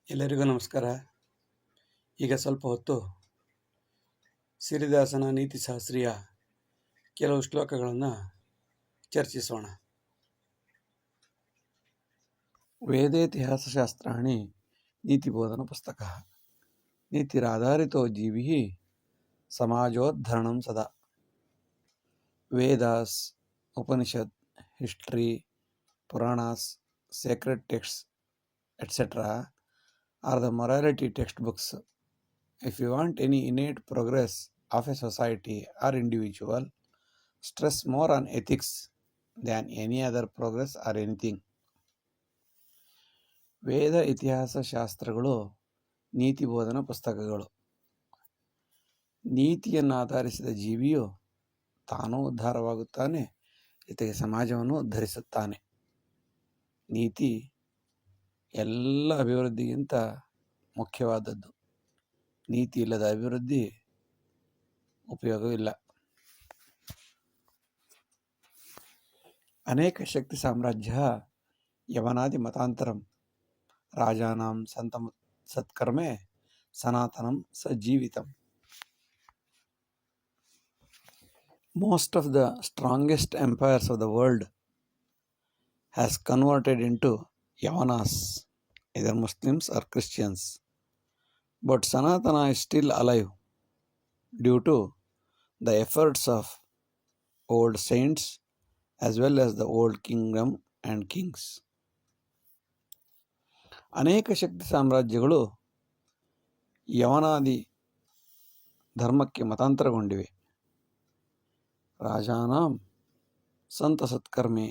ಎಲ್ಲರಿಗೂ ನಮಸ್ಕಾರ. ಈಗ ಸ್ವಲ್ಪ ಹೊತ್ತು ಸಿರಿದಾಸನ ನೀತಿಶಾಸ್ತ್ರೀಯ ಕೆಲವು ಶ್ಲೋಕಗಳನ್ನು ಚರ್ಚಿಸೋಣ. ವೇದೇತಿಹಾಸಶಾಸ್ತ್ರಾಣಿ ನೀತಿಬೋಧನ ಪುಸ್ತಕ ನೀತಿರಾಧಾರಿತೋ ಜೀವಿ ಸಮಾಜೋದ್ಧರಣಂ ಸದಾ. Vedas, Upanishad, history, Puranas, sacred texts, etc. are the morality textbooks. If you want any innate progress of a society or individual, stress more on ethics than any other progress or anything. ವೇದ ಇತಿಹಾಸ ಶಾಸ್ತ್ರಗಳು ನೀತಿ ಬೋಧನ ಪುಸ್ತಕಗಳು. ನೀತಿಯನ್ನು ಆಧರಿಸಿದ ಜೀವಿಯು ತಾನೂ ಉದ್ಧಾರವಾಗುತ್ತಾನೆ, ಜೊತೆಗೆ ಸಮಾಜವನ್ನು ಉದ್ಧರಿಸುತ್ತಾನೆ. ನೀತಿ ಎಲ್ಲ ಅಭಿವೃದ್ಧಿಗಿಂತ ಮುಖ್ಯವಾದದ್ದು. ನೀತಿ ಇಲ್ಲದ ಅಭಿವೃದ್ಧಿ ಉಪಯೋಗವಿಲ್ಲ. ಅನೇಕ ಶಕ್ತಿ ಸಾಮ್ರಾಜ್ಯ ಯವನಾದಿ ಮತಾಂತರಂ ರಾಜಾನಾಂ ಸಂತಂ ಸತ್ಕರ್ಮೆ ಸನಾತನಂ ಸಜೀವಿತಂ. Most of the strongest empires of the world has converted into Yavanas, either Muslims or Christians. But Sanatana is still alive due to the efforts of old saints as well as the old kingdom and kings. ಅನೇಕ ಶಕ್ತಿ ಸಾಮ್ರಾಜ್ಯಗಳು ಯವನಾದಿ ಧರ್ಮಕ್ಕೆ ಮತಾಂತರಗೊಂಡಿವೆ. ರಾಜಾನಾಂ ಸಂತ ಸತ್ಕರ್ಮೆ,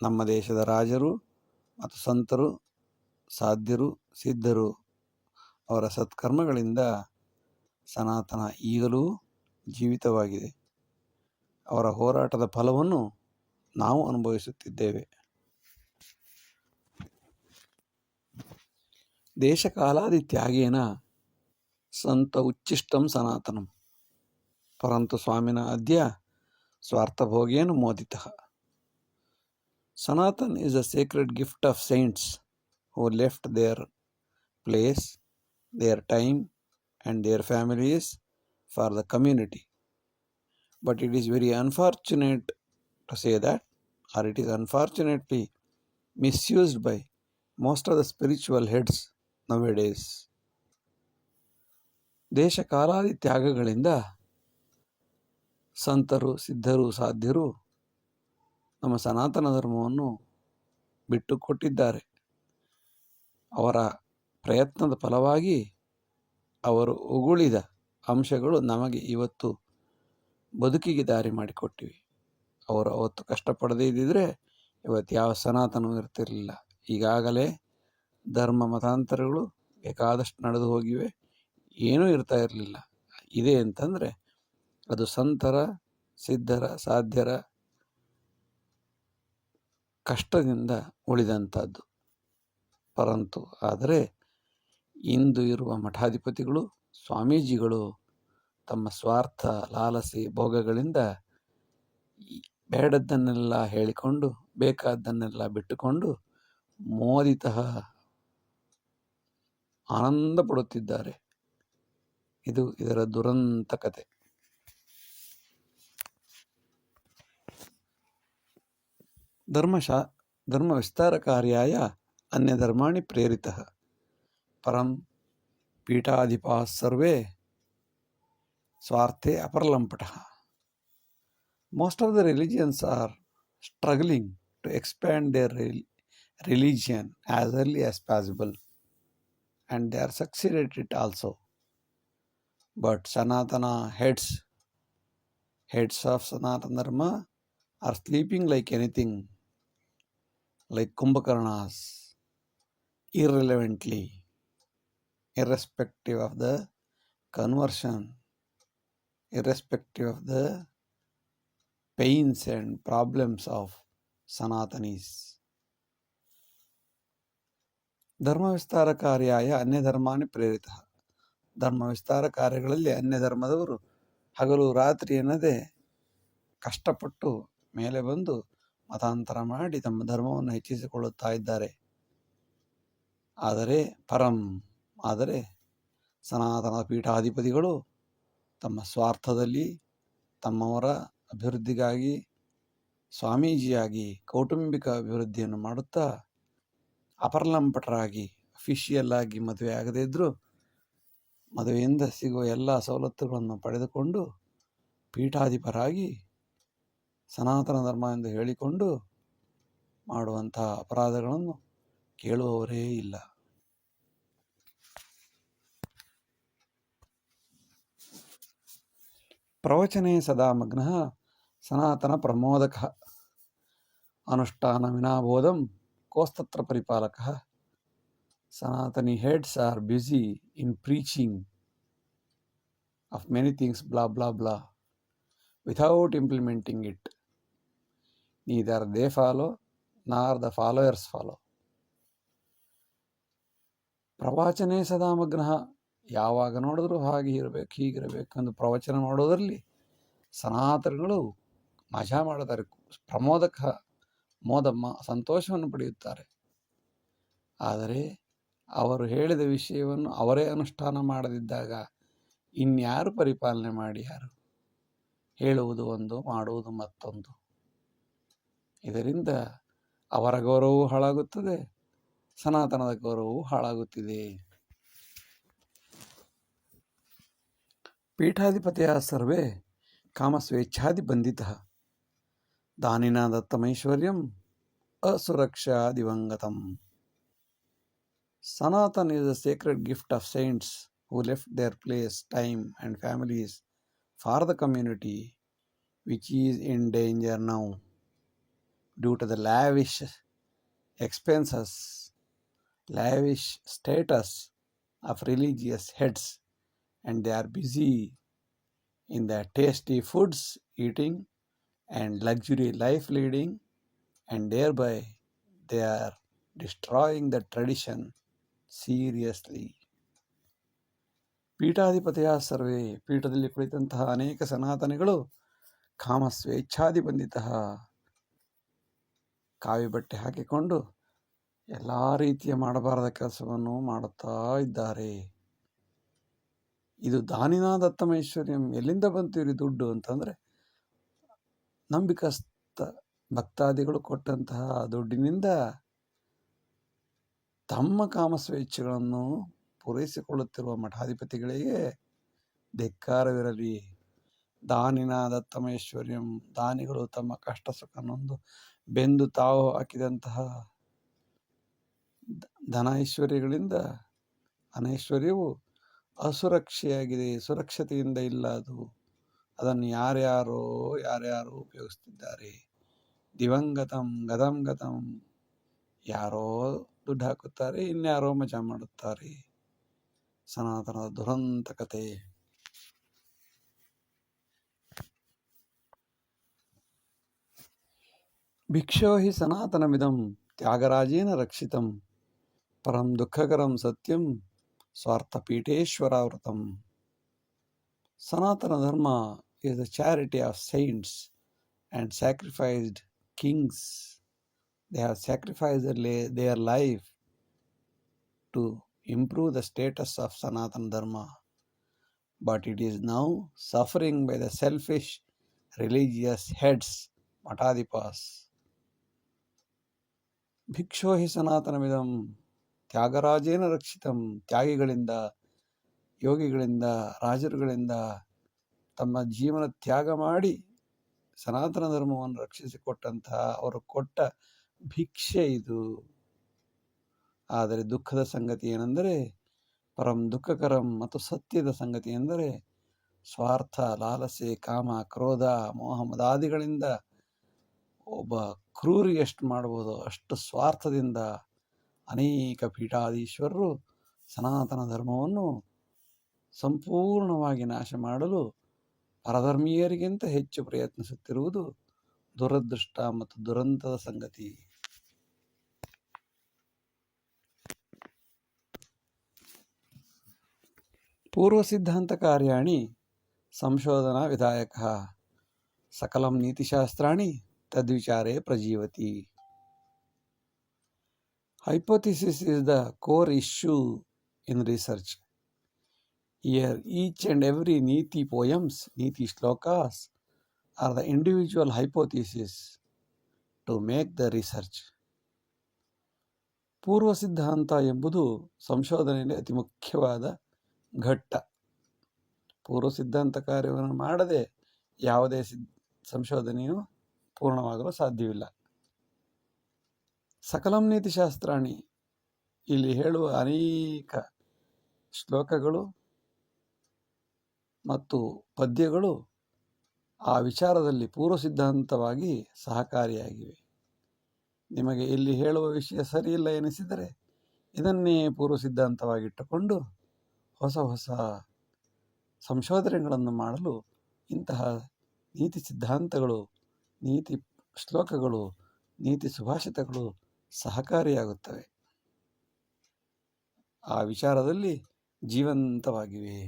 ನಮ್ಮ ದೇಶದ ರಾಜರು ಮತ್ತು ಸಂತರು, ಸಾಧ್ಯರು, ಸಿದ್ಧರು ಅವರ ಸತ್ಕರ್ಮಗಳಿಂದ ಸನಾತನ ಈಗಲೂ ಜೀವಿತವಾಗಿದೆ. ಅವರ ಹೋರಾಟದ ಫಲವನ್ನು ನಾವು ಅನುಭವಿಸುತ್ತಿದ್ದೇವೆ. ದೇಶಕಾಲಾದಿ ತ್ಯಾಗೇನ ಸಂತ ಉಚ್ಚಿಷ್ಟಂ ಸನಾತನಂ ಪರಂತು ಸ್ವಾಮಿನ ಅದ್ಯ ಸ್ವಾರ್ಥಭೋಗೇನ ಮೋದಿತಃ. Sanatan is a sacred gift of saints who left their place, their time and their families for the community. But it is very unfortunate to say that, or it is unfortunately misused by most of the spiritual heads nowadays. ದೇಶ ಕಾಲಾದಿ ತ್ಯಾಗಗಳಿಂದ ಸಂತರು, ಸಿದ್ಧರು, ಸಾಧ್ಯರು ನಮ್ಮ ಸನಾತನ ಧರ್ಮವನ್ನು ಬಿಟ್ಟುಕೊಟ್ಟಿದ್ದಾರೆ. ಅವರ ಪ್ರಯತ್ನದ ಫಲವಾಗಿ ಅವರು ಉಗುಳಿದ ಅಂಶಗಳು ನಮಗೆ ಇವತ್ತು ಬದುಕಿಗೆ ದಾರಿ ಮಾಡಿಕೊಟ್ಟಿವೆ. ಅವರು ಅವತ್ತು ಕಷ್ಟಪಡದೇ ಇದ್ದಿದ್ರೆ ಇವತ್ತು ಯಾವ ಸನಾತನವೂ ಇರ್ತಿರಲಿಲ್ಲ. ಈಗಾಗಲೇ ಧರ್ಮ ಮತಾಂತರಗಳು ಬೇಕಾದಷ್ಟು ನಡೆದು ಹೋಗಿವೆ, ಏನೂ ಇರ್ತಾ ಇರಲಿಲ್ಲ. ಇದೆ ಅಂತಂದರೆ ಅದು ಸಂತರ, ಸಿದ್ಧರ, ಸಾಧ್ಯರ ಕಷ್ಟದಿಂದ ಉಳಿದಂಥದ್ದು. ಪರಂತು ಆದರೆ ಇಂದು ಇರುವ ಮಠಾಧಿಪತಿಗಳು, ಸ್ವಾಮೀಜಿಗಳು ತಮ್ಮ ಸ್ವಾರ್ಥ, ಲಾಲಸೆ, ಭೋಗಗಳಿಂದ ಬೇಡದ್ದನ್ನೆಲ್ಲ ಹೇಳಿಕೊಂಡು ಬೇಕಾದ್ದನ್ನೆಲ್ಲ ಬಿಟ್ಟುಕೊಂಡು ಮೋದಿತಃ ಆನಂದ ಪಡುತ್ತಿದ್ದಾರೆ. ಇದು ಇದರ ದುರಂತ ಕತೆ. ಧರ್ಮ ವಿಸ್ತಾರ ಕಾರ್ಯಾಯ ಅನ್ಯಧರ್ಮಾಣಿ ಪ್ರೇರಿತಃ ಪರಂ ಪೀಠಾಧಿಪಾಃ ಸರ್ವೇ ಸ್ವಾರ್ಥೆ ಅಪರಲಂಪಟಃ. Most of the religions are struggling to expand their religion as early as possible, and they are succeeded it also. But Sanatana heads of Sanatana Dharma are sleeping like anything, like Kumbhakarnas, irrelevantly, irrespective of the conversion, irrespective of the pains and problems of Sanatanis. ಧರ್ಮ ವಿಸ್ತಾರ ಕಾರ್ಯಾಯ ಅನ್ಯ ಧರ್ಮಾನಿ ಪ್ರೇರಿತ. ಧರ್ಮ ವಿಸ್ತಾರ ಕಾರ್ಯಗಳಲ್ಲಿ ಅನ್ಯ ಧರ್ಮದವರು ಹಗಲು ರಾತ್ರಿ ಎನ್ನದೆ ಕಷ್ಟಪಟ್ಟು ಮೇಲೆ ಬಂದು ಮತಾಂತರ ಮಾಡಿ ತಮ್ಮ ಧರ್ಮವನ್ನು ಹೆಚ್ಚಿಸಿಕೊಳ್ಳುತ್ತಾ ಇದ್ದಾರೆ. ಆದರೆ ಸನಾತನ ಪೀಠಾಧಿಪತಿಗಳು ತಮ್ಮ ಸ್ವಾರ್ಥದಲ್ಲಿ ತಮ್ಮವರ ಅಭಿವೃದ್ಧಿಗಾಗಿ ಸ್ವಾಮೀಜಿಯಾಗಿ ಕೌಟುಂಬಿಕ ಅಭಿವೃದ್ಧಿಯನ್ನು ಮಾಡುತ್ತಾ ಅಪರ್ಲಂಪಟರಾಗಿ ಅಫಿಷಿಯಲ್ ಆಗಿ ಮದುವೆ ಆಗದೇ ಇದ್ದರೂ ಮದುವೆಯಿಂದ ಸಿಗುವ ಎಲ್ಲ ಸವಲತ್ತುಗಳನ್ನು ಪಡೆದುಕೊಂಡು ಪೀಠಾಧಿಪರಾಗಿ ಸನಾತನ ಧರ್ಮ ಎಂದು ಹೇಳಿಕೊಂಡು ಮಾಡುವಂತಹ ಅಪರಾಧಗಳನ್ನು ಕೇಳುವವರೇ ಇಲ್ಲ. ಪ್ರವಚನೆ ಸದಾ ಮಗ್ನಃ ಸನಾತನ ಪ್ರಮೋದಕಃ ಅನುಷ್ಠಾನ ವಿನಾಬೋಧಂ ಕೋಸ್ತತ್ರ ಪರಿಪಾಲಕಃ. Sanatani heads are busy in preaching of many things, blah blah blah, without implementing it. Neither they follow nor the followers follow. ಪ್ರವಚನೆ ಸದಾ ಮಗ್ನಃ, ಯಾವಾಗ ನೋಡಿದ್ರೂ ಹಾಗೆ ಇರಬೇಕು ಹೀಗಿರಬೇಕು ಎಂದು ಪ್ರವಚನ ಮಾಡೋದರಲ್ಲಿ ಸನಾತನಗಳು ಮಜಾ ಮಾಡುತ್ತಾರೆ. ಪ್ರಮೋದಕ ಮೋದಮ್ಮ ಸಂತೋಷವನ್ನು ಪಡೆಯುತ್ತಾರೆ. ಆದರೆ ಅವರು ಹೇಳಿದ ವಿಷಯವನ್ನು ಅವರೇ ಅನುಷ್ಠಾನ ಮಾಡದಿದ್ದಾಗ ಇನ್ಯಾರು ಪರಿಪಾಲನೆ ಮಾಡಿ ಯಾರು? ಹೇಳುವುದು ಒಂದು, ಮಾಡುವುದು ಮತ್ತೊಂದು. ಇದರಿಂದ ಅವರ ಗೌರವವೂ ಹಾಳಾಗುತ್ತದೆ, ಸನಾತನದ ಗೌರವವೂ ಹಾಳಾಗುತ್ತಿದೆ. ಪೀಠಾಧಿಪತಿಯ ಸರ್ವೇ ಕಾಮಸ್ವೇಚ್ಛಾದಿ ಬಂಧಿತ ದಾನಿನ ದತ್ತಮೈಶ್ವರ್ಯಂ ಅಸುರಕ್ಷಾ ದಿವಂಗತಂ. Sanatana is a sacred gift of saints who left their place, time and families for the community, which is in danger now due to the lavish expenses, lavish status of religious heads, and they are busy in the tasty foods eating and luxury life leading, and thereby they are destroying the tradition seriously. ಪೀಠಾಧಿಪತಿಯ ಸರ್ವೇ, ಪೀಠದಲ್ಲಿ ಕುಳಿತಂತಹ ಅನೇಕ ಸನಾತನಿಗಳು ಕಾಮ ಸ್ವೇಚ್ಛಾದಿ ಬಂಧಿತ, ಕಾವಿ ಬಟ್ಟೆ ಹಾಕಿಕೊಂಡು ಎಲ್ಲ ರೀತಿಯ ಮಾಡಬಾರದ ಕೆಲಸವನ್ನು ಮಾಡುತ್ತಾ ಇದ್ದಾರೆ. ಇದು ದಾನಿನ ದತ್ತಮೈಶ್ವರ್ಯಂ, ಎಲ್ಲಿಂದ ಬಂತು ಇವರು ದುಡ್ಡು ಅಂತಂದರೆ ನಂಬಿಕಸ್ಥ ಭಕ್ತಾದಿಗಳು ಕೊಟ್ಟಂತಹ ದುಡ್ಡಿನಿಂದ ತಮ್ಮ ಕಾಮಸ್ವೇಚ್ಛೆಗಳನ್ನು ಪೂರೈಸಿಕೊಳ್ಳುತ್ತಿರುವ ಮಠಾಧಿಪತಿಗಳಿಗೆ ಧಿಕ್ಕಾರವಿರಲಿ. ದಾನಿನ ದತ್ತಮೈಶ್ವರ್ಯಂ, ದಾನಿಗಳು ತಮ್ಮ ಕಷ್ಟ ಸುಖನೊಂದು ಬೆಂದು ತಾವು ಹಾಕಿದಂತಹ ಧನ ಐಶ್ವರ್ಯಗಳಿಂದ ಅನೈಶ್ವರ್ಯವು ಅಸುರಕ್ಷೆಯಾಗಿದೆ, ಸುರಕ್ಷತೆಯಿಂದ ಇಲ್ಲ. ಅದನ್ನು ಯಾರ್ಯಾರೋ ಉಪಯೋಗಿಸ್ತಿದ್ದಾರೆ. ದಿವಂಗತಂ ಗದಂ ಗತಂ, ಯಾರೋ ದುಡ್ಡು ಹಾಕುತ್ತಾರೆ, ಇನ್ಯಾರೋ ಮಜಾ ಮಾಡುತ್ತಾರೆ. ಸನಾತನದ ದುರಂತ ಕತೆ. ಭಿಕ್ಷೋ ಹಿ ಸನಾತನಮಿದಂ ತ್ಯಾಗರಾಜೇನ ರಕ್ಷಿತಂ ಪರಂ ದುಃಖಕರಂ ಸತ್ಯಂ ಸ್ವಾರ್ಥಪೀಠೇಶ್ವರಾವೃತಂ. Sanatana Dharma is the charity of saints and sacrificed kings. They have sacrificed their life to improve the status of Sanatana Dharma, but it is now suffering by the selfish religious heads, Matadipas. ಭಿಕ್ಷೋ ಹಿ ಸನಾತನಮಿದಂ ತ್ಯಾಗರಾಜೇನ ರಕ್ಷಿತಂ, ತ್ಯಾಗಿಗಳಿಂದ, ಯೋಗಿಗಳಿಂದ, ರಾಜರುಗಳಿಂದ ತಮ್ಮ ಜೀವನ ತ್ಯಾಗ ಮಾಡಿ ಸನಾತನ ಧರ್ಮವನ್ನು ರಕ್ಷಿಸಿಕೊಟ್ಟಂತಹ ಅವರು ಕೊಟ್ಟ ಭಿಕ್ಷೆ ಇದು. ಆದರೆ ದುಃಖದ ಸಂಗತಿ ಏನೆಂದರೆ, ಪರಂ ದುಃಖಕರಂ, ಮತ್ತು ಸತ್ಯದ ಸಂಗತಿ ಎಂದರೆ ಸ್ವಾರ್ಥ, ಲಾಲಸೆ, ಕಾಮ, ಕ್ರೋಧ, ಮೋಹ ಮದಾದಿಗಳಿಂದ ಒಬ್ಬ ಕ್ರೂರಿ ಎಷ್ಟು ಮಾಡ್ಬೋದು ಅಷ್ಟು ಸ್ವಾರ್ಥದಿಂದ ಅನೇಕ ಪೀಠಾಧೀಶ್ವರರು ಸನಾತನ ಧರ್ಮವನ್ನು ಸಂಪೂರ್ಣವಾಗಿ ನಾಶ ಮಾಡಲು ಪರಧರ್ಮೀಯರಿಗಿಂತ ಹೆಚ್ಚು ಪ್ರಯತ್ನಿಸುತ್ತಿರುವುದು ದುರದೃಷ್ಟ ಮತ್ತು ದುರಂತದ ಸಂಗತಿ. ಪೂರ್ವಸಿದ್ಧಾಂತ ಕಾರ್ಯಾಣಿ ಸಂಶೋಧನಾ ವಿಧಾಯಕ ಸಕಲಂ ನೀತಿಶಾಸ್ತ್ರಾಣಿ ತದ್ವಿಚಾರೇ ಪ್ರಜೀವತಿ. Hypothesis is the core issue in research. Here, each and every Niti poems, Niti shlokas are the individual hypothesis to make the research. ಪೂರ್ವ ಸಿದ್ಧಾಂತ ಎಂಬುದು ಸಂಶೋಧನೆಯಲ್ಲಿ ಅತಿ ಮುಖ್ಯವಾದ ಘಟ್ಟ. ಪೂರ್ವ ಸಿದ್ಧಾಂತ ಕಾರ್ಯವನ್ನು ಮಾಡದೆ ಯಾವುದೇ ಸಂಶೋಧನೆಯು ಪೂರ್ಣವಾಗಲು ಸಾಧ್ಯವಿಲ್ಲ. ಸಕಲಂ ನೀತಿಶಾಸ್ತ್ರಾಣಿ ಇಲ್ಲಿ ಹೇಳುವ ಅನೇಕ ಶ್ಲೋಕಗಳು ಮತ್ತು ಪದ್ಯಗಳು ಆ ವಿಚಾರದಲ್ಲಿ ಪೂರ್ವ ಸಿದ್ಧಾಂತವಾಗಿ ಸಹಕಾರಿಯಾಗಿವೆ. ನಿಮಗೆ ಇಲ್ಲಿ ಹೇಳುವ ವಿಷಯ ಸರಿಯಿಲ್ಲ ಎನಿಸಿದರೆ ಇದನ್ನೇ ಪೂರ್ವ ಸಿದ್ಧಾಂತವಾಗಿಟ್ಟುಕೊಂಡು ಹೊಸ ಹೊಸ ಸಂಶೋಧನೆಗಳನ್ನು ಮಾಡಲು ಇಂತಹ ನೀತಿ ಸಿದ್ಧಾಂತಗಳು, ನೀತಿ ಶ್ಲೋಕಗಳು, ನೀತಿ ಸುಭಾಷಿತಗಳು ಸಹಕಾರಿಯಾಗುತ್ತವೆ. ಆ ವಿಚಾರದಲ್ಲಿ ಜೀವಂತವಾಗಿವೆ.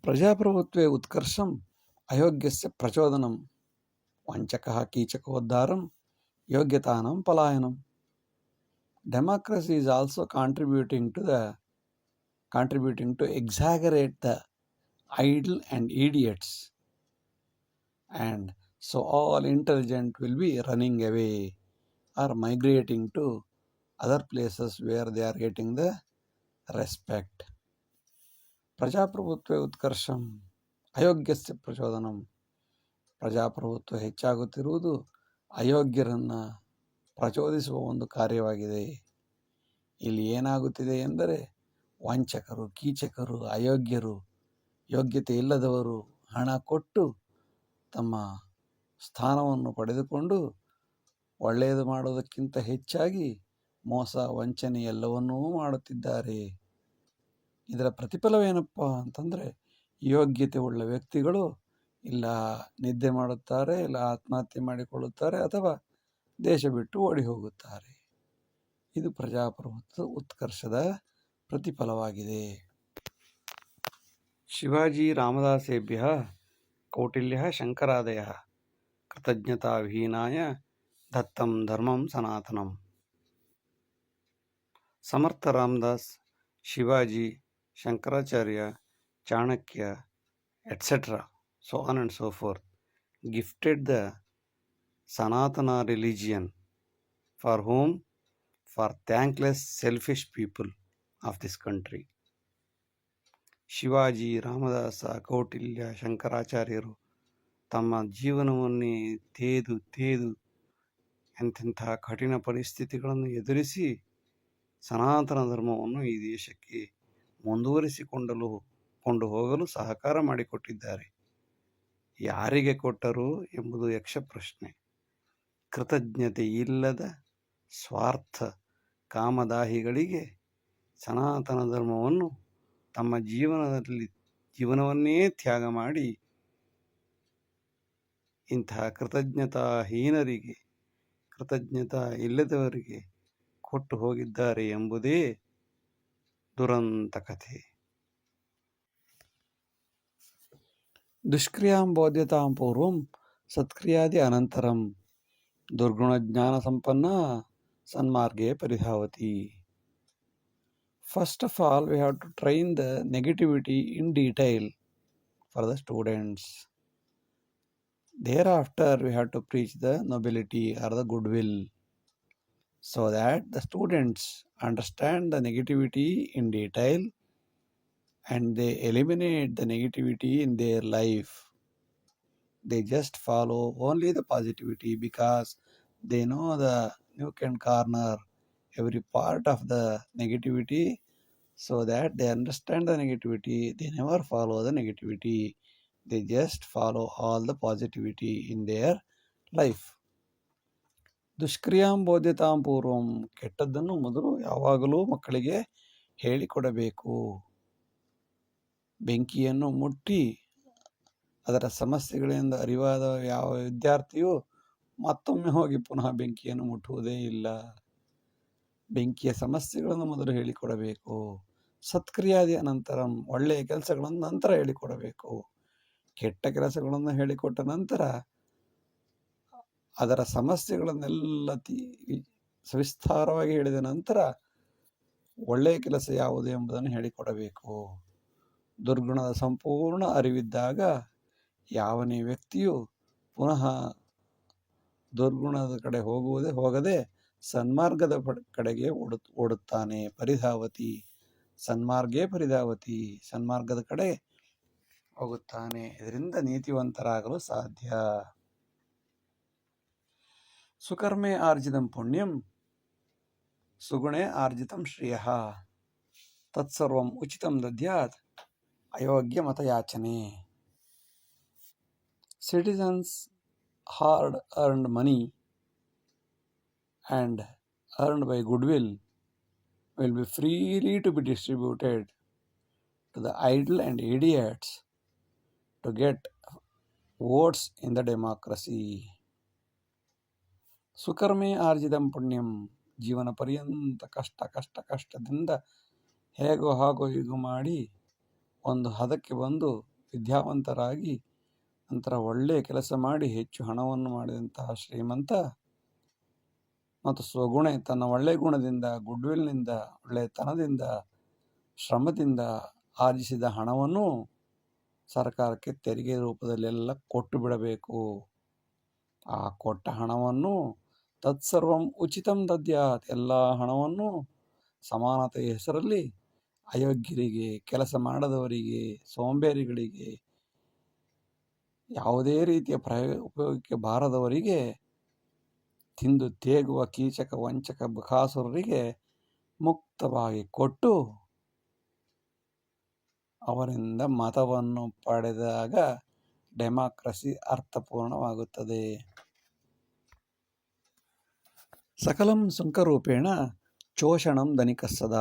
ಪ್ರಜಾಪ್ರಭುತ್ವೇ ಉತ್ಕರ್ಷಂ ಅಯೋಗ್ಯಸ್ಯ ಪ್ರಚೋದನಂ ವಂಚಕಃ ಕೀಚಕೋದ್ಧಾರಂ ಯೋಗ್ಯತಾನಂ ಪಲಾಯನಂ. Democracy is also contributing to exaggerate the idle and idiots, and so all intelligent will be running away or migrating to other places where they are getting the respect. ಪ್ರಜಾಪ್ರಭುತ್ವ ಉತ್ಕರ್ಷಂ ಅಯೋಗ್ಯಸ್ಯ ಪ್ರಚೋದನಂ. ಪ್ರಜಾಪ್ರಭುತ್ವ ಹೆಚ್ಚಾಗುತ್ತಿರುವುದು ಅಯೋಗ್ಯರನ್ನು ಪ್ರಚೋದಿಸುವ ಒಂದು ಕಾರ್ಯವಾಗಿದೆ. ಇಲ್ಲಿ ಏನಾಗುತ್ತಿದೆ ಎಂದರೆ ವಂಚಕರು, ಕೀಚಕರು, ಅಯೋಗ್ಯರು, ಯೋಗ್ಯತೆ ಇಲ್ಲದವರು ಹಣ ಕೊಟ್ಟು ತಮ್ಮ ಸ್ಥಾನವನ್ನು ಪಡೆದುಕೊಂಡು ಒಳ್ಳೆಯದು ಮಾಡೋದಕ್ಕಿಂತ ಹೆಚ್ಚಾಗಿ ಮೋಸ, ವಂಚನೆ ಎಲ್ಲವನ್ನೂ ಮಾಡುತ್ತಿದ್ದಾರೆ. ಇದರ ಪ್ರತಿಫಲವೇನಪ್ಪ ಅಂತಂದರೆ ಯೋಗ್ಯತೆ ಉಳ್ಳ ವ್ಯಕ್ತಿಗಳು ಇಲ್ಲ ನಿದ್ದೆ ಮಾಡುತ್ತಾರೆ, ಇಲ್ಲ ಆತ್ಮಹತ್ಯೆ ಮಾಡಿಕೊಳ್ಳುತ್ತಾರೆ, ಅಥವಾ ದೇಶ ಬಿಟ್ಟು ಓಡಿ ಹೋಗುತ್ತಾರೆ. ಇದು ಪ್ರಜಾಪ್ರಭುತ್ವ ಉತ್ಕರ್ಷದ ಪ್ರತಿಫಲವಾಗಿದೆ. ಶಿವಾಜಿ ರಾಮದಾಸೇಭ್ಯ ಕೌಟಿಲ್ಯ ಶಂಕರಾದಯ ಕೃತಜ್ಞತಾ ವಿಹೀನಾಯ ದತ್ತಂ ಧರ್ಮಂ ಸನಾತನಂ. ಸಮರ್ಥ Ramdas, Shivaji, Shankaracharya, Chanakya, etc., so on and so forth, gifted the Sanatana religion. For whom? For thankless, selfish people of this country. Shivaji, Ramadasa, Kautilya, ಶಂಕರಾಚಾರ್ಯರು ತಮ್ಮ ಜೀವನವನ್ನೇ ತೇದು ಎಂತೆಂಥ ಕಠಿಣ ಪರಿಸ್ಥಿತಿಗಳನ್ನು ಎದುರಿಸಿ ಸನಾತನ ಧರ್ಮವನ್ನು ಈ ದೇಶಕ್ಕೆ ಕೊಂಡು ಹೋಗಲು ಸಹಕಾರ ಮಾಡಿಕೊಟ್ಟಿದ್ದಾರೆ. ಯಾರಿಗೆ ಕೊಟ್ಟರು ಎಂಬುದು ಯಕ್ಷ ಪ್ರಶ್ನೆ. ಕೃತಜ್ಞತೆ ಇಲ್ಲದ ಸ್ವಾರ್ಥ ಕಾಮದಾಹಿಗಳಿಗೆ ಸನಾತನ ಧರ್ಮವನ್ನು ತಮ್ಮ ಜೀವನವನ್ನೇ ತ್ಯಾಗ ಮಾಡಿ ಇಂತಹ ಕೃತಜ್ಞತಾಹೀನರಿಗೆ, ಕೃತಜ್ಞತಾ ಇಲ್ಲದವರಿಗೆ ಕೊಟ್ಟು ಹೋಗಿದ್ದಾರೆ ಎಂಬುದೇ ದುರಂತ ಕಥೆ. ದುಷ್ಕ್ರಿಯಾಂ ಬೋಧ್ಯತಾಂ ಪೂರ್ವಂ ಸತ್ಕ್ರಿಯಾದಿ ಅನಂತರಂ ದುರ್ಗುಣಜ್ಞಾನ ಸಂಪನ್ನ ಸನ್ಮಾರ್ಗೇ ಪರಿಧಾವತಿ. First of all, we have to train the negativity in detail for the students. Thereafter, we have to preach the nobility or the goodwill, so that the students understand the negativity in detail and they eliminate the negativity in their life. They just follow only the positivity because they know the nook and corner, every part of the negativity, so that they understand the negativity. They never follow the negativity. They just follow all the positivity in their life. ದುಷ್ಕ್ರಿಯಾಂ ಬೋಧ್ಯತಾಂ ಪೂರ್ವಂ, ಕೆಟ್ಟದ್ದನ್ನು ಮೊದಲು ಯಾವಾಗಲೂ ಮಕ್ಕಳಿಗೆ ಹೇಳಿಕೊಡಬೇಕು. ಬೆಂಕಿಯನ್ನು ಮುಟ್ಟಿ ಅದರ ಸಮಸ್ಯೆಗಳಿಂದ ಅರಿವಾದ ಯಾವ ವಿದ್ಯಾರ್ಥಿಯು ಮತ್ತೊಮ್ಮೆ ಹೋಗಿ ಪುನಃ ಬೆಂಕಿಯನ್ನು ಮುಟ್ಟುವುದೇ ಇಲ್ಲ. ಬೆಂಕಿಯ ಸಮಸ್ಯೆಗಳನ್ನು ಮೊದಲು ಹೇಳಿಕೊಡಬೇಕು. ಸತ್ಕ್ರಿಯಾದಿ ಅನಂತರಂ, ಒಳ್ಳೆಯ ಕೆಲಸಗಳನ್ನು ನಂತರ ಹೇಳಿಕೊಡಬೇಕು. ಕೆಟ್ಟ ಕೆಲಸಗಳನ್ನು ಹೇಳಿಕೊಟ್ಟ ನಂತರ ಅದರ ಸಮಸ್ಯೆಗಳನ್ನೆಲ್ಲ ಸವಿಸ್ತಾರವಾಗಿ ಹೇಳಿದ ನಂತರ ಒಳ್ಳೆಯ ಕೆಲಸ ಯಾವುದು ಎಂಬುದನ್ನು ಹೇಳಿಕೊಡಬೇಕು. ದುರ್ಗುಣದ ಸಂಪೂರ್ಣ ಅರಿವಿದ್ದಾಗ ಯಾವನೇ ವ್ಯಕ್ತಿಯು ಪುನಃ ದುರ್ಗುಣದ ಕಡೆ ಹೋಗದೆ ಸನ್ಮಾರ್ಗದ ಕಡೆಗೆ ಓಡುತ್ತಾನೆ. ಪರಿಧಾವತಿ ಸನ್ಮಾರ್ಗೇ ಪರಿಧಾವತಿ, ಸನ್ಮಾರ್ಗದ ಕಡೆ ಹೋಗುತ್ತಾನೆ. ಇದರಿಂದ ನೀತಿವಂತರಾಗಲು ಸಾಧ್ಯ. ಸುಕರ್ಮೆ ಆರ್ಜಿತಂ ಪುಣ್ಯಂ ಸುಗುಣೆ ಆರ್ಜಿತಂ ಶ್ರೇಯಃ ತತ್ಸರ್ವಂ ಉಚಿತಂ ದದ್ಯಾತ್ ಅಯೋಗ್ಯ ಮತಯಾಚನೆ. Citizens' hard-earned money and earned by goodwill will be freely to be distributed to the idle and idiots to get votes in the democracy. ಸುಕರ್ಮೆ ಆರ್ಜಿತಂ ಪುಣ್ಯಂ, ಜೀವನ ಪರ್ಯಂತ ಕಷ್ಟದಿಂದ ಹೇಗೋ ಹೀಗೋ ಮಾಡಿ ಒಂದು ಹದಕ್ಕೆ ಬಂದು ವಿದ್ಯಾವಂತರಾಗಿ ನಂತರ ಒಳ್ಳೆಯ ಕೆಲಸ ಮಾಡಿ ಹೆಚ್ಚು ಹಣವನ್ನು ಮಾಡಿದಂತಹ ಶ್ರೀಮಂತ ಮತ್ತು ಸ್ವಗುಣೆ ತನ್ನ ಒಳ್ಳೆಯ ಗುಣದಿಂದ, ಗುಡ್ವಿಲ್ನಿಂದ, ಒಳ್ಳೆಯತನದಿಂದ, ಶ್ರಮದಿಂದ ಆರ್ಜಿಸಿದ ಹಣವನ್ನು ಸರ್ಕಾರಕ್ಕೆ ತೆರಿಗೆ ರೂಪದಲ್ಲೆಲ್ಲ ಕೊಟ್ಟು ಬಿಡಬೇಕು. ಆ ಕೊಟ್ಟ ಹಣವನ್ನು ತತ್ಸರ್ವಂ ಉಚಿತಂ ದದ್ಯಾತ್, ಎಲ್ಲ ಹಣವನ್ನು ಸಮಾನತೆಯ ಹೆಸರಲ್ಲಿ ಅಯೋಗ್ಯರಿಗೆ, ಕೆಲಸ ಮಾಡದವರಿಗೆ, ಸೋಂಬೇರಿಗಳಿಗೆ, ಯಾವುದೇ ರೀತಿಯ ಉಪಯೋಗಕ್ಕೆ ಬಾರದವರಿಗೆ, ತಿಂದು ತೇಗುವ ಕೀಚಕ ವಂಚಕ ಬಕಾಸುರರಿಗೆ ಮುಕ್ತವಾಗಿ ಕೊಟ್ಟು ಅವರಿಂದ ಮತವನ್ನು ಪಡೆದಾಗ democracy ಅರ್ಥಪೂರ್ಣವಾಗುತ್ತದೆ. ಸಕಲಂ ಸುಂಕರೂಪೇಣ ಚೋಷಣಂ ಧನಿಕಸ್ಸದ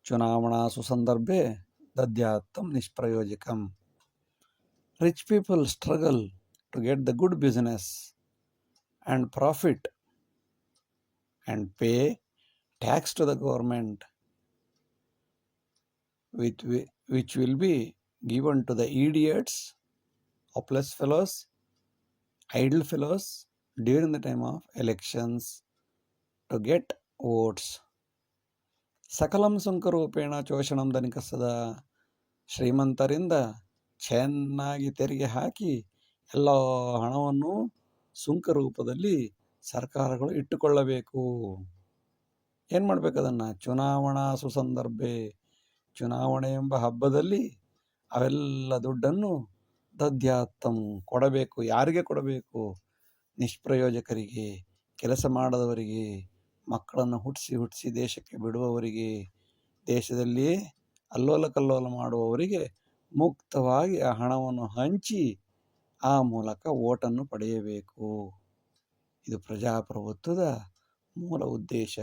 ಚುನಾವಣಾಸು ಸಂದರ್ಭೆ ದದ್ಯಾತ್ತಂ ನಿಷ್ಪ್ರಯೋಜಕಂ. Rich people struggle to get the good business and profit and pay tax to the government, which will be given to the idiots, hopeless fellows, idle fellows during the time of elections to get votes. ಸಕಲಂ ಸುಂಕರೂಪೇಣ ಚೋಷಣಂ ಧನಿಕಸ್ಸದ, ಶ್ರೀಮಂತರಿಂದ ಚೆನ್ನಾಗಿ ತೆರಿಗೆ ಹಾಕಿ ಎಲ್ಲ ಹಣವನ್ನು ಸುಂಕ ರೂಪದಲ್ಲಿ ಸರ್ಕಾರಗಳು ಇಟ್ಟುಕೊಳ್ಳಬೇಕು. ಏನು ಮಾಡಬೇಕು ಅದನ್ನು? ಚುನಾವಣಾ ಸುಸಂದರ್ಭೆ, ಚುನಾವಣೆ ಎಂಬ ಹಬ್ಬದಲ್ಲಿ ಅವೆಲ್ಲ ದುಡ್ಡನ್ನು ದದ್ಯಾತ್ತಂ ಕೊಡಬೇಕು. ಯಾರಿಗೆ ಕೊಡಬೇಕು? ನಿಷ್ಪ್ರಯೋಜಕರಿಗೆ, ಕೆಲಸ ಮಾಡದವರಿಗೆ, ಮಕ್ಕಳನ್ನು ಹುಟ್ಟಿಸಿ ದೇಶಕ್ಕೆ ಬಿಡುವವರಿಗೆ, ದೇಶದಲ್ಲಿಯೇ ಅಲ್ಲೋಲ ಕಲ್ಲೋಲ ಮಾಡುವವರಿಗೆ ಮುಕ್ತವಾಗಿ ಆ ಹಣವನ್ನು ಹಂಚಿ ಆ ಮೂಲಕ ಓಟನ್ನು ಪಡೆಯಬೇಕು. ಇದು ಪ್ರಜಾಪ್ರಭುತ್ವದ ಮೂಲ ಉದ್ದೇಶ.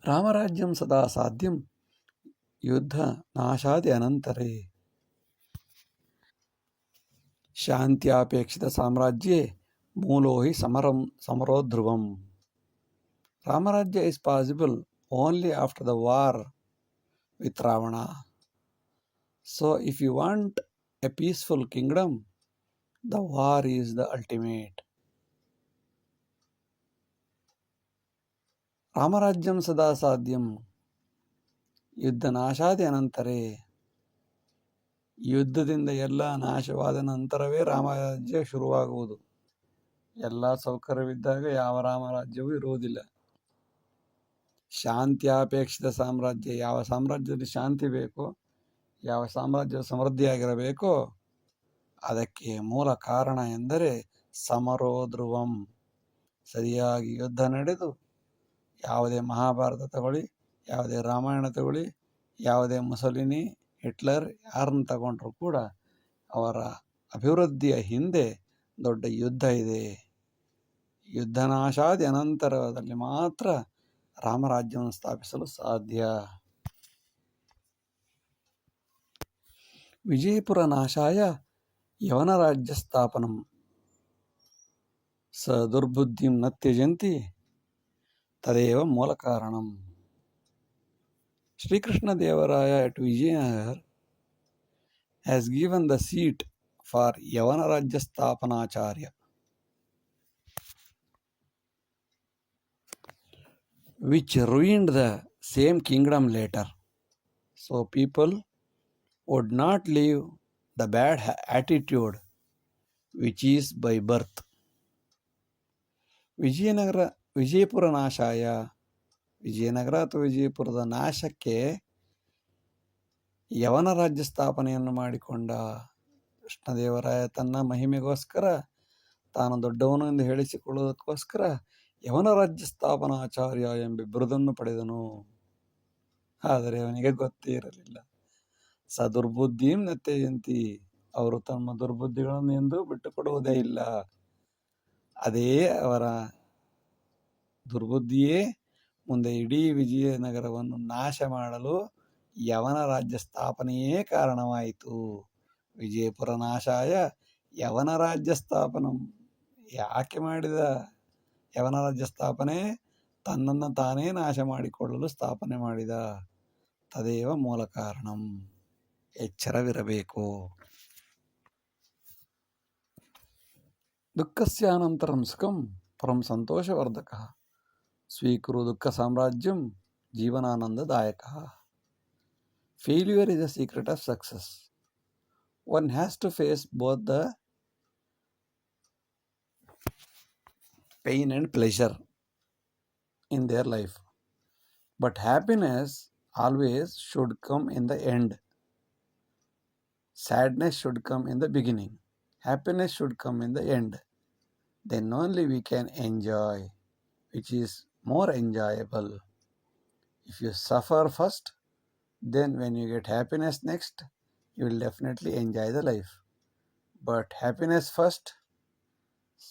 ರಾಮರಾಜ್ಯಂ ಸದಾ ಸಾಧ್ಯಂ ಯುದ್ಧ ನಾಶಾದಿ ಅನಂತರೇ ಶಾಂತ್ಯಾಪೇಕ್ಷಿತ ಸಾಮ್ರಾಜ್ಯೆ ಮೂಲೋ ಹಿ ಸಮರೋ ಧ್ರುವಂ. ರಾಮರಾಜ್ಯ is possible only after the war with Ravana. So if you want a peaceful kingdom, the war is the ultimate. ರಾಮರಾಜ್ಯಂ ಸದಾ ಸಾಧ್ಯಂ ಯುದ್ಧ ನಾಶಾದಿ ಅನಂತರೇ, ಯುದ್ಧದಿಂದ ಎಲ್ಲ ನಾಶವಾದ ನಂತರವೇ ರಾಮರಾಜ್ಯ ಶುರುವಾಗುವುದು. ಎಲ್ಲ ಸೌಕರ್ಯವಿದ್ದಾಗ ಯಾವ ರಾಮರಾಜ್ಯವೂ ಇರುವುದಿಲ್ಲ. ಶಾಂತ್ಯಾಪೇಕ್ಷಿತ ಸಾಮ್ರಾಜ್ಯ, ಯಾವ ಸಾಮ್ರಾಜ್ಯದಲ್ಲಿ ಶಾಂತಿ ಬೇಕೋ, ಯಾವ ಸಾಮ್ರಾಜ್ಯ ಸಮೃದ್ಧಿಯಾಗಿರಬೇಕೋ ಅದಕ್ಕೆ ಮೂಲ ಕಾರಣ ಎಂದರೆ ಸಮರೋ ಧ್ರುವಂ, ಸರಿಯಾಗಿ ಯುದ್ಧ ನಡೆದು, ಯಾವುದೇ ಮಹಾಭಾರತ ತಗೊಳ್ಳಿ, ಯಾವುದೇ ರಾಮಾಯಣ ತಗೊಳ್ಳಿ, ಯಾವುದೇ ಮುಸಲಿನಿ, ಹಿಟ್ಲರ್ ಯಾರನ್ನು ತಗೊಂಡ್ರೂ ಕೂಡ ಅವರ ಅಭಿವೃದ್ಧಿಯ ಹಿಂದೆ ದೊಡ್ಡ ಯುದ್ಧ ಇದೆ. ಯುದ್ಧನಾಶಾದಿ ಅನಂತರದಲ್ಲಿ ಮಾತ್ರ ರಾಮರಾಜ್ಯವನ್ನು ಸ್ಥಾಪಿಸಲು ಸಾಧ್ಯ. ವಿಜಯಪುರ ನಾಶಾಯ ಯವನರಾಜ್ಯ ಸ್ಥಾಪನಂ ಸ ದುರ್ಬುದ್ಧಿಂ ನ ತ್ಯಜಂತಿ ತದೇವ ಮೂಲ ಕಾರಣಂ. Srikrishna Devaraya at Vijayanagar has given the seat for ಯವನ ರಾಜ್ಯ ಸ್ಥಾಪನಾಚಾರ್ಯ, which ruined the same kingdom later. So people would not leave the bad attitude which is by birth. Vijayapura ನಾಶಾಯ, Vijayanagara ಅಥವಾ ವಿಜಯಪುರದ ನಾಶಕ್ಕೆ ಯವನ ರಾಜ್ಯ ಸ್ಥಾಪನೆಯನ್ನು ಮಾಡಿಕೊಂಡ ಕೃಷ್ಣದೇವರಾಯ ತನ್ನ ಮಹಿಮೆಗೋಸ್ಕರ, ತಾನು ದೊಡ್ಡವನು ಎಂದು ಹೇಳಿಸಿಕೊಳ್ಳುವುದಕ್ಕೋಸ್ಕರ ಯವನ ರಾಜ್ಯ ಸ್ಥಾಪನಾಚಾರ್ಯ ಎಂಬ ಬಿರುದನ್ನು ಪಡೆದನು. ಆದರೆ ಅವನಿಗೆ ಗೊತ್ತೇ ಇರಲಿಲ್ಲ. ದುರ್ಬುದ್ಧಿಂ ನತ್ಯಜಂತಿ, ಅವರು ತಮ್ಮ ದುರ್ಬುದ್ಧಿಗಳನ್ನು ಎಂದೂ ಬಿಟ್ಟುಕೊಡುವುದೇ ಇಲ್ಲ. ಅದೇ ಅವರ ದುರ್ಬುದ್ಧಿಯೇ ಮುಂದೆ ಇಡೀ ವಿಜಯನಗರವನ್ನು ನಾಶ ಮಾಡಲು ಯವನ ರಾಜ್ಯ ಸ್ಥಾಪನೆಯೇ ಕಾರಣವಾಯಿತು. ವಿಜಯಪುರ ನಾಶಾಯ ಯವನ ರಾಜ್ಯ ಸ್ಥಾಪನಂ. ಯಾಕೆ ಮಾಡಿದ ಯವನ ರಾಜ್ಯ ಸ್ಥಾಪನೆ? ತನ್ನನ್ನು ತಾನೇ ನಾಶ ಮಾಡಿಕೊಳ್ಳಲು ಸ್ಥಾಪನೆ ಮಾಡಿದ. ತದೇವ ಮೂಲ ಕಾರಣಂ. ಎಚ್ಚರವಿರಬೇಕು. ದುಃಖಸ್ಯಾನಂತರಂ ಸುಖಂ ಪರಂ ಸಂತೋಷವರ್ಧಕ. ಸ್ವೀಕುರು ದುಃಖ ಸಾಮ್ರಾಜ್ಯಂ ಜೀವನಾನಂದದಾಯಕ. Failure is a secret of success. One has to face both the pain and pleasure in their life. But happiness always should come in the end. Sadness should come in the beginning. Happiness should come in the end. Then only we can enjoy, which is more enjoyable. If you suffer first, then when you get happiness next, you will definitely enjoy the life. But happiness first,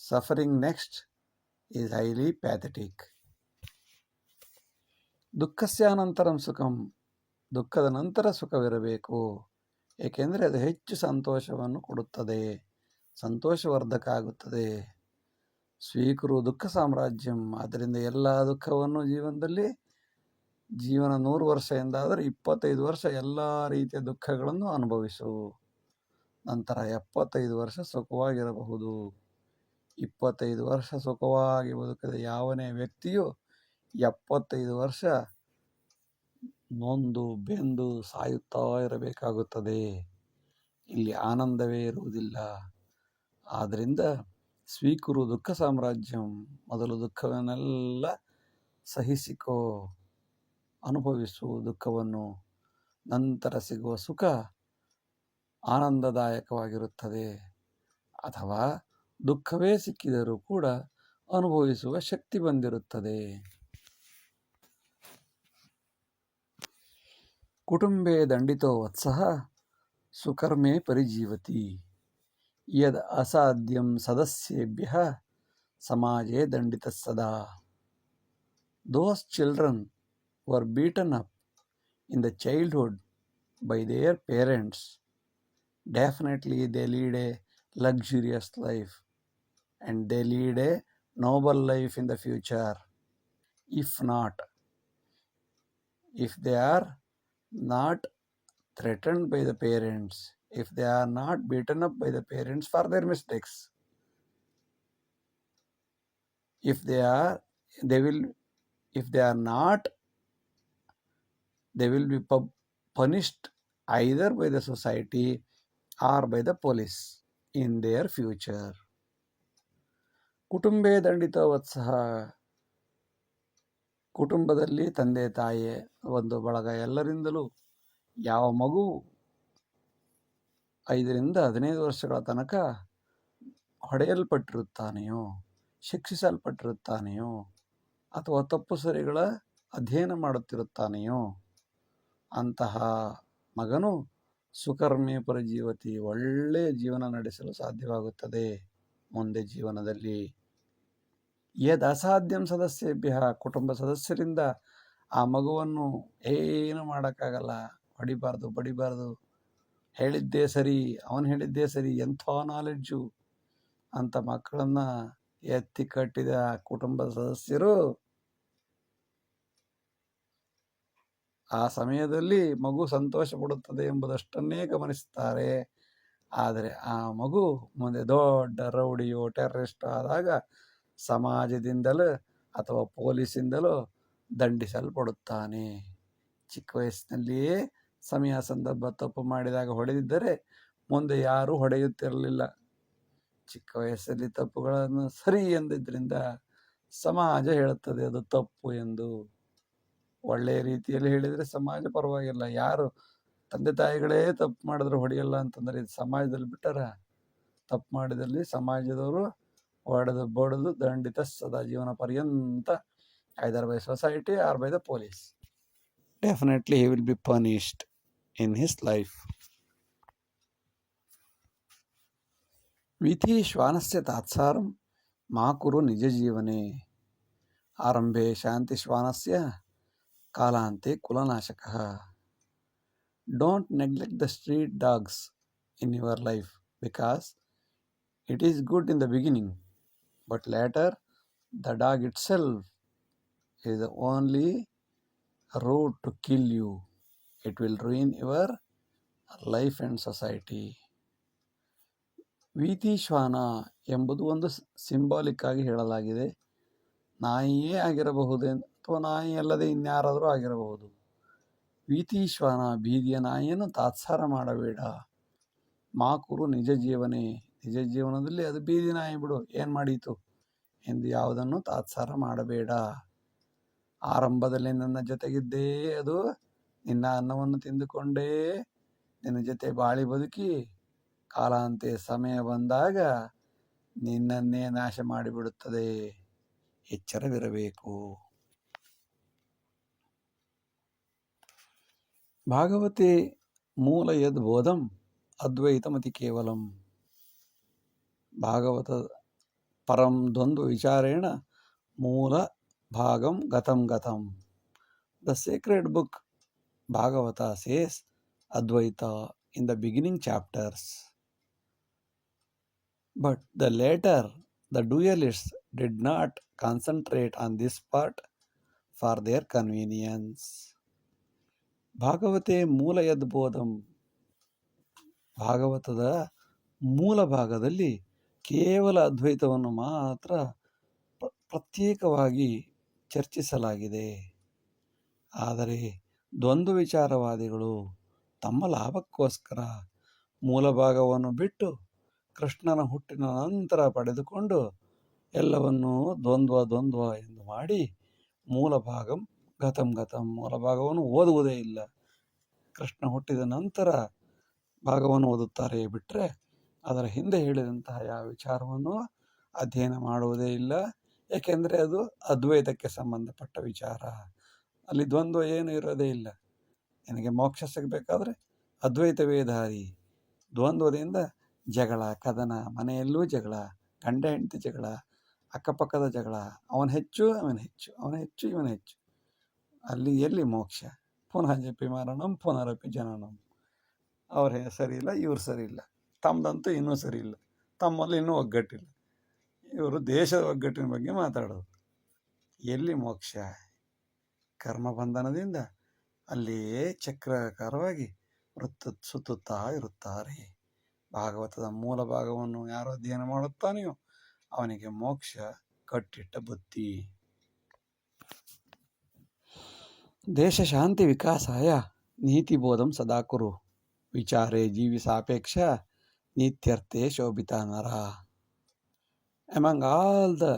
suffering next is highly pathetic. ದುಃಖಸ್ಯಾನಂತರಂ ಸುಖಂ, ದುಃಖದ ನಂತರ ಸುಖವಿರಬೇಕು. ಏಕೆಂದರೆ ಅದು ಹೆಚ್ಚು ಸಂತೋಷವನ್ನು ಕೊಡುತ್ತದೆ, ಸಂತೋಷವರ್ಧಕ ಆಗುತ್ತದೆ. ಸ್ವೀಕರು ದುಃಖ ಸಾಮ್ರಾಜ್ಯಂ, ಆದ್ದರಿಂದ ಎಲ್ಲ ದುಃಖವನ್ನು ಜೀವನದಲ್ಲಿ, ಜೀವನ 100 ವರ್ಷ ಎಂದಾದರೆ 25 ವರ್ಷ ಎಲ್ಲ ರೀತಿಯ ದುಃಖಗಳನ್ನು ಅನುಭವಿಸು. ನಂತರ 75 ವರ್ಷ ಸುಖವಾಗಿರಬಹುದು. 25 ವರ್ಷ ಸುಖವಾಗಿ ಬದುಕಿದ ಯಾವನೇ ವ್ಯಕ್ತಿಯು 75 ವರ್ಷ ನೊಂದು ಬೆಂದು ಸಾಯುತ್ತಾ ಇರಬೇಕಾಗುತ್ತದೆ. ಇಲ್ಲಿ ಆನಂದವೇ ಇರುವುದಿಲ್ಲ. ಆದ್ದರಿಂದ ಸ್ವೀಕುರು ದುಃಖ ಸಾಮ್ರಾಜ್ಯಂ, ಮೊದಲು ದುಃಖವನ್ನೆಲ್ಲ ಸಹಿಸಿಕೋ, ಅನುಭವಿಸು ದುಃಖವನ್ನು. ನಂತರ ಸಿಗುವ ಸುಖ ಆನಂದದಾಯಕವಾಗಿರುತ್ತದೆ. ಅಥವಾ ದುಃಖವೇ ಸಿಕ್ಕಿದರೂ ಕೂಡ ಅನುಭವಿಸುವ ಶಕ್ತಿ ಬಂದಿರುತ್ತದೆ. ಕುಟುಂಬೇ ದಂಡಿತೋ ವತ್ಸಃ ಸುಕರ್ಮೇ ಪರಿಜೀವತಿ. ಯದ್ ಅಸಾಧ್ಯಂ ಸದಸ್ಯೇಭ್ಯಃ ಸಮಾಜೇ ದಂಡಿತಃ ಸದಾ. Those children who are beaten up in the childhood by their parents, definitely they lead a luxurious life and they lead a noble life in the future. If not, if they are not threatened by the parents, if they are not beaten up by the parents for their mistakes, if they are not, they will be punished either by the society or by the police in their future. ಕುಟುಂಬೇ ದಂಡಿತ ವತ್ಸಃ, ಕುಟುಂಬದಲ್ಲಿ ತಂದೆ ತಾಯಿ ಒಂದು ಬಳಗ ಎಲ್ಲರಿಂದಲೂ ಯಾವ ಮಗು 5 ರಿಂದ 15 ವರ್ಷಗಳ ತನಕ ಹೊಡೆಯಲ್ಪಟ್ಟಿರುತ್ತಾನೆಯೋ, ಶಿಕ್ಷಿಸಲ್ಪಟ್ಟಿರುತ್ತಾನೆಯೋ, ಅಥವಾ ತಪ್ಪು ಸರಿಗಳ ಅಧ್ಯಯನ ಮಾಡುತ್ತಿರುತ್ತಾನೆಯೋ ಅಂತಹ ಮಗನು ಸುಕರ್ಮೇ ಪರಿಜೀವತಿ, ಒಳ್ಳೆಯ ಜೀವನ ನಡೆಸಲು ಸಾಧ್ಯವಾಗುತ್ತದೆ ಮುಂದೆ ಜೀವನದಲ್ಲಿ. ಯದ್ ಅಸಾಧ್ಯಂ ಸದಸ್ಯೇಭ್ಯ, ಕುಟುಂಬ ಸದಸ್ಯರಿಂದ ಆ ಮಗುವನ್ನು ಏನು ಮಾಡೋಕ್ಕಾಗಲ್ಲ, ಹೊಡಿಬಾರ್ದು ಬಡಿಬಾರ್ದು, ಹೇಳಿದ್ದೇ ಸರಿ, ಅವನು ಹೇಳಿದ್ದೇ ಸರಿ, ಎಂಥ ನಾಲೆಡ್ಜು ಅಂತ ಮಕ್ಕಳನ್ನು ಎತ್ತಿ ಕಟ್ಟಿದ ಕುಟುಂಬದ ಸದಸ್ಯರು ಆ ಸಮಯದಲ್ಲಿ ಮಗು ಸಂತೋಷ ಪಡುತ್ತದೆ ಎಂಬುದಷ್ಟನ್ನೇ ಗಮನಿಸುತ್ತಾರೆ. ಆದರೆ ಆ ಮಗು ಮುಂದೆ ದೊಡ್ಡ ರೌಡಿಯೋ ಟೆರರಿಸ್ಟ್ ಆದಾಗ ಸಮಾಜದಿಂದಲೂ ಅಥವಾ ಪೊಲೀಸಿಂದಲೂ ದಂಡಿಸಲ್ಪಡುತ್ತಾನೆ. ಚಿಕ್ಕ ವಯಸ್ಸಿನಲ್ಲಿಯೇ ಸಮಯ ಸಂದರ್ಭ ತಪ್ಪು ಮಾಡಿದಾಗ ಹೊಡೆದಿದ್ದರೆ ಮುಂದೆ ಯಾರೂ ಹೊಡೆಯುತ್ತಿರಲಿಲ್ಲ. ಚಿಕ್ಕ ವಯಸ್ಸಲ್ಲಿ ತಪ್ಪುಗಳನ್ನು ಸರಿ ಎಂದಿದ್ದರಿಂದ ಸಮಾಜ ಹೇಳುತ್ತದೆ ಅದು ತಪ್ಪು ಎಂದು. ಒಳ್ಳೆಯ ರೀತಿಯಲ್ಲಿ ಹೇಳಿದರೆ ಸಮಾಜ ಪರವಾಗಿಲ್ಲ. ಯಾರು ತಂದೆ ತಾಯಿಗಳೇ ತಪ್ಪು ಮಾಡಿದ್ರೆ ಹೊಡೆಯಲ್ಲ ಅಂತಂದರೆ ಇದು ಸಮಾಜದಲ್ಲಿ ಬಿಟ್ಟರ ತಪ್ಪು ಮಾಡಿದಲ್ಲಿ ಸಮಾಜದವರು ಹೊಡೆದು ಬಡಿದು ದಂಡಿತ ಸದಾ ಜೀವನ ಪರ್ಯಂತ either by society or by the police. Definitely he will be punished in his life. ವಿಧಿ ಶ್ವಾನಸ್ಯ ತಾತ್ಸಾರಂ ಮಾ ಕುರು ನಿಜ ಜೀವನೆ ಆರಂಭೆ ಶಾಂತಿ ಶ್ವಾನಸ್ಯ ಕಾಲಾಂತೆ ಕುಲನಾಶಕಃ. Don't neglect the street dogs in your life because it is good in the beginning, but later the dog itself is the only road to kill you. It will ruin your life and society. ವೀತಿ ಶ್ವಾನ ಎಂಬುದು ಒಂದು symbolic ಆಗಿ ಹೇಳಲಾಗಿದೆ. ನಾಯಿಯೇ ಆಗಿರಬಹುದು ಅಥವಾ ನಾಯಿ ಅಲ್ಲದೆ ಇನ್ಯಾರಾದರೂ ಆಗಿರಬಹುದು. ವೀತಿ ಶ್ವಾನ ಬೀದಿಯ ನಾಯಿಯನ್ನು ತಾತ್ಸಾರ ಮಾಡಬೇಡ. ಮಾಕುರು ನಿಜ ಜೀವನೇ, ನಿಜ ಜೀವನದಲ್ಲಿ ಅದು ಬೀದಿ ನಾಯಿ ಬಿಡು, ಏನು ಮಾಡೀತು ಎಂದು ಯಾವುದನ್ನು ತಾತ್ಸಾರ ಮಾಡಬೇಡ. ಆರಂಭದಲ್ಲಿ ನನ್ನ ಜೊತೆಗಿದ್ದೇ ಅದು ನಿನ್ನ ಅನ್ನವನ್ನು ತಿಂದುಕೊಂಡೇ ನಿನ್ನ ಜೊತೆ ಬಾಳಿ ಬದುಕಿ ಕಾಲಾಂತೆ ಸಮಯ ಬಂದಾಗ ನಿನ್ನನ್ನೇ ನಾಶ ಮಾಡಿಬಿಡುತ್ತದೆ. ಎಚ್ಚರವಿರಬೇಕು. ಭಾಗವತೆ ಮೂಲ ಯದ್ ಬೋಧಂ ಅದ್ವೈತಮತಿ ಕೇವಲಂ. ಭಾಗವತ ಪರಂ ದ್ವಂದ್ವ ವಿಚಾರೇಣ ಮೂಲ ಭಾಗಂ ಗತಂ ಗತಂ. The sacred book Bhagavata says Advaita in the beginning chapters. But the later, the dualists did not concentrate on this part for their convenience. ಭಾಗವತೆ ಮೂಲ ಯದ್ಬೋಧಂ. ಭಾಗವತದ ಮೂಲ ಭಾಗದಲ್ಲಿ ಕೇವಲ ಅದ್ವೈತವನ್ನು ಮಾತ್ರ ಪ್ರತ್ಯೇಕವಾಗಿ ಚರ್ಚಿಸಲಾಗಿದೆ. ಆದರೆ ದ್ವಂದ್ವ ವಿಚಾರವಾದಿಗಳು ತಮ್ಮ ಲಾಭಕ್ಕೋಸ್ಕರ ಮೂಲ ಭಾಗವನ್ನು ಬಿಟ್ಟು ಕೃಷ್ಣನ ಹುಟ್ಟಿನ ನಂತರ ಪಡೆದುಕೊಂಡು ಎಲ್ಲವನ್ನೂ ದ್ವಂದ್ವ ಎಂದು ಮಾಡಿ ಮೂಲ ಭಾಗಂ ಗತಂ ಗತಂ, ಮೂಲ ಭಾಗವನ್ನು ಓದುವುದೇ ಇಲ್ಲ. ಕೃಷ್ಣ ಹುಟ್ಟಿದ ನಂತರ ಭಾಗವನ್ನು ಓದುತ್ತಾರೆ ಬಿಟ್ಟರೆ ಅದರ ಹಿಂದೆ ಹೇಳಿದಂತಹ ಯಾವ ವಿಚಾರವನ್ನು ಅಧ್ಯಯನ ಮಾಡುವುದೇ ಇಲ್ಲ. ಏಕೆಂದರೆ ಅದು ಅದ್ವೈತಕ್ಕೆ ಸಂಬಂಧಪಟ್ಟ ವಿಚಾರ. ಅಲ್ಲಿ ದ್ವಂದ್ವ ಏನು ಇರೋದೇ ಇಲ್ಲ. ನಿನಗೆ ಮೋಕ್ಷ ಸಿಗಬೇಕಾದ್ರೆ ಅದ್ವೈತವೇ ದಾರಿ. ದ್ವಂದ್ವದಿಂದ ಜಗಳ, ಕದನ, ಮನೆಯಲ್ಲೂ ಜಗಳ, ಗಂಡ ಹೆಂಡತಿ ಜಗಳ, ಅಕ್ಕಪಕ್ಕದ ಜಗಳ, ಅವನ ಹೆಚ್ಚು ಅವನ ಹೆಚ್ಚು, ಅವನ ಹೆಚ್ಚು ಇವನ ಹೆಚ್ಚು. ಅಲ್ಲಿ ಎಲ್ಲಿ ಮೋಕ್ಷ? ಪುನಃ ಜಪಿ ಮಾರಣಂ ಪುನರಪಿ ಜನನಂ. ಅವ್ರ ಸರಿ ಇಲ್ಲ, ಇವ್ರು ಸರಿ ಇಲ್ಲ, ತಮ್ಮದಂತೂ ಇನ್ನೂ ಸರಿ ಇಲ್ಲ, ತಮ್ಮಲ್ಲಿ ಇನ್ನೂ ಒಗ್ಗಟ್ಟಿಲ್ಲ. ಇವರು ದೇಶದ ಒಗ್ಗಟ್ಟಿನ ಬಗ್ಗೆ ಮಾತಾಡೋದು. ಎಲ್ಲಿ ಮೋಕ್ಷ? ಕರ್ಮಬಂಧನದಿಂದ ಅಲ್ಲಿಯೇ ಚಕ್ರಾಕಾರವಾಗಿ ಸುತ್ತುತ್ತಾ ಇರುತ್ತಾರೆ. ಭಾಗವತದ ಮೂಲ ಭಾಗವನ್ನು ಯಾರು ಅಧ್ಯಯನ ಮಾಡುತ್ತಾನೆಯೋ ಅವನಿಗೆ ಮೋಕ್ಷ ಕಟ್ಟಿಟ್ಟ ಬುತ್ತಿ. ದೇಶ ಶಾಂತಿ ವಿಕಾಸಾಯ ನೀತಿಬೋಧಂ ಸದಾ ಕುರು ವಿಚಾರೇ ಜೀವಿ ಸಾಪೇಕ್ಷ ನಿತ್ಯರ್ಥೆ ಶೋಭಿತ ನರ. Among all the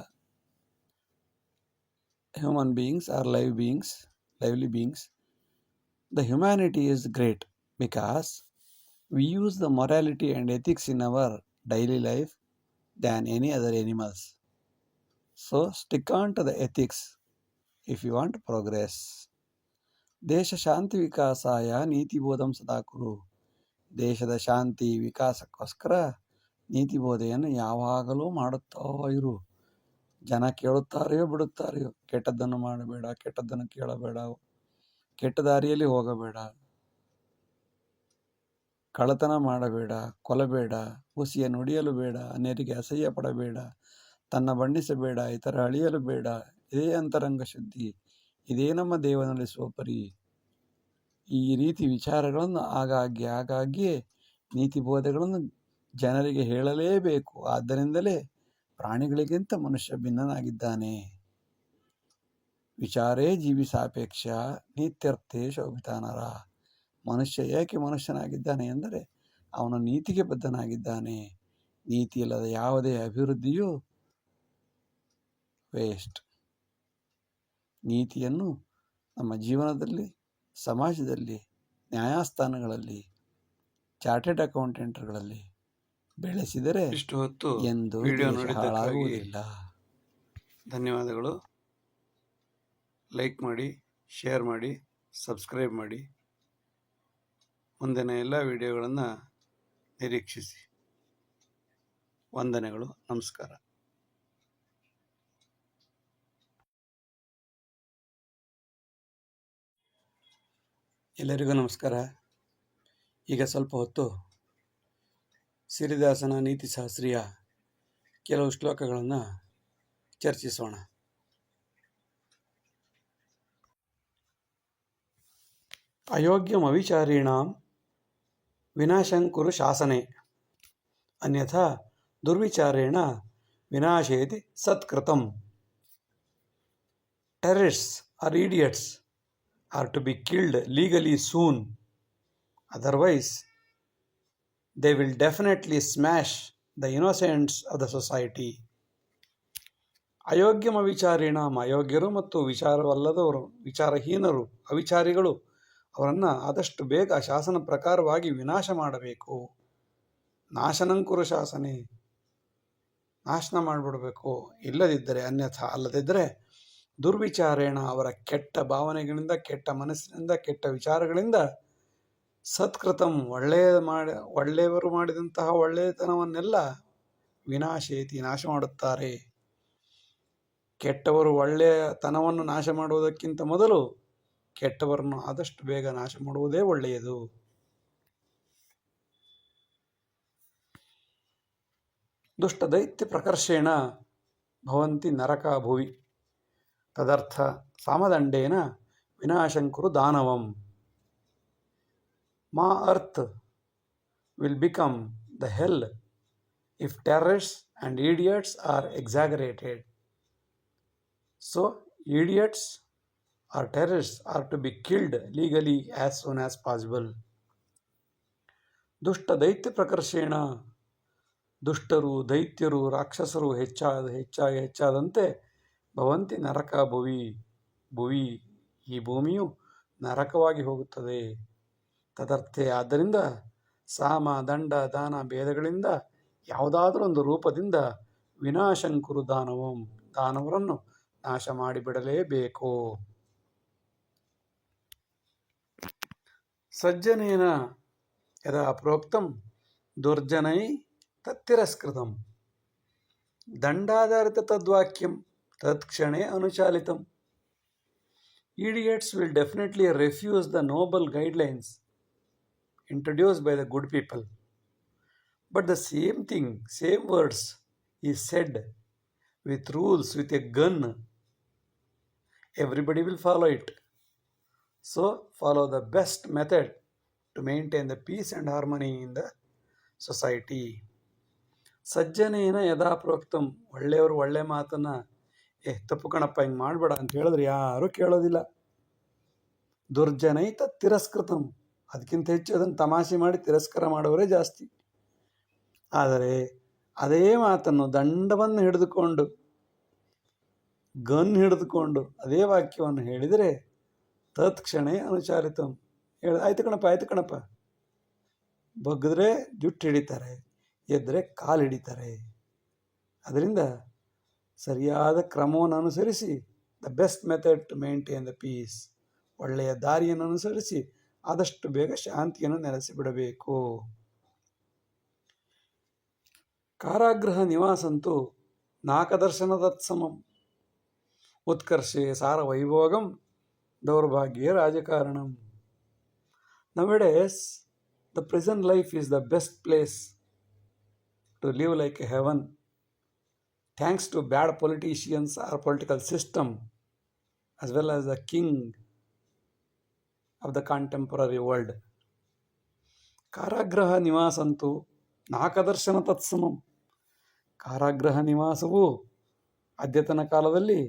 human beings or lively beings, the humanity is great because we use the morality and ethics in our daily life than any other animals. So stick on to the ethics if you want progress. ದೇಶ ಶಾಂತಿ ವಿಕಾಸಾಯ ನೀತಿಬೋಧಂ ಸದಾ ಕುರು. ದೇಶದ ಶಾಂತಿ ವಿಕಾಸಕ್ಕೋಸ್ಕರ ನೀತಿಬೋಧೆಯನ್ನು ಯಾವಾಗಲೂ ಮಾಡುತ್ತಾ ಇರು. ಜನ ಕೇಳುತ್ತಾರೆಯೋ ಬಿಡುತ್ತಾರೆಯೋ, ಕೆಟ್ಟದ್ದನ್ನು ಮಾಡಬೇಡ, ಕೆಟ್ಟದ್ದನ್ನು ಕೇಳಬೇಡ, ಕೆಟ್ಟ ದಾರಿಯಲ್ಲಿ ಹೋಗಬೇಡ, ಕಳ್ಳತನ ಮಾಡಬೇಡ, ಕೊಲ್ಲಬೇಡ, ಹುಸಿಯ ನುಡಿಯಲು ಬೇಡ, ಅನ್ಯರಿಗೆ ಅಸಹ್ಯ ಪಡಬೇಡ, ತನ್ನ ಬಣ್ಣಿಸಬೇಡ, ಇತರ ಅಳಿಯಲು ಬೇಡ. ಇದೇ ಅಂತರಂಗ ಶುದ್ಧಿ, ಇದೇ ನಮ್ಮ ದೇವ ನಡೆಸುವ ಪರಿ. ಈ ರೀತಿ ವಿಚಾರಗಳನ್ನು ಆಗಾಗ್ಗೆ ನೀತಿ ಬೋಧೆಗಳನ್ನು ಜನರಿಗೆ ಹೇಳಲೇಬೇಕು. ಆದ್ದರಿಂದಲೇ ಪ್ರಾಣಿಗಳಿಗಿಂತ ಮನುಷ್ಯ ಭಿನ್ನನಾಗಿದ್ದಾನೆ. ವಿಚಾರೇ ಜೀವಿ ಸಾಪೇಕ್ಷ ನೀತ್ಯರ್ಥೇ ಶೋಭಿತಾನರ. ಮನುಷ್ಯ ಏಕೆ ಮನುಷ್ಯನಾಗಿದ್ದಾನೆ ಎಂದರೆ ಅವನು ನೀತಿಗೆ ಬದ್ಧನಾಗಿದ್ದಾನೆ. ನೀತಿ ಇಲ್ಲದ ಯಾವುದೇ ಅಭಿವೃದ್ಧಿಯೂ ವೇಸ್ಟ್. ನೀತಿಯನ್ನು ನಮ್ಮ ಜೀವನದಲ್ಲಿ, ಸಮಾಜದಲ್ಲಿ, ನ್ಯಾಯಸ್ಥಾನಗಳಲ್ಲಿ, ಚಾರ್ಟೆಡ್ ಅಕೌಂಟೆಂಟ್ಗಳಲ್ಲಿ ಬೆಳೆಸಿದರೆ ಇಷ್ಟು ಹೊತ್ತು ಎಂದು ವಿಡಿಯೋ ದೇಶ ನೋಡಿದ್ದಕ್ಕಾಗಿ ಹಾಳಾಗುವುದಿಲ್ಲ. ಧನ್ಯವಾದಗಳು. ಲೈಕ್ ಮಾಡಿ, ಶೇರ್ ಮಾಡಿ, ಸಬ್ಸ್ಕ್ರೈಬ್ ಮಾಡಿ. ಮುಂದಿನ ಎಲ್ಲ ವಿಡಿಯೋಗಳನ್ನು ನಿರೀಕ್ಷಿಸಿ. ವಂದನೆಗಳು. ನಮಸ್ಕಾರ. ಎಲ್ಲರಿಗೂ ನಮಸ್ಕಾರ. ಈಗ ಸ್ವಲ್ಪ ಹೊತ್ತು ಸಿರಿದಾಸನ ನೀತಿಶಾಸ್ತ್ರೀಯ ಕೆಲವು ಶ್ಲೋಕಗಳನ್ನು ಚರ್ಚಿಸೋಣ. ಅಯೋಗ್ಯಮವಿಚಾರೀಣಾಂ ವಿನಾಶಂಕುರು ಶಾಸನೆ ಅನ್ಯಥಾ ದುರ್ವಿಚಾರೇಣ ವಿನಾಶೇತಿ ಸತ್ಕೃತಂ. ಟೆರರಿಸ್ಟ್ಸ್ R idiots are to be killed legally soon. Otherwise, they will definitely smash the innocents of the society. ಅಯೋಗ್ಯಮ ವಿಚಾರಿಣಾಂ, ಅಯೋಗ್ಯರು ಮತ್ತು ವಿಚಾರವಲ್ಲದವರು, ವಿಚಾರಹೀನರು, ಅವಿಚಾರಿಗಳು, ಅವರನ್ನು ಆದಷ್ಟು ಬೇಗ ಶಾಸನ ಪ್ರಕಾರವಾಗಿ ವಿನಾಶ ಮಾಡಬೇಕು. ನಾಶನಂಕುರು ಶಾಸನೆ, ನಾಶನ ಮಾಡಿಬಿಡಬೇಕು. ಇಲ್ಲದಿದ್ದರೆ ಅನ್ಯಥಾ, ಅಲ್ಲದಿದ್ದರೆ ದುರ್ವಿಚಾರೇಣ, ಅವರ ಕೆಟ್ಟ ಭಾವನೆಗಳಿಂದ, ಕೆಟ್ಟ ಮನಸ್ಸಿನಿಂದ, ಕೆಟ್ಟ ವಿಚಾರಗಳಿಂದ ಸತ್ಕೃತಂ, ಒಳ್ಳೆಯವರು ಮಾಡಿದಂತಹ ಒಳ್ಳೆಯತನವನ್ನೆಲ್ಲ ವಿನಾಶೇತಿ, ನಾಶ ಮಾಡುತ್ತಾರೆ. ಕೆಟ್ಟವರು ಒಳ್ಳೆಯತನವನ್ನು ನಾಶ ಮಾಡುವುದಕ್ಕಿಂತ ಮೊದಲು ಕೆಟ್ಟವರನ್ನು ಆದಷ್ಟು ಬೇಗ ನಾಶ ಮಾಡುವುದೇ ಒಳ್ಳೆಯದು. ದುಷ್ಟ ದೈತ್ಯ ಪ್ರಕರ್ಷೇಣ ಭವಂತಿ ನರಕ ಭುವಿ ತದರ್ಥ ಸಾಮದಂಡೇನ ವಿನಾಶಂಕುರು ದಾನವಂ. ಮಾ earth will become the hell if terrorists and idiots are exaggerated. So, idiots or terrorists are to be killed legally as soon as possible. ದುಷ್ಟ ದೈತ್ಯ ಪ್ರಕರ್ಷೇಣ, ದುಷ್ಟರು, ದೈತ್ಯರು, ರಾಕ್ಷಸರು ಹೆಚ್ಚಾದಂತೆ ಭವಂತಿ ನರಕ ಭುವಿ, ಈ ಭೂಮಿಯು ನರಕವಾಗಿ ಹೋಗುತ್ತದೆ. ತದರ್ಥೆ, ಆದ್ದರಿಂದ ಸಾಮ, ದಂಡ, ದಾನ ಭೇದಗಳಿಂದ ಯಾವುದಾದರೂ ಒಂದು ರೂಪದಿಂದ ವಿನಾಶಂಕುರು ದಾನವಂ, ದಾನವರನ್ನು ನಾಶ ಮಾಡಿಬಿಡಲೇಬೇಕು. ಸಜ್ಜನೇನ ಯದಾ ಪ್ರೋಕ್ತಂ ದುರ್ಜನೈ ತತ್ತಿರಸ್ಕೃತಂ. ದಂಡಾಧಾರಿತ ತದ್ವಾಕ್ಯಂ ತತ್ಕ್ಷಣೇ ಅನುಚಾಲಿತಂ. Idiots will definitely refuse the noble guidelines introduced by the good people. But the same thing, same words is said with rules, with a gun. Everybody will follow it. So, follow the best method to maintain the peace and harmony in the society. ಸಜ್ಜನೇನ ಯದಾ ಪ್ರೋಕ್ತಂ, ಒಳ್ಳೆಯವರು ಒಳ್ಳೆ ಮಾತನ್ನು ತಪ್ಪು ಕಣಪ್ಪ ಹಿಂಗೆ ಮಾಡಬೇಡ ಅಂತ ಹೇಳಿದ್ರೆ ಯಾರೂ ಕೇಳೋದಿಲ್ಲ. ದುರ್ಜನೈ ತಿರಸ್ಕೃತಂ, ಅದಕ್ಕಿಂತ ಹೆಚ್ಚು ಅದನ್ನು ತಮಾಷೆ ಮಾಡಿ ತಿರಸ್ಕಾರ ಮಾಡುವವರೇ ಜಾಸ್ತಿ. ಆದರೆ ಅದೇ ಮಾತನ್ನು ದಂಡವನ್ನು ಹಿಡಿದುಕೊಂಡು, ಗನ್ ಹಿಡಿದುಕೊಂಡು ಅದೇ ವಾಕ್ಯವನ್ನು ಹೇಳಿದರೆ ತತ್ಕ್ಷಣೇ ಅನುಚಾರಿತಂ, ಆಯ್ತು ಕಣಪ್ಪ, ಬಗ್ಗಿದ್ರೆ ಜುಟ್ಟು ಹಿಡಿತಾರೆ, ಎದ್ದರೆ ಕಾಲು ಹಿಡಿತಾರೆ. ಅದರಿಂದ ಸರಿಯಾದ ಕ್ರಮವನ್ನು ಅನುಸರಿಸಿ, the best method to maintain the peace, ಒಳ್ಳೆಯ ದಾರಿಯನ್ನು ಅನುಸರಿಸಿ ಆದಷ್ಟು ಬೇಗ ಶಾಂತಿಯನ್ನು ನೆಲೆಸಿಬಿಡಬೇಕು. ಕಾರಾಗೃಹ ನಿವಾಸಂತೂ ನಾಕದರ್ಶನ ತತ್ಸಮಂ. ಉತ್ಕರ್ಷೆ ಸಾರ Vaibhogam ದೌರ್ಭಾಗ್ಯ ರಾಜಕಾರಣಂ. Nowadays, the prison life is the best place to live like a heaven, thanks to bad politicians or political system, as well as the king of the contemporary world. ಕಾರಾಗೃಹ ನಿವಾಸಂತೂ ನಾಕದರ್ಶನ ತತ್ಸಮಂ. ಕಾರಾಗೃಹ ನಿವಾಸವು ಅದ್ಯತನ ಕಾಲದಲ್ಲಿ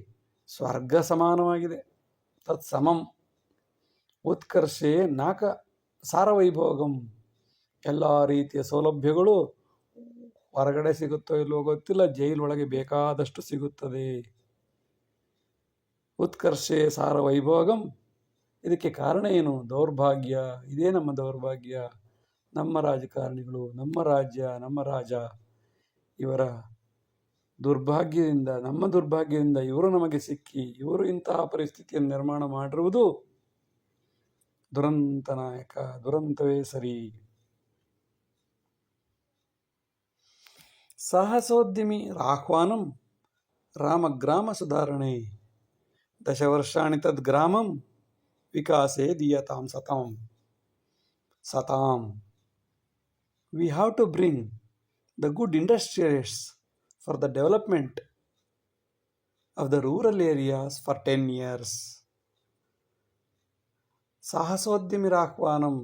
ಸ್ವರ್ಗ ಸಮಾನವಾಗಿದೆ. ತತ್ಸಮಂ. ಉತ್ಕರ್ಷೆ ನಾಕ ಸಾರವೈಭೋಗಂ. ಎಲ್ಲ ರೀತಿಯ ಸೌಲಭ್ಯಗಳು ಹೊರಗಡೆ ಸಿಗುತ್ತೋ ಇಲ್ಲವೋ ಗೊತ್ತಿಲ್ಲ, ಜೈಲೊಳಗೆ ಬೇಕಾದಷ್ಟು ಸಿಗುತ್ತದೆ. ಉತ್ಕರ್ಷೆ ಸಾರವೈಭೋಗಂ. ಇದಕ್ಕೆ ಕಾರಣ ಏನು? ದೌರ್ಭಾಗ್ಯ. ಇದೇ ನಮ್ಮ ದೌರ್ಭಾಗ್ಯ. ನಮ್ಮ ರಾಜಕಾರಣಿಗಳು, ನಮ್ಮ ರಾಜ್ಯ, ನಮ್ಮ ರಾಜ, ಇವರ ದುರ್ಭಾಗ್ಯದಿಂದ, ನಮ್ಮ ದುರ್ಭಾಗ್ಯದಿಂದ ಇವರು ನಮಗೆ ಸಿಕ್ಕಿ ಇವರು ಇಂತಹ ಪರಿಸ್ಥಿತಿಯನ್ನು ನಿರ್ಮಾಣ ಮಾಡಿರುವುದು ದುರಂತ ನಾಯಕ, ದುರಂತವೇ ಸರಿ. ಸಾಹಸೋದ್ಯಮಿ ಆಹ್ವಾನಂ ರಾಮಗ್ರಾಮ ಸುಧಾರಣೆ. ದಶವರ್ಷಾಣಿ ತದ್ಗ್ರಾಮಂ ವಿಕಾಸೆ ದೀಯತಾಂ ಸತಾಂ. We have to bring the good industrialists for the development of the rural areas for 10 years. ಸಾಹಸೋದ್ಯಮಿರಾಹ್ವಾನಂ.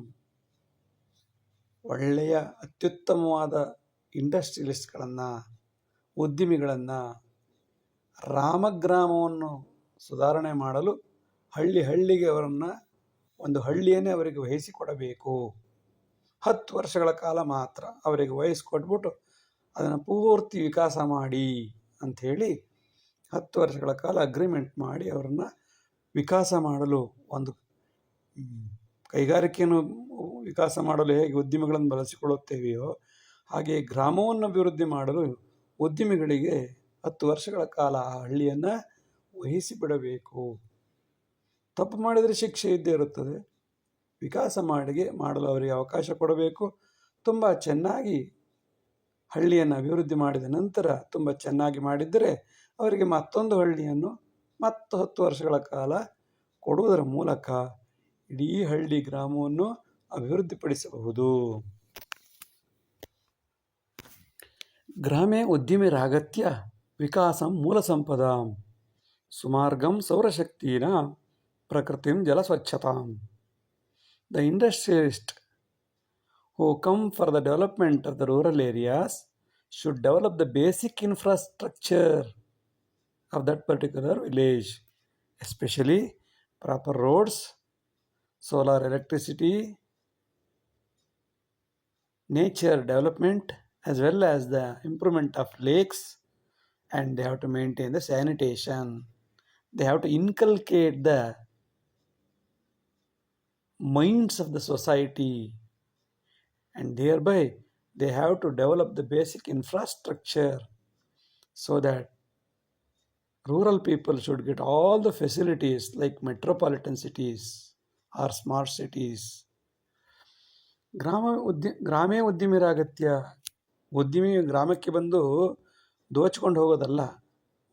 ಒಳ್ಳೆಯ ಅತ್ಯುತ್ತಮವಾದ ಇಂಡಸ್ಟ್ರಿಯಲಿಸ್ಟ್ಗಳನ್ನು, ಉದ್ಯಮಿಗಳನ್ನು ರಾಮಗ್ರಾಮವನ್ನು ಸುಧಾರಣೆ ಮಾಡಲು ಹಳ್ಳಿಗೆ ಅವರನ್ನು, ಒಂದು ಹಳ್ಳಿಯನ್ನೇ ಅವರಿಗೆ ವಹಿಸಿಕೊಡಬೇಕು. 10 ವರ್ಷಗಳ ಕಾಲ ಮಾತ್ರ ಅವರಿಗೆ ವಹಿಸಿಕೊಟ್ಬಿಟ್ಟು ಅದನ್ನು ಪೂರ್ತಿ ವಿಕಾಸ ಮಾಡಿ ಅಂಥೇಳಿ 10 ವರ್ಷಗಳ ಕಾಲ ಅಗ್ರಿಮೆಂಟ್ ಮಾಡಿ ಅವರನ್ನು ವಿಕಾಸ ಮಾಡಲು, ಒಂದು ಕೈಗಾರಿಕೆಯನ್ನು ವಿಕಾಸ ಮಾಡಲು ಹೇಗೆ ಉದ್ಯಮಿಗಳನ್ನು ಬಳಸಿಕೊಳ್ಳುತ್ತೇವೆಯೋ ಹಾಗೆ ಗ್ರಾಮವನ್ನು ಅಭಿವೃದ್ಧಿ ಮಾಡಲು ಉದ್ಯಮಿಗಳಿಗೆ 10 ವರ್ಷಗಳ ಕಾಲ ಆ ಹಳ್ಳಿಯನ್ನು ವಹಿಸಿಬಿಡಬೇಕು. ತಪ್ಪು ಮಾಡಿದರೆ ಶಿಕ್ಷೆ ಇದ್ದೇ ಇರುತ್ತದೆ. ವಿಕಾಸ ಮಾಡಲು ಅವರಿಗೆ ಅವಕಾಶ ಕೊಡಬೇಕು. ತುಂಬ ಚೆನ್ನಾಗಿ ಹಳ್ಳಿಯನ್ನು ಅಭಿವೃದ್ಧಿ ಮಾಡಿದ ನಂತರ, ತುಂಬ ಚೆನ್ನಾಗಿ ಮಾಡಿದ್ದರೆ ಅವರಿಗೆ ಮತ್ತೊಂದು ಹಳ್ಳಿಯನ್ನು 10 ವರ್ಷಗಳ ಕಾಲ ಕೊಡುವುದರ ಮೂಲಕ ಇಡೀ ಹಳ್ಳಿ ಗ್ರಾಮವನ್ನು ಅಭಿವೃದ್ಧಿಪಡಿಸಬಹುದು. ಗ್ರಾಮೇ ಉದ್ಯಮಿರಾಗತ್ಯ ವಿಕಾಸಂ ಮೂಲ ಸಂಪದಾಂ ಸುಮಾರ್ಗಂ ಸೌರಶಕ್ತಿನ ಪ್ರಕೃತಿಂ ಜಲಸ್ವಚ್ಛತಾಂ. The industrialists who come for the development of the rural areas should develop the basic infrastructure of that particular village, especially proper roads, solar electricity, nature development, as well as the improvement of lakes, and they have to maintain the sanitation. They have to inculcate the minds of the society, and thereby they have to develop the basic infrastructure so that rural people should get all the facilities like metropolitan cities or smart cities. ಗ್ರಾಮೇ ಉದ್ಯಮಿರಾಗತ್ಯ. ಉದ್ಯಮಿ ಗ್ರಾಮಕ್ಕೆ ಬಂದು ದೋಚ್ಕೊಂಡು ಹೋಗೋದಲ್ಲ.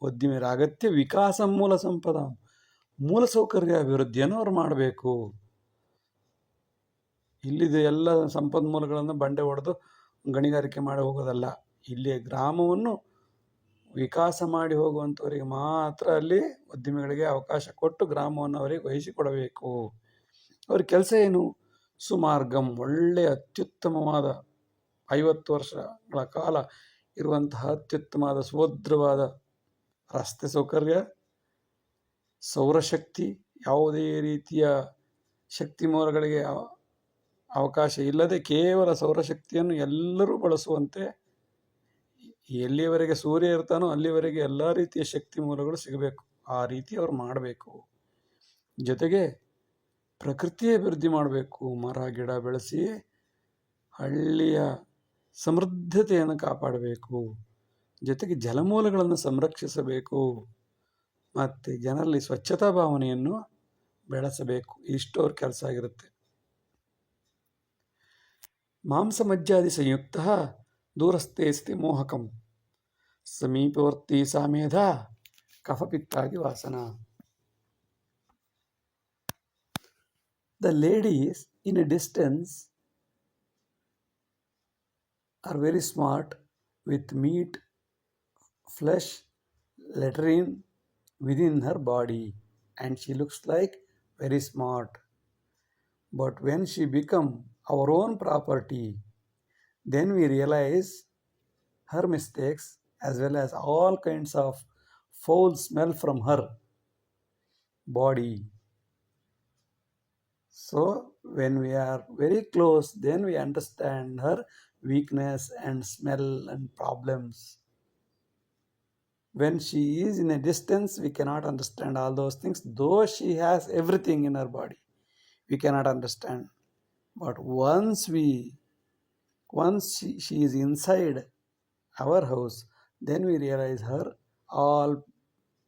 ಉದ್ಯಮಿರಾಗತ್ಯ ವಿಕಾಸ ಮೂಲ ಸಂಪದ. ಮೂಲಸೌಕರ್ಯ ಅಭಿವೃದ್ಧಿಯನ್ನು ಅವ್ರು ಮಾಡಬೇಕು. ಇಲ್ಲಿದ ಎಲ್ಲ ಸಂಪನ್ಮೂಲಗಳನ್ನು ಬಂಡೆ ಹೊಡೆದು ಗಣಿಗಾರಿಕೆ ಮಾಡಿ ಹೋಗೋದಲ್ಲ. ಇಲ್ಲಿ ಗ್ರಾಮವನ್ನು ವಿಕಾಸ ಮಾಡಿ ಹೋಗುವಂಥವರಿಗೆ ಮಾತ್ರ ಅಲ್ಲಿ ಉದ್ಯಮಿಗಳಿಗೆ ಅವಕಾಶ ಕೊಟ್ಟು ಗ್ರಾಮವನ್ನು ಅವರಿಗೆ ವಹಿಸಿಕೊಡಬೇಕು. ಅವ್ರ ಕೆಲಸ ಏನು? ಸುಮಾರ್ಗಂ, ಒಳ್ಳೆಯ ಅತ್ಯುತ್ತಮವಾದ 50 ವರ್ಷಗಳ ಕಾಲ ಇರುವಂತಹ ಅತ್ಯುತ್ತಮವಾದ ಸುಭದ್ರವಾದ ರಸ್ತೆ ಸೌಕರ್ಯ, ಸೌರಶಕ್ತಿ, ಯಾವುದೇ ರೀತಿಯ ಶಕ್ತಿ ಮೂಲಗಳಿಗೆ ಅವಕಾಶ ಇಲ್ಲದೆ ಕೇವಲ ಸೌರಶಕ್ತಿಯನ್ನು ಎಲ್ಲರೂ ಬಳಸುವಂತೆ, ಎಲ್ಲಿಯವರೆಗೆ ಸೂರ್ಯ ಇರ್ತಾನೋ ಅಲ್ಲಿವರೆಗೆ ಎಲ್ಲ ರೀತಿಯ ಶಕ್ತಿ ಮೂಲಗಳು ಸಿಗಬೇಕು. ಆ ರೀತಿ ಅವರು ಮಾಡಬೇಕು. ಜೊತೆಗೆ ಪ್ರಕೃತಿಯ ಅಭಿವೃದ್ಧಿ ಮಾಡಬೇಕು. ಮರ ಗಿಡ ಬೆಳೆಸಿ ಹಳ್ಳಿಯ ಸಮೃದ್ಧತೆಯನ್ನು ಕಾಪಾಡಬೇಕು. ಜೊತೆಗೆ ಜಲಮೂಲಗಳನ್ನು ಸಂರಕ್ಷಿಸಬೇಕು ಮತ್ತು ಜನರಲ್ಲಿ ಸ್ವಚ್ಛತಾ ಭಾವನೆಯನ್ನು ಬೆಳೆಸಬೇಕು. ಇಷ್ಟು ಅವ್ರ ಕೆಲಸ ಆಗಿರುತ್ತೆ. ಮಾಂಸ ಮಜ್ಜಾದಿ ಸಂಯುಕ್ತ ದೂರಸ್ಥೇಸ್ತಿ ಮೋಹಕಂ ಸಮೀಪವರ್ತಿ ಸಾಮೇಧ ಕಫಪಿತ್ತಾದಿ ವಾಸನ. The ladies in a distance are very smart with meat, flesh, latrine within her body, and she looks like very smart. But when she become our own property, then we realize her mistakes as well as all kinds of foul smell from her body. So when we are very close, then we understand her weakness and smell and problems. When she is in a distance, we cannot understand all those things, though she has everything in her body, we cannot understand. But once she is inside our house, then we realize her all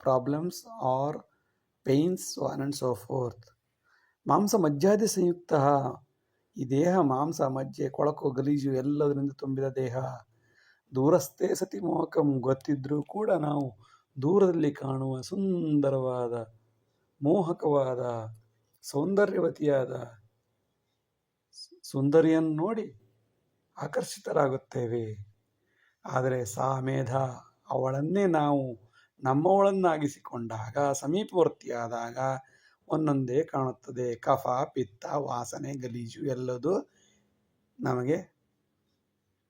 problems or pains, so on and so forth. ಮಾಂಸ ಮಜ್ಜಾದಿ ಸಂಯುಕ್ತ, ಈ ದೇಹ ಮಾಂಸ ಮಜ್ಜೆ ಕೊಳಕು ಗಲೀಜು ಎಲ್ಲದರಿಂದ ತುಂಬಿದ ದೇಹ. ದೂರಸ್ಥೆ ಸತಿ ಮೋಹಕಂ, ಗೊತ್ತಿದ್ರೂ ಕೂಡ ನಾವು ದೂರದಲ್ಲಿ ಕಾಣುವ ಸುಂದರವಾದ ಮೋಹಕವಾದ ಸೌಂದರ್ಯವತಿಯಾದ ಸುಂದರಿಯನ್ನು ನೋಡಿ ಆಕರ್ಷಿತರಾಗುತ್ತೇವೆ. ಆದರೆ ಸಾ ಮೇಧ, ಅವಳನ್ನೇ ನಾವು ನಮ್ಮವಳನ್ನಾಗಿಸಿಕೊಂಡಾಗ, ಸಮೀಪವರ್ತಿಯಾದಾಗ ಒಂದೊಂದೇ ಕಾಣುತ್ತದೆ. ಕಫ, ಪಿತ್ತ, ವಾಸನೆ, ಗಲೀಜು ಎಲ್ಲದೂ ನಮಗೆ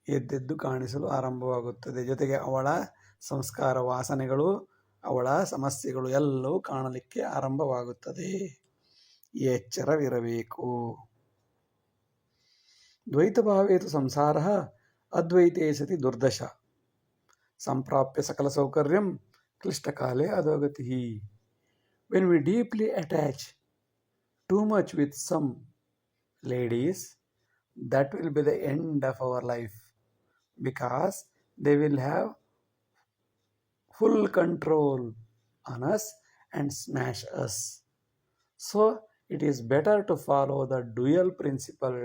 ಎದ್ದೆದ್ದು ಕಾಣಿಸಲು ಆರಂಭವಾಗುತ್ತದೆ. ಜೊತೆಗೆ ಅವಳ ಸಂಸ್ಕಾರ, ವಾಸನೆಗಳು, ಅವಳ ಸಮಸ್ಯೆಗಳು ಎಲ್ಲವೂ ಕಾಣಲಿಕ್ಕೆ ಆರಂಭವಾಗುತ್ತದೆ. ಈ ಎಚ್ಚರವಿರಬೇಕು. ದ್ವೈತಭಾವೇತು ಸಂಸಾರ ಅದ್ವೈತೇ ಸತಿ ದುರ್ದಶ, ಸಂಪ್ರಾಪ್ಯ ಸಕಲ ಸೌಕರ್ಯಂ ಕ್ಲಿಷ್ಟಕಾಲೇ ಅಧೋಗತಿ. When we deeply attach too much with some ladies, that will be the end of our life, because they will have full control on us and smash us. So it is better to follow the dual principle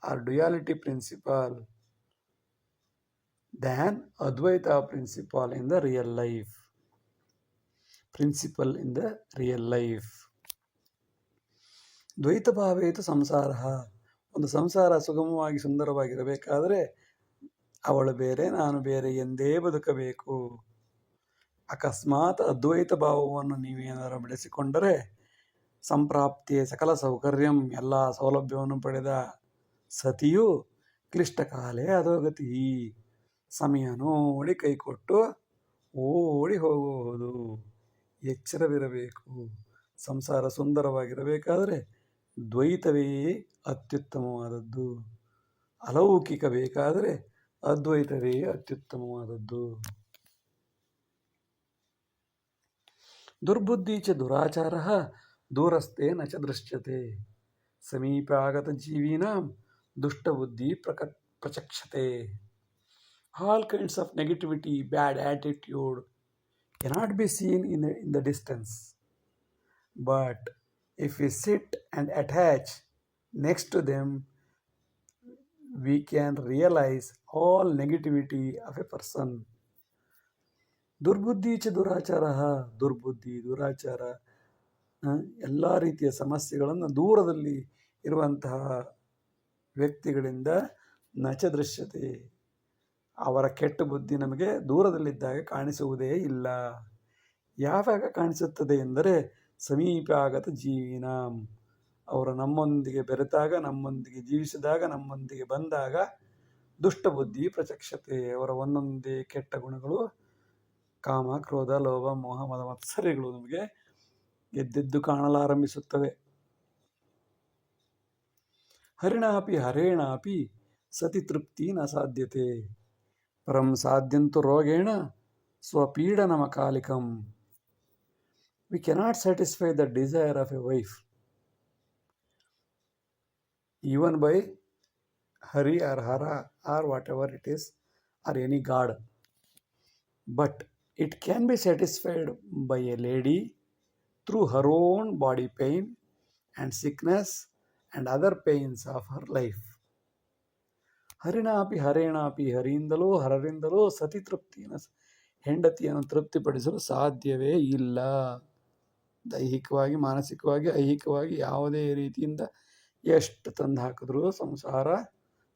or duality principle than Advaita principle in the real life. ದ್ವೈತ ಭಾವೇತು ಸಂಸಾರ, ಒಂದು ಸಂಸಾರ ಸುಗಮವಾಗಿ ಸುಂದರವಾಗಿರಬೇಕಾದರೆ ಅವಳು ಬೇರೆ ನಾನು ಬೇರೆ ಎಂದೇ ಬದುಕಬೇಕು. ಅಕಸ್ಮಾತ್ ಅದ್ವೈತ ಭಾವವನ್ನು ನೀವೇನಾದರೂ ಬೆಳೆಸಿಕೊಂಡರೆ, ಸಂಪ್ರಾಪ್ತಿಯ ಸಕಲ ಸೌಕರ್ಯಂ, ಎಲ್ಲ ಸೌಲಭ್ಯವನ್ನು ಪಡೆದ ಸತಿಯು ಕ್ಲಿಷ್ಟಕಾಲೇ ಅಧೋಗತಿ, ಸಮಯ ನೋಡಿ ಕೈಕೊಟ್ಟು ಓಡಿ ಹೋಗುವುದು. ಎಚ್ಚರವಿರಬೇಕು. ಸಂಸಾರ ಸುಂದರವಾಗಿರಬೇಕಾದರೆ ದ್ವೈತವೇ ಅತ್ಯುತ್ತಮವಾದದ್ದು, ಅಲೌಕಿಕ ಬೇಕಾದರೆ ಅದ್ವೈತವೇ ಅತ್ಯುತ್ತಮವಾದದ್ದು. ದುರ್ಬುದ್ಧಿ ಚ ದುರಾಚಾರ ದೂರಸ್ಥೆ ನ ಚ ದೃಶ್ಯತೆ, ಸಮೀಪಾಗತ ಜೀವಿನಾಂ ದುಷ್ಟಬುದ್ಧಿ ಪ್ರಚಕ್ಷತೆ. All kinds of negativity, bad attitude cannot be seen in the distance. But if we sit and attach next to them, we can realize all negativity of a person. ದುರ್ಬುದ್ಧಿ ಚ ದುರಾಚಾರ, ದುರ್ಬುದ್ಧಿ, ದುರಾಚಾರ, ಎಲ್ಲ ರೀತಿಯ ಸಮಸ್ಯೆಗಳನ್ನು ದೂರದಲ್ಲಿ ಇರುವಂತಹ ವ್ಯಕ್ತಿಗಳಿಂದ ನಚ ದೃಶ್ಯತೆ, ಅವರ ಕೆಟ್ಟ ಬುದ್ಧಿ ನಮಗೆ ದೂರದಲ್ಲಿದ್ದಾಗ ಕಾಣಿಸುವುದೇ ಇಲ್ಲ. ಯಾವಾಗ ಕಾಣಿಸುತ್ತದೆ ಎಂದರೆ ಸಮೀಪ ಆಗತ ಜೀವಿನಾಂ, ಅವರು ನಮ್ಮೊಂದಿಗೆ ಬೆರೆತಾಗ, ನಮ್ಮೊಂದಿಗೆ ಜೀವಿಸಿದಾಗ, ನಮ್ಮೊಂದಿಗೆ ಬಂದಾಗ ದುಷ್ಟಬುದ್ಧಿ ಪ್ರಚಕ್ಷತೆ, ಅವರ ಒಂದೊಂದೇ ಕೆಟ್ಟ ಗುಣಗಳು, ಕಾಮ, ಕ್ರೋಧ, ಲೋಭ, ಮೋಹ, ಮದ, ಮತ್ಸರ್ಯಗಳು ನಮಗೆ ಎದ್ದೆದ್ದು ಕಾಣಲಾರಂಭಿಸುತ್ತವೆ. ಹರಿಣಾಪಿ ಹರೇಣಾಪಿ ಸತಿ ತೃಪ್ತಿ ನ ಸಾಧ್ಯತೆ, ಪರಂ ಸಾಧ್ಯಂತು ರೋಗೇಣ ಸ್ವಪೀಡನಮಕಾಲಿಕಂ. We cannot satisfy the desire of a wife even by Hari or Hara or whatever it is, or any god. But it can be satisfied by a lady through her own body pain and sickness and other pains of her life. ಹರಿಣಾಪಿ ಹರೇಣಾಪಿ, ಹರಿಯಿಂದಲೋ ಹರರಿಂದಲೋ ಸತಿ ತೃಪ್ತಿಯನ್ನು, ಹೆಂಡತಿಯನ್ನು ತೃಪ್ತಿಪಡಿಸಲು ಸಾಧ್ಯವೇ ಇಲ್ಲ. ದೈಹಿಕವಾಗಿ, ಮಾನಸಿಕವಾಗಿ, ಐಹಿಕವಾಗಿ ಯಾವುದೇ ರೀತಿಯಿಂದ ಎಷ್ಟು ತಂದು ಹಾಕಿದ್ರೂ ಸಂಸಾರ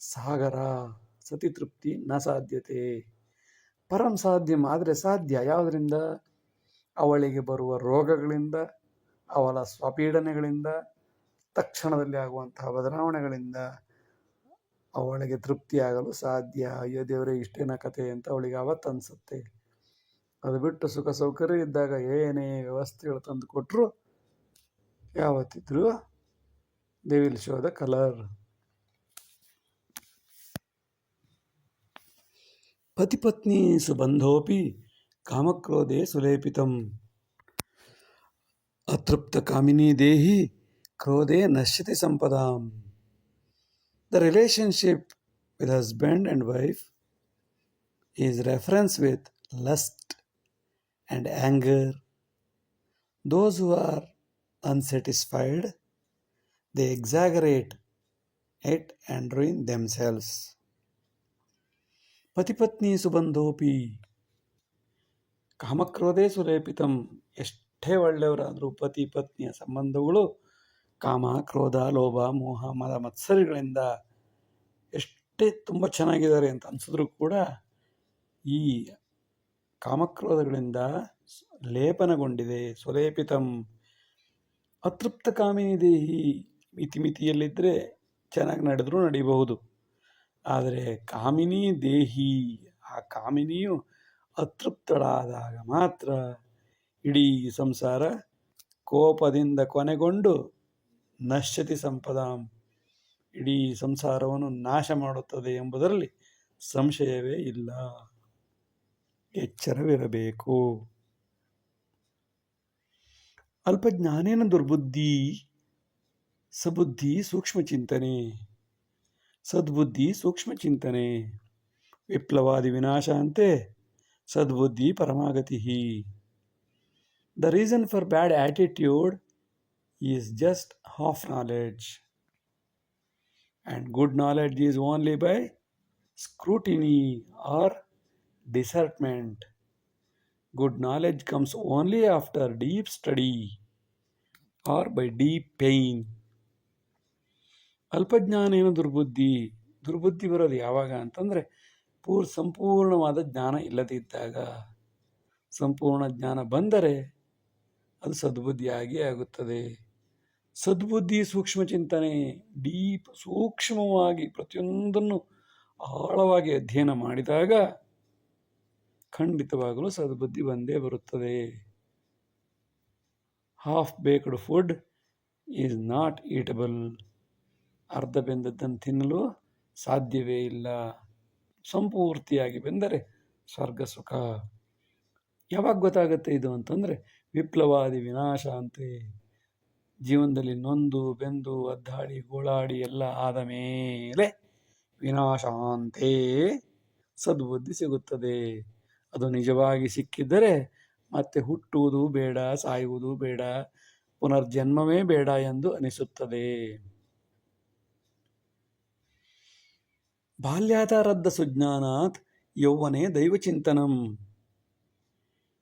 ಸಾಗರ, ಸತಿ ತೃಪ್ತಿ ನ ಸಾಧ್ಯತೆ. ಪರಂ ಸಾಧ್ಯಂ, ಆದರೆ ಸಾಧ್ಯ ಯಾವುದರಿಂದ? ಅವಳಿಗೆ ಬರುವ ರೋಗಗಳಿಂದ, ಅವಳ ಸ್ವಪೀಡನೆಗಳಿಂದ, ತಕ್ಷಣದಲ್ಲಿ ಆಗುವಂತಹ ಬದಲಾವಣೆಗಳಿಂದ, ಅವಳಿಗೆ ತೃಪ್ತಿಯಾಗಲು ಸಾಧ್ಯ. ಅಯ್ಯೋ ದೇವರೇ, ಇಷ್ಟೇನ ಕತೆ ಅಂತ ಅವಳಿಗೆ ಅವತ್ತು ಅನಿಸುತ್ತೆ. ಅದು ಬಿಟ್ಟು ಸುಖ ಸೌಕರ್ಯ ಇದ್ದಾಗ ಏನೇ ವ್ಯವಸ್ಥೆಗಳು ತಂದು ಕೊಟ್ಟರು ಯಾವತ್ತಿದ್ರೂ they will show the colour. ಪತಿಪತ್ನಿ ಸುಬಂಧೋಪಿ ಕಾಮಕ್ರೋಧೆ ಸುಲೇಪಿತಂ ಅತೃಪ್ತ ಕಾಮಿನಿ ದೇಹಿ ಕ್ರೋಧೆ ನಶ್ಯತಿ ಸಂಪದಾಂ. The relationship with husband and wife is reference with lust and anger. Those who are unsatisfied, they exaggerate it and ruin themselves. ಪತಿಪತ್ನಿ ಸುಬಂಧೋಪಿ ಕಾಮಕ್ರೋಧೆ ಸುಲೇಪಿತಂ. ಎಷ್ಟೇ ಒಳ್ಳೆಯವರಾದರೂ ಪತಿ ಪತ್ನಿಯ ಸಂಬಂಧಗಳು ಕಾಮ, ಕ್ರೋಧ, ಲೋಭ, ಮೋಹ, ಮದ, ಮತ್ಸರಗಳಿಂದ ಎಷ್ಟೇ ತುಂಬ ಚೆನ್ನಾಗಿದ್ದಾರೆ ಅಂತ ಅನಿಸಿದ್ರು ಕೂಡ ಈ ಕಾಮಕ್ರೋಧಗಳಿಂದ ಲೇಪನಗೊಂಡಿದೆ. ಸುಲೇಪಿತಂ. ಅತೃಪ್ತ ಕಾಮಿನಿ ದೇಹಿ. ಮಿತಿಯಲ್ಲಿದ್ದರೆ ಚೆನ್ನಾಗಿ ನಡೆದರೂ ನಡೀಬಹುದು. ಆದರೆ ಕಾಮಿನಿ ದೇಹಿ, ಆ ಕಾಮಿನಿಯು ಅತೃಪ್ತಳಾದಾಗ ಮಾತ್ರ ಇಡೀ ಸಂಸಾರ ಕೋಪದಿಂದ ಕೊನೆಗೊಂಡು ನಶ್ಯತಿ ಸಂಪದಾಂ, ಇಡೀ ಸಂಸಾರವನ್ನು ನಾಶ ಮಾಡುತ್ತದೆ ಎಂಬುದರಲ್ಲಿ ಸಂಶಯವೇ ಇಲ್ಲ. ಎಚ್ಚರವಿರಬೇಕು. ಅಲ್ಪಜ್ಞಾನೇನ ದುರ್ಬುದ್ಧಿ, ಸಬುದ್ಧಿ ಸೂಕ್ಷ್ಮ ಚಿಂತನೆ. ಸದ್ಬುದ್ಧಿ ಸೂಕ್ಷ್ಮ ಚಿಂತನೆ. ವಿಪ್ಲವಾದಿ ವಿನಾಶ ಅಂತೆ ಸದ್ಬುದ್ಧಿ ಪರಮಾಗತಿ. The reason for bad attitude is just half knowledge, and good knowledge is only by scrutiny or discernment. Good knowledge comes only after deep study or by deep pain. ಅಲ್ಪಜ್ಞಾನೇನ ದುರ್ಬುದ್ಧಿ. ದುರ್ಬುದ್ಧಿ ಬರೋದು ಯಾವಾಗ ಅಂತಂದರೆ ಸಂಪೂರ್ಣವಾದ ಜ್ಞಾನ ಇಲ್ಲದಿದ್ದಾಗ. ಸಂಪೂರ್ಣ ಜ್ಞಾನ ಬಂದರೆ ಅದು ಸದ್ಬುದ್ಧಿಯಾಗಿ ಆಗುತ್ತದೆ. ಸದ್ಬುದ್ಧಿ ಸೂಕ್ಷ್ಮ ಚಿಂತನೆ. ಡೀಪ್, ಸೂಕ್ಷ್ಮವಾಗಿ ಪ್ರತಿಯೊಂದನ್ನು ಆಳವಾಗಿ ಅಧ್ಯಯನ ಮಾಡಿದಾಗ ಖಂಡಿತವಾಗಲೂ ಸದ್ಬುದ್ಧಿ ಬಂದೇ ಬರುತ್ತದೆ. Half baked food is not eatable. ಅರ್ಧ ಬೆಂದದ್ದನ್ನು ತಿನ್ನಲು ಸಾಧ್ಯವೇ ಇಲ್ಲ. ಸಂಪೂರ್ತಿಯಾಗಿ ಬೆಂದರೆ ಸ್ವರ್ಗ ಸುಖ. ಯಾವಾಗ ಗೊತ್ತಾಗುತ್ತೆ ಇದು ಅಂತಂದರೆ ವಿಪ್ಲವಾದಿ ವಿನಾಶ ಅಂತೆ. ಜೀವನದಲ್ಲಿ ನೊಂದು ಬೆಂದು ಒದ್ದಾಡಿ ಗೋಳಾಡಿ ಎಲ್ಲ ಆದ ಮೇಲೆ ವಿನಾಶ ಅಂತೆ ಸದ್ಬುದ್ಧಿ ಸಿಗುತ್ತದೆ. ಅದು ನಿಜವಾಗಿ ಸಿಕ್ಕಿದ್ದರೆ ಮತ್ತೆ ಹುಟ್ಟುವುದು ಬೇಡ, ಸಾಯುವುದು ಬೇಡ, ಪುನರ್ಜನ್ಮವೇ ಬೇಡ ಎಂದು ಅನಿಸುತ್ತದೆ. ಬಾಲ್ಯಾದಾರದ್ಧ ಸುಜ್ಞಾನಾತ್ ಯೌವನೆ ದೈವಚಿಂತನಂ.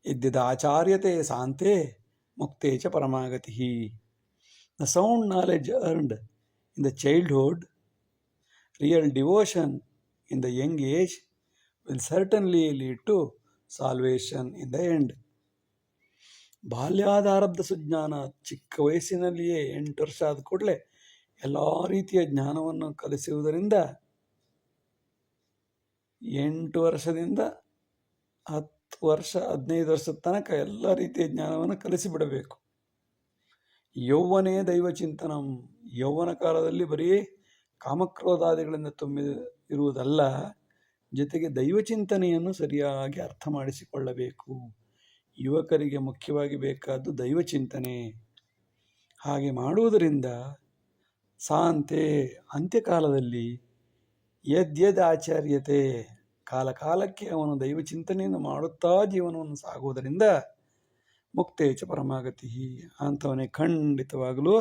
ಯದ್ಯದಾಚಾರ್ಯತೆ ಸಾಂತೆ ಮುಕ್ತೆ ಚ ಪರಮಾಗತಿ. The sound knowledge earned in the childhood, real devotion in the young age will certainly lead to salvation in the end. ಬಾಲ್ಯಾದಾರಬ್ಧ ಸುಜ್ಞಾನ. ಚಿಕ್ಕ ವಯಸ್ಸಿನಲ್ಲಿಯೇ 8 ವರ್ಷ ಆದ ಕೂಡಲೇ ಎಲ್ಲ ರೀತಿಯ ಜ್ಞಾನವನ್ನು ಕಲಿಸುವುದರಿಂದ 8 ವರ್ಷದಿಂದ 10 ವರ್ಷ 15 ವರ್ಷದ ತನಕ ಎಲ್ಲ ರೀತಿಯ ಜ್ಞಾನವನ್ನು ಕಲಿಸಿಬಿಡಬೇಕು. ಯೌವನೇ ದೈವ ಚಿಂತನಂ. ಯೌವನ ಕಾಲದಲ್ಲಿ ಬರೀ ಕಾಮಕ್ರೋಧಾದಿಗಳಿಂದ ತುಂಬಿ ಇರುವುದಲ್ಲ, ಜೊತೆಗೆ ದೈವಚಿಂತನೆಯನ್ನು ಸರಿಯಾಗಿ ಅರ್ಥ ಮಾಡಿಸಿಕೊಳ್ಳಬೇಕು. ಯುವಕರಿಗೆ ಮುಖ್ಯವಾಗಿ ಬೇಕಾದ್ದು ದೈವಚಿಂತನೆ. ಹಾಗೆ ಮಾಡುವುದರಿಂದ ಸಾಂತೆ ಅಂತ್ಯಕಾಲದಲ್ಲಿ ಯದ್ಯದ್ ಆಚಾರ್ಯತೆ, ಕಾಲಕಾಲಕ್ಕೆ ಅವನು ದೈವಚಿಂತನೆಯನ್ನು ಮಾಡುತ್ತಾ ಜೀವನವನ್ನು ಸಾಗುವುದರಿಂದ ಮುಕ್ತೇ ಚ ಪರಮಾಗತಿ. ಅಂಥವನೇ ಖಂಡಿತವಾಗಲೂ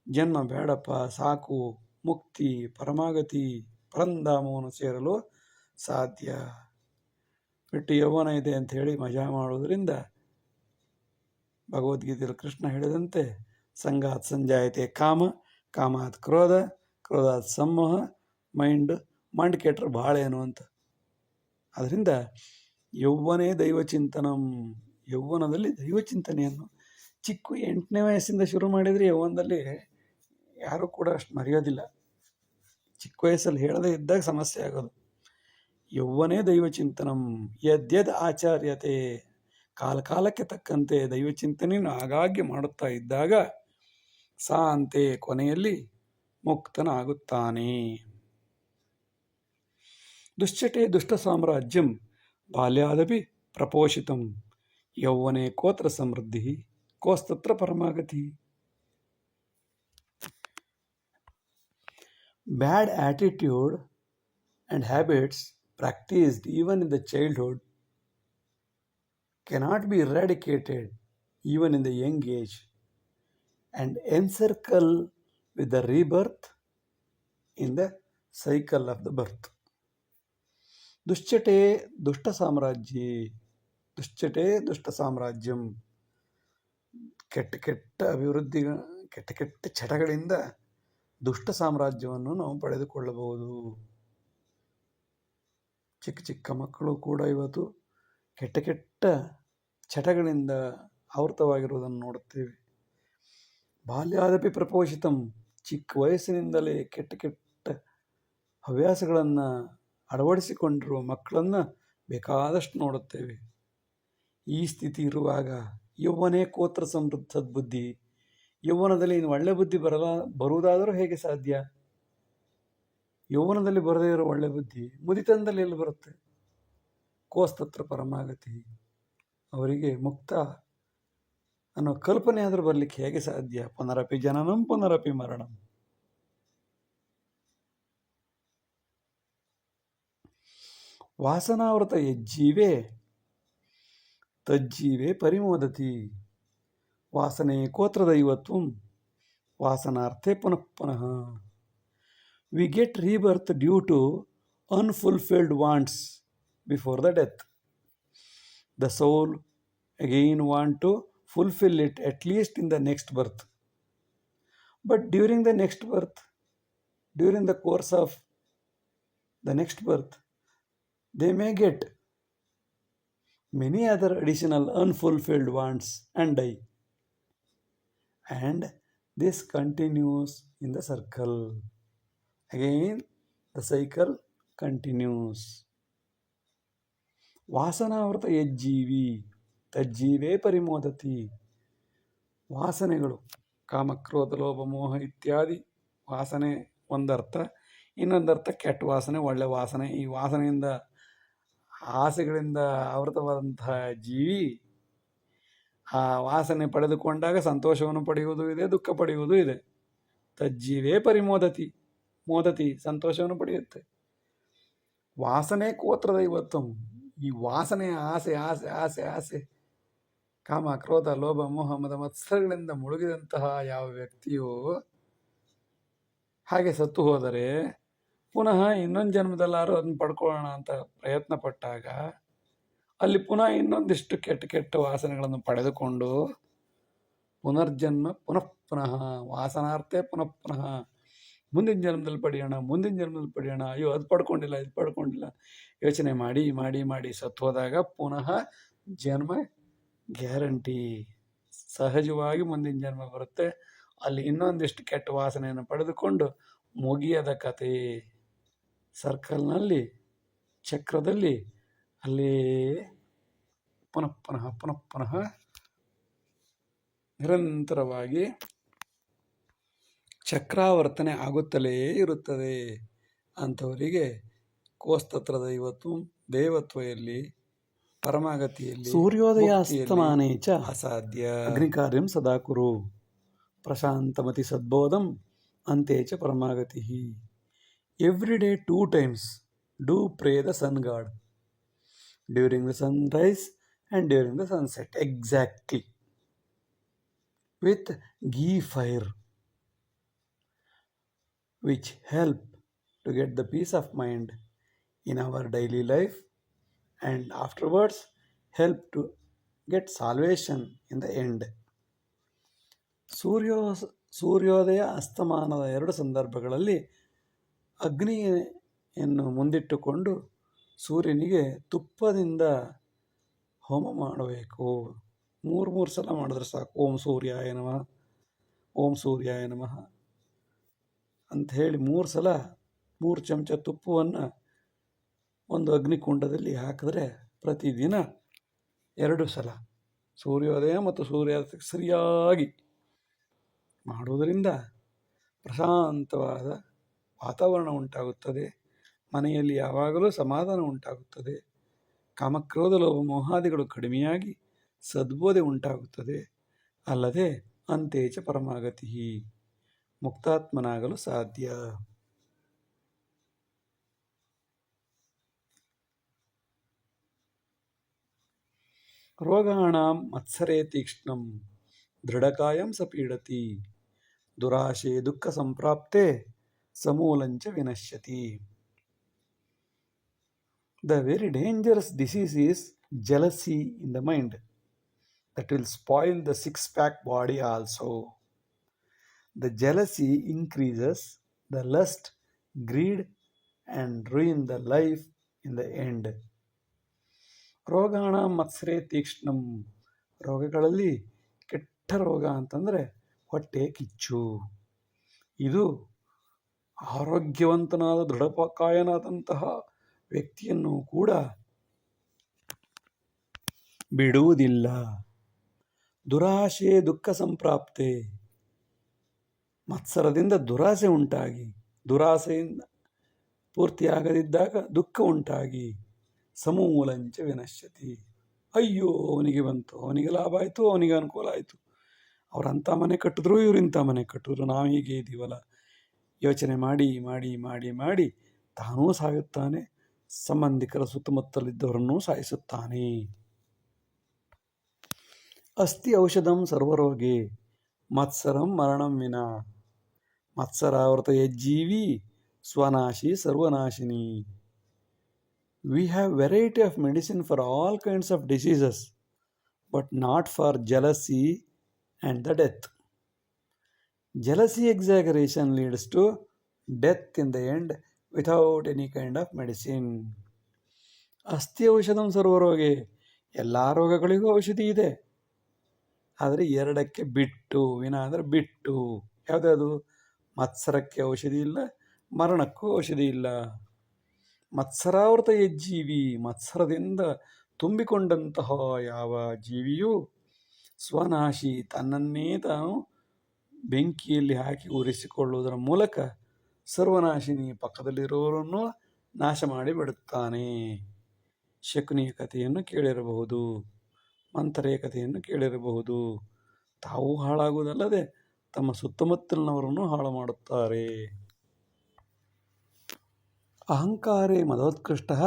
ಜನ್ಮ ಬೇಡಪ್ಪ, ಸಾಕು, ಮುಕ್ತಿ, ಪರಮಾಗತಿ, ಪರಂಧಾಮವನ್ನು ಸೇರಲು ಸಾಧ್ಯ. ಬಿಟ್ಟು ಯೌವನ ಇದೆ ಅಂತ ಹೇಳಿ ಮಜಾ ಮಾಡುವುದರಿಂದ ಭಗವದ್ಗೀತೆಯಲ್ಲಿ ಕೃಷ್ಣ ಹೇಳಿದಂತೆ ಸಂಗಾತ್ ಸಂಜಾಯತೆ ಕಾಮ, ಕಾಮಾತ್ ಕ್ರೋಧ, ಕ್ರೋಧಾತ್ ಸಮೋಹ, ಮೈಂಡ್ ಕೆಟ್ಟರೆ ಬಾಳೇನು ಅಂತ. ಅದರಿಂದ ಯೌವನೇ ದೈವಚಿಂತನಂ. ಯೌವನದಲ್ಲಿ ದೈವಚಿಂತನೆಯನ್ನು ಚಿಕ್ಕ 8ನೇ ವಯಸ್ಸಿಂದ ಶುರು ಮಾಡಿದರೆ ಯೌವನದಲ್ಲಿ ಯಾರೂ ಕೂಡ ಅಷ್ಟು ಮರೆಯೋದಿಲ್ಲ. ಚಿಕ್ಕ ವಯಸ್ಸಲ್ಲಿ ಹೇಳದೇ ಇದ್ದಾಗ ಸಮಸ್ಯೆ ಆಗೋದು. ಯೌವನೇ ದೈವಚಿಂತನಂ ಯದ್ಯದ್ ಆಚಾರ್ಯತೆ. ಕಾಲಕ್ಕೆ ತಕ್ಕಂತೆ ದೈವಚಿಂತನೆಯನ್ನು ಆಗಾಗ್ಗೆ ಮಾಡುತ್ತಾ ಇದ್ದಾಗ ಸಾ ಅಂತೆ ಕೊನೆಯಲ್ಲಿ ಮುಕ್ತನಾಗುತ್ತಾನೆ. ದುಶ್ಚಟೆ ದುಷ್ಟ ಸಾಮ್ರಾಜ್ಯಂ ಬಾಲ್ಯಾದಪಿ ಪ್ರಪೋಷಿತಂ ಯೌವನೆ ಕೋತ್ರ ಸಮೃದ್ಧಿ ಕೋಸ್ತತ್ರ ಪರಮಾಗತಿ. Bad attitude and habits practiced even in the childhood cannot be eradicated even in the young age and encircle with the rebirth in the cycle of the birth. ದುಶ್ಚಟೆ ದುಷ್ಟ ಸಾಮ್ರಾಜ್ಯ ದುಶ್ಚಟೆ ದುಷ್ಟ ಸಾಮ್ರಾಜ್ಯಂ. ಕೆಟ್ಟ ಕೆಟ್ಟ ಅಭಿವೃದ್ಧಿ ಕೆಟ್ಟ ಕೆಟ್ಟ ಚಟಗಳಿಂದ ದುಷ್ಟ ಸಾಮ್ರಾಜ್ಯವನ್ನು ನಾವು ಪಡೆದುಕೊಳ್ಳಬಹುದು. ಚಿಕ್ಕ ಚಿಕ್ಕ ಮಕ್ಕಳು ಕೂಡ ಇವತ್ತು ಕೆಟ್ಟ ಕೆಟ್ಟ ಚಟಗಳಿಂದ ಆವೃತವಾಗಿರುವುದನ್ನು ನೋಡುತ್ತೇವೆ. ಬಾಲ್ಯಾದಪಿ ಪ್ರಪೋಷಿತಂ. ಚಿಕ್ಕ ವಯಸ್ಸಿನಿಂದಲೇ ಕೆಟ್ಟ ಕೆಟ್ಟ ಹವ್ಯಾಸಗಳನ್ನು ಅಳವಡಿಸಿಕೊಂಡಿರುವ ಮಕ್ಕಳನ್ನು ಬೇಕಾದಷ್ಟು ನೋಡುತ್ತೇವೆ. ಈ ಸ್ಥಿತಿ ಇರುವಾಗ ಯೌವನೇ ಕೋತ್ರ ಸಮೃದ್ಧ ಸದ್ಬುದ್ಧಿ. ಯೌವನದಲ್ಲಿ ಇನ್ನು ಒಳ್ಳೆ ಬುದ್ಧಿ ಬರುವುದಾದರೂ ಹೇಗೆ ಸಾಧ್ಯ? ಯೌವನದಲ್ಲಿ ಬರದೇ ಇರೋ ಒಳ್ಳೆ ಬುದ್ಧಿ ಮುದಿತನದಲ್ಲಿ ಎಲ್ಲಿ ಬರುತ್ತೆ? ಕೋಸ್ತತ್ರ ಪರಮಾಗತಿ. ಅವರಿಗೆ ಮುಕ್ತ ಅನ್ನೋ ಕಲ್ಪನೆ ಆದರೂ ಬರಲಿಕ್ಕೆ ಹೇಗೆ ಸಾಧ್ಯ? ಪುನರಪಿ ಜನನಂ ಪುನರಪಿ ಮರಣಂ. ವಾಸನಾವೃತ ಯಜ್ಜೀವೇ ತಜ್ಜೀವೇ ಪರಿಮೋದತಿ. ವಾಸನೆ ಕೋತ್ರ ದೈವತ್ವಂ ವಾಸನಾರ್ಥೆ ಪುನಃ ಪುನಃ. We get rebirth due to unfulfilled wants before the death. The soul again want to fulfill it at least in the next birth. But during the next birth, during the course of the next birth, they may get many other additional unfulfilled wants and die. And this continues in the circle. Again, the cycle continues. ವಾಸನಾವೃತ ಯಜ್ಜೀವಿ ತಜ್ಜೀವೇ ಪರಿಮೋದತಿ. ವಾಸನೆಗಳು ಕಾಮಕ್ರೋಧ ಲೋಭ ಮೋಹ ಇತ್ಯಾದಿ ವಾಸನೆ ಒಂದರ್ಥ, ಇನ್ನೊಂದರ್ಥ ಕೆಟ್ಟ ವಾಸನೆ, ಒಳ್ಳೆ ವಾಸನೆ. ಈ ವಾಸನೆಯಿಂದ ಆಸೆಗಳಿಂದ ಆವೃತವಾದಂತಹ ಜೀವಿ ಆ ವಾಸನೆ ಪಡೆದುಕೊಂಡಾಗ ಸಂತೋಷವನ್ನು ಪಡೆಯುವುದೂ ಇದೆ, ದುಃಖ ಪಡೆಯುವುದೂ ಇದೆ. ತಜ್ಜೀವೇ ಪರಿಮೋದತಿ. ಮೋದತಿ ಸಂತೋಷವನ್ನು ಪಡೆಯುತ್ತೆ. ವಾಸನೆ ಕೋತ್ರ ದೈವತ್ವಂ. ಈ ವಾಸನೆ ಆಸೆ ಆಸೆ ಆಸೆ ಆಸೆ ಕಾಮ ಕ್ರೋಧ ಲೋಭ ಮೋಹ ಮದ ಮತ್ಸರಗಳಿಂದ ಮುಳುಗಿದಂತಹ ಯಾವ ವ್ಯಕ್ತಿಯು ಹಾಗೆ ಸತ್ತು ಹೋದರೆ ಪುನಃ ಇನ್ನೊಂದು ಜನ್ಮದಲ್ಲಾರು ಅದನ್ನು ಪಡ್ಕೊಳ್ಳೋಣ ಅಂತ ಪ್ರಯತ್ನ ಪಟ್ಟಾಗ ಅಲ್ಲಿ ಪುನಃ ಇನ್ನೊಂದಿಷ್ಟು ಕೆಟ್ಟ ಕೆಟ್ಟ ವಾಸನೆಗಳನ್ನು ಪಡೆದುಕೊಂಡು ಪುನರ್ಜನ್ಮ ಪುನಃ ಪುನಃ ವಾಸನಾರ್ಥೆ ಪುನಃ ಪುನಃ ಮುಂದಿನ ಜನ್ಮದಲ್ಲಿ ಪಡೆಯೋಣ. ಅಯ್ಯೋ ಅದು ಪಡ್ಕೊಂಡಿಲ್ಲ ಇದು ಪಡ್ಕೊಂಡಿಲ್ಲ ಯೋಚನೆ ಮಾಡಿ ಮಾಡಿ ಮಾಡಿ ಸತ್ತು ಹೋದಾಗ ಪುನಃ ಜನ್ಮ ಗ್ಯಾರಂಟಿ. ಸಹಜವಾಗಿ ಮುಂದಿನ ಜನ್ಮ ಬರುತ್ತೆ. ಅಲ್ಲಿ ಇನ್ನೊಂದಿಷ್ಟು ಕೆಟ್ಟ ವಾಸನೆಯನ್ನು ಪಡೆದುಕೊಂಡು ಮುಗಿಯದ ಕತೆ ಸರ್ಕಲ್ನಲ್ಲಿ ಚಕ್ರದಲ್ಲಿ ಅಲ್ಲಿ ಪುನಃ ಪುನಃ ಪುನಃ ಪುನಃ ನಿರಂತರವಾಗಿ ಚಕ್ರಾವರ್ತನೆ ಆಗುತ್ತಲೇ ಇರುತ್ತದೆ. ಅಂಥವರಿಗೆ ಕೋಸ್ತತ್ರ ದೇವತ್ವ ಎಲ್ಲಿ, ಪರಮಾಗತಿಯಲ್ಲಿ, ಸೂರ್ಯೋದಯ ಅಸ್ತಮಾನೇ ಚ ಅಸಾಧ್ಯ. ಅಗ್ನಿಕಾರ್ಯಂ ಸದಾ ಕುರು ಪ್ರಶಾಂತಮತಿ ಸದ್ಬೋಧಂ ಅಂತೆ ಚ ಪರಮಾಗತಿ. Every day 2 times do pray the sun god during the sunrise and during the sunset, exactly with ghee fire, which help to get the peace of mind in our daily life and afterwards help to get salvation in the end. ಸೂರ್ಯೋದಯ ಅಸ್ತಮಾನದ 2 ಸಂದರ್ಭಗಳಲ್ಲಿ ಅಗ್ನಿಯನ್ನು ಮುಂದಿಟ್ಟುಕೊಂಡು ಸೂರ್ಯನಿಗೆ ತುಪ್ಪದಿಂದ ಹೋಮ ಮಾಡಬೇಕು. 3 ಸಲ ಮಾಡಿದ್ರೆ ಸಾಕು. ಓಂ ಸೂರ್ಯಾಯ ನಮಃ, ಓಂ ಸೂರ್ಯಾಯ ನಮಃ ಅಂತ ಹೇಳಿ 3 ಸಲ 3 ಚಮಚ ತುಪ್ಪವನ್ನು ಒಂದು ಅಗ್ನಿಕುಂಡದಲ್ಲಿ ಹಾಕಿದ್ರೆ ಪ್ರತಿದಿನ 2 ಸಲ ಸೂರ್ಯೋದಯ ಮತ್ತು ಸೂರ್ಯಾಸ್ತಕ್ಕೆ ಸರಿಯಾಗಿ ಮಾಡುವುದರಿಂದ ಪ್ರಶಾಂತವಾದ ವಾತಾವರಣ ಉಂಟಾಗುತ್ತದೆ. ಮನೆಯಲ್ಲಿ ಯಾವಾಗಲೂ ಸಮಾಧಾನ ಉಂಟಾಗುತ್ತದೆ. ಕಾಮಕ್ರೋಧ ಲೋಭ ಮೋಹಾದಿಗಳು ಕಡಿಮೆಯಾಗಿ ಸದ್ಬೋಧೆ ಉಂಟಾಗುತ್ತದೆ. ಅಲ್ಲದೆ ಅಂತೇಚ ಪರಮಾಗತಿ, ಮುಕ್ತಾತ್ಮನಾಗಲು ಸಾಧ್ಯ. ರೋಗಾಣಾಂ ಮತ್ಸರೇ ತೀಕ್ಷ್ಣಂ ದೃಢಕಾಯಂ ಸ ಪೀಡತಿ ದುರಾಶೆ ದುಃಖ ಸಂಪ್ರಾಪ್ತೆ ಸಮೂಲಂಚ ವಿನಶ್ಯತಿ. The very dangerous disease is jealousy in the mind that will spoil the six-pack body also. The jealousy increases the lust, greed, and ruin the life in the end. ರೋಗಾಣ ಮತ್ಸರೇ ತೀಕ್ಷ್ಣಂ, ರೋಗಗಳಲ್ಲಿ ಕೆಟ್ಟ ರೋಗ ಅಂತಂದರೆ ಹೊಟ್ಟೆ ಕಿಚ್ಚು. ಇದು ಆರೋಗ್ಯವಂತನಾದ ದೃಢಕಾಯನಾದಂತಹ ವ್ಯಕ್ತಿಯನ್ನು ಕೂಡ ಬಿಡುವುದಿಲ್ಲ. ದುರಾಶೆ ದುಃಖ ಸಂಪ್ರಾಪ್ತೆ, ಮತ್ಸರದಿಂದ ದುರಾಸೆ ಉಂಟಾಗಿ ದುರಾಸೆಯಿಂದ ಪೂರ್ತಿಯಾಗದಿದ್ದಾಗ ದುಃಖ ಉಂಟಾಗಿ ಸಮೂಲಂಚ ವಿನಶ್ಯತಿ. ಅಯ್ಯೋ ಅವನಿಗೆ ಬಂತು, ಅವನಿಗೆ ಲಾಭ ಆಯಿತು, ಅವನಿಗೆ ಅನುಕೂಲ ಆಯಿತು, ಅವರಂಥ ಮನೆ ಕಟ್ಟಿದ್ರು ಇವರಿಂಥ ಮನೆ ಕಟ್ಟಿದ್ರು, ನಾವು ಹೀಗೆ ಇದ್ದೀವಲ್ಲ, ಯೋಚನೆ ಮಾಡಿ ಮಾಡಿ ಮಾಡಿ ಮಾಡಿ ತಾನೂ ಸಾಯುತ್ತಾನೆ, ಸಂಬಂಧಿಕರ ಸುತ್ತಮುತ್ತಲಿದ್ದವರನ್ನೂ ಸಾಯಿಸುತ್ತಾನೆ. ಅಸ್ತಿ ಔಷಧಂ ಸರ್ವರೋಗೆ ಮತ್ಸರಂ ಮರಣಂ ವಿನ, ಮತ್ಸರಾವೃತ ಯಜ್ಜೀವಿ ಸ್ವನಾಶಿ ಸರ್ವನಾಶಿನಿ. We have variety of medicine for all kinds of diseases, but not for jealousy and the death. Jealousy exaggeration leads to death in the end without any kind of medicine. ಅಸ್ತಿ ಔಷಧಂ ಸರ್ವರೋಗೆ, ಎಲ್ಲ ರೋಗಗಳಿಗೂ ಔಷಧಿ ಇದೆ, ಆದರೆ 2ಕ್ಕೆ ಬಿಟ್ಟು, ವಿನ ಅಂದರೆ ಬಿಟ್ಟು. ಯಾವುದ್ಯಾವುದು? ಮತ್ಸರಕ್ಕೆ ಔಷಧಿ ಇಲ್ಲ, ಮರಣಕ್ಕೂ ಔಷಧಿ ಇಲ್ಲ. ಮತ್ಸರಾವೃತ ಯಜ್ಜೀವಿ, ಮತ್ಸರದಿಂದ ತುಂಬಿಕೊಂಡಂತಹ ಯಾವ ಜೀವಿಯು ಸ್ವನಾಶಿ, ತನ್ನನ್ನೇ ತಾನು ಬೆಂಕಿಯಲ್ಲಿ ಹಾಕಿ ಉರಿಸಿಕೊಳ್ಳುವುದರ ಮೂಲಕ ಸರ್ವನಾಶಿನಿ, ಪಕ್ಕದಲ್ಲಿರುವವರನ್ನು ನಾಶ ಮಾಡಿಬಿಡುತ್ತಾನೆ. ಶಕುನಿಯ ಕಥೆಯನ್ನು ಕೇಳಿರಬಹುದು, ಮಂಥರೆಯ ಕಥೆಯನ್ನು ಕೇಳಿರಬಹುದು. ತಾವು ಹಾಳಾಗುವುದಲ್ಲದೆ ತಮ್ಮ ಸುತ್ತಮುತ್ತಲಿನವರನ್ನು ಹಾಳು ಮಾಡುತ್ತಾರೆ. ಅಹಂಕಾರೇ ಮದೋತ್ಕೃಷ್ಟಃ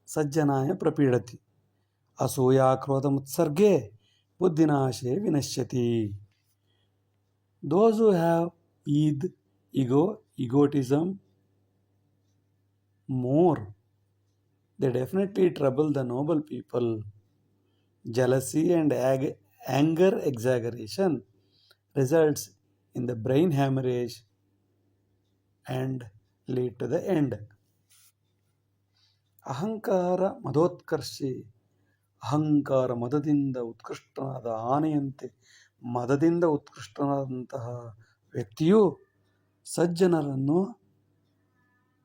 ಸಜ್ಜನಾಯ ಪ್ರಪೀಡತಿ ಅಸೂಯಾ ಕ್ರೋಧಮುತ್ಸರ್ಗೆ ಬುದ್ಧಿನಾಶೇ ವಿನಶ್ಯತಿ. Those who have egotism more, they definitely trouble the noble people. Jealousy and anger exaggeration results in the brain hemorrhage and lead to the end. ಅಹಂಕಾರ ಮದೋತ್ಕರ್ಷೆ, ಅಹಂಕಾರ ಮದದಿಂದ ಉತ್ಕೃಷ್ಟನಾದ ಆನೆಯಂತೆ ಮದದಿಂದ ಉತ್ಕೃಷ್ಟನಾದಂತಹ ವ್ಯಕ್ತಿಯು ಸಜ್ಜನರನ್ನು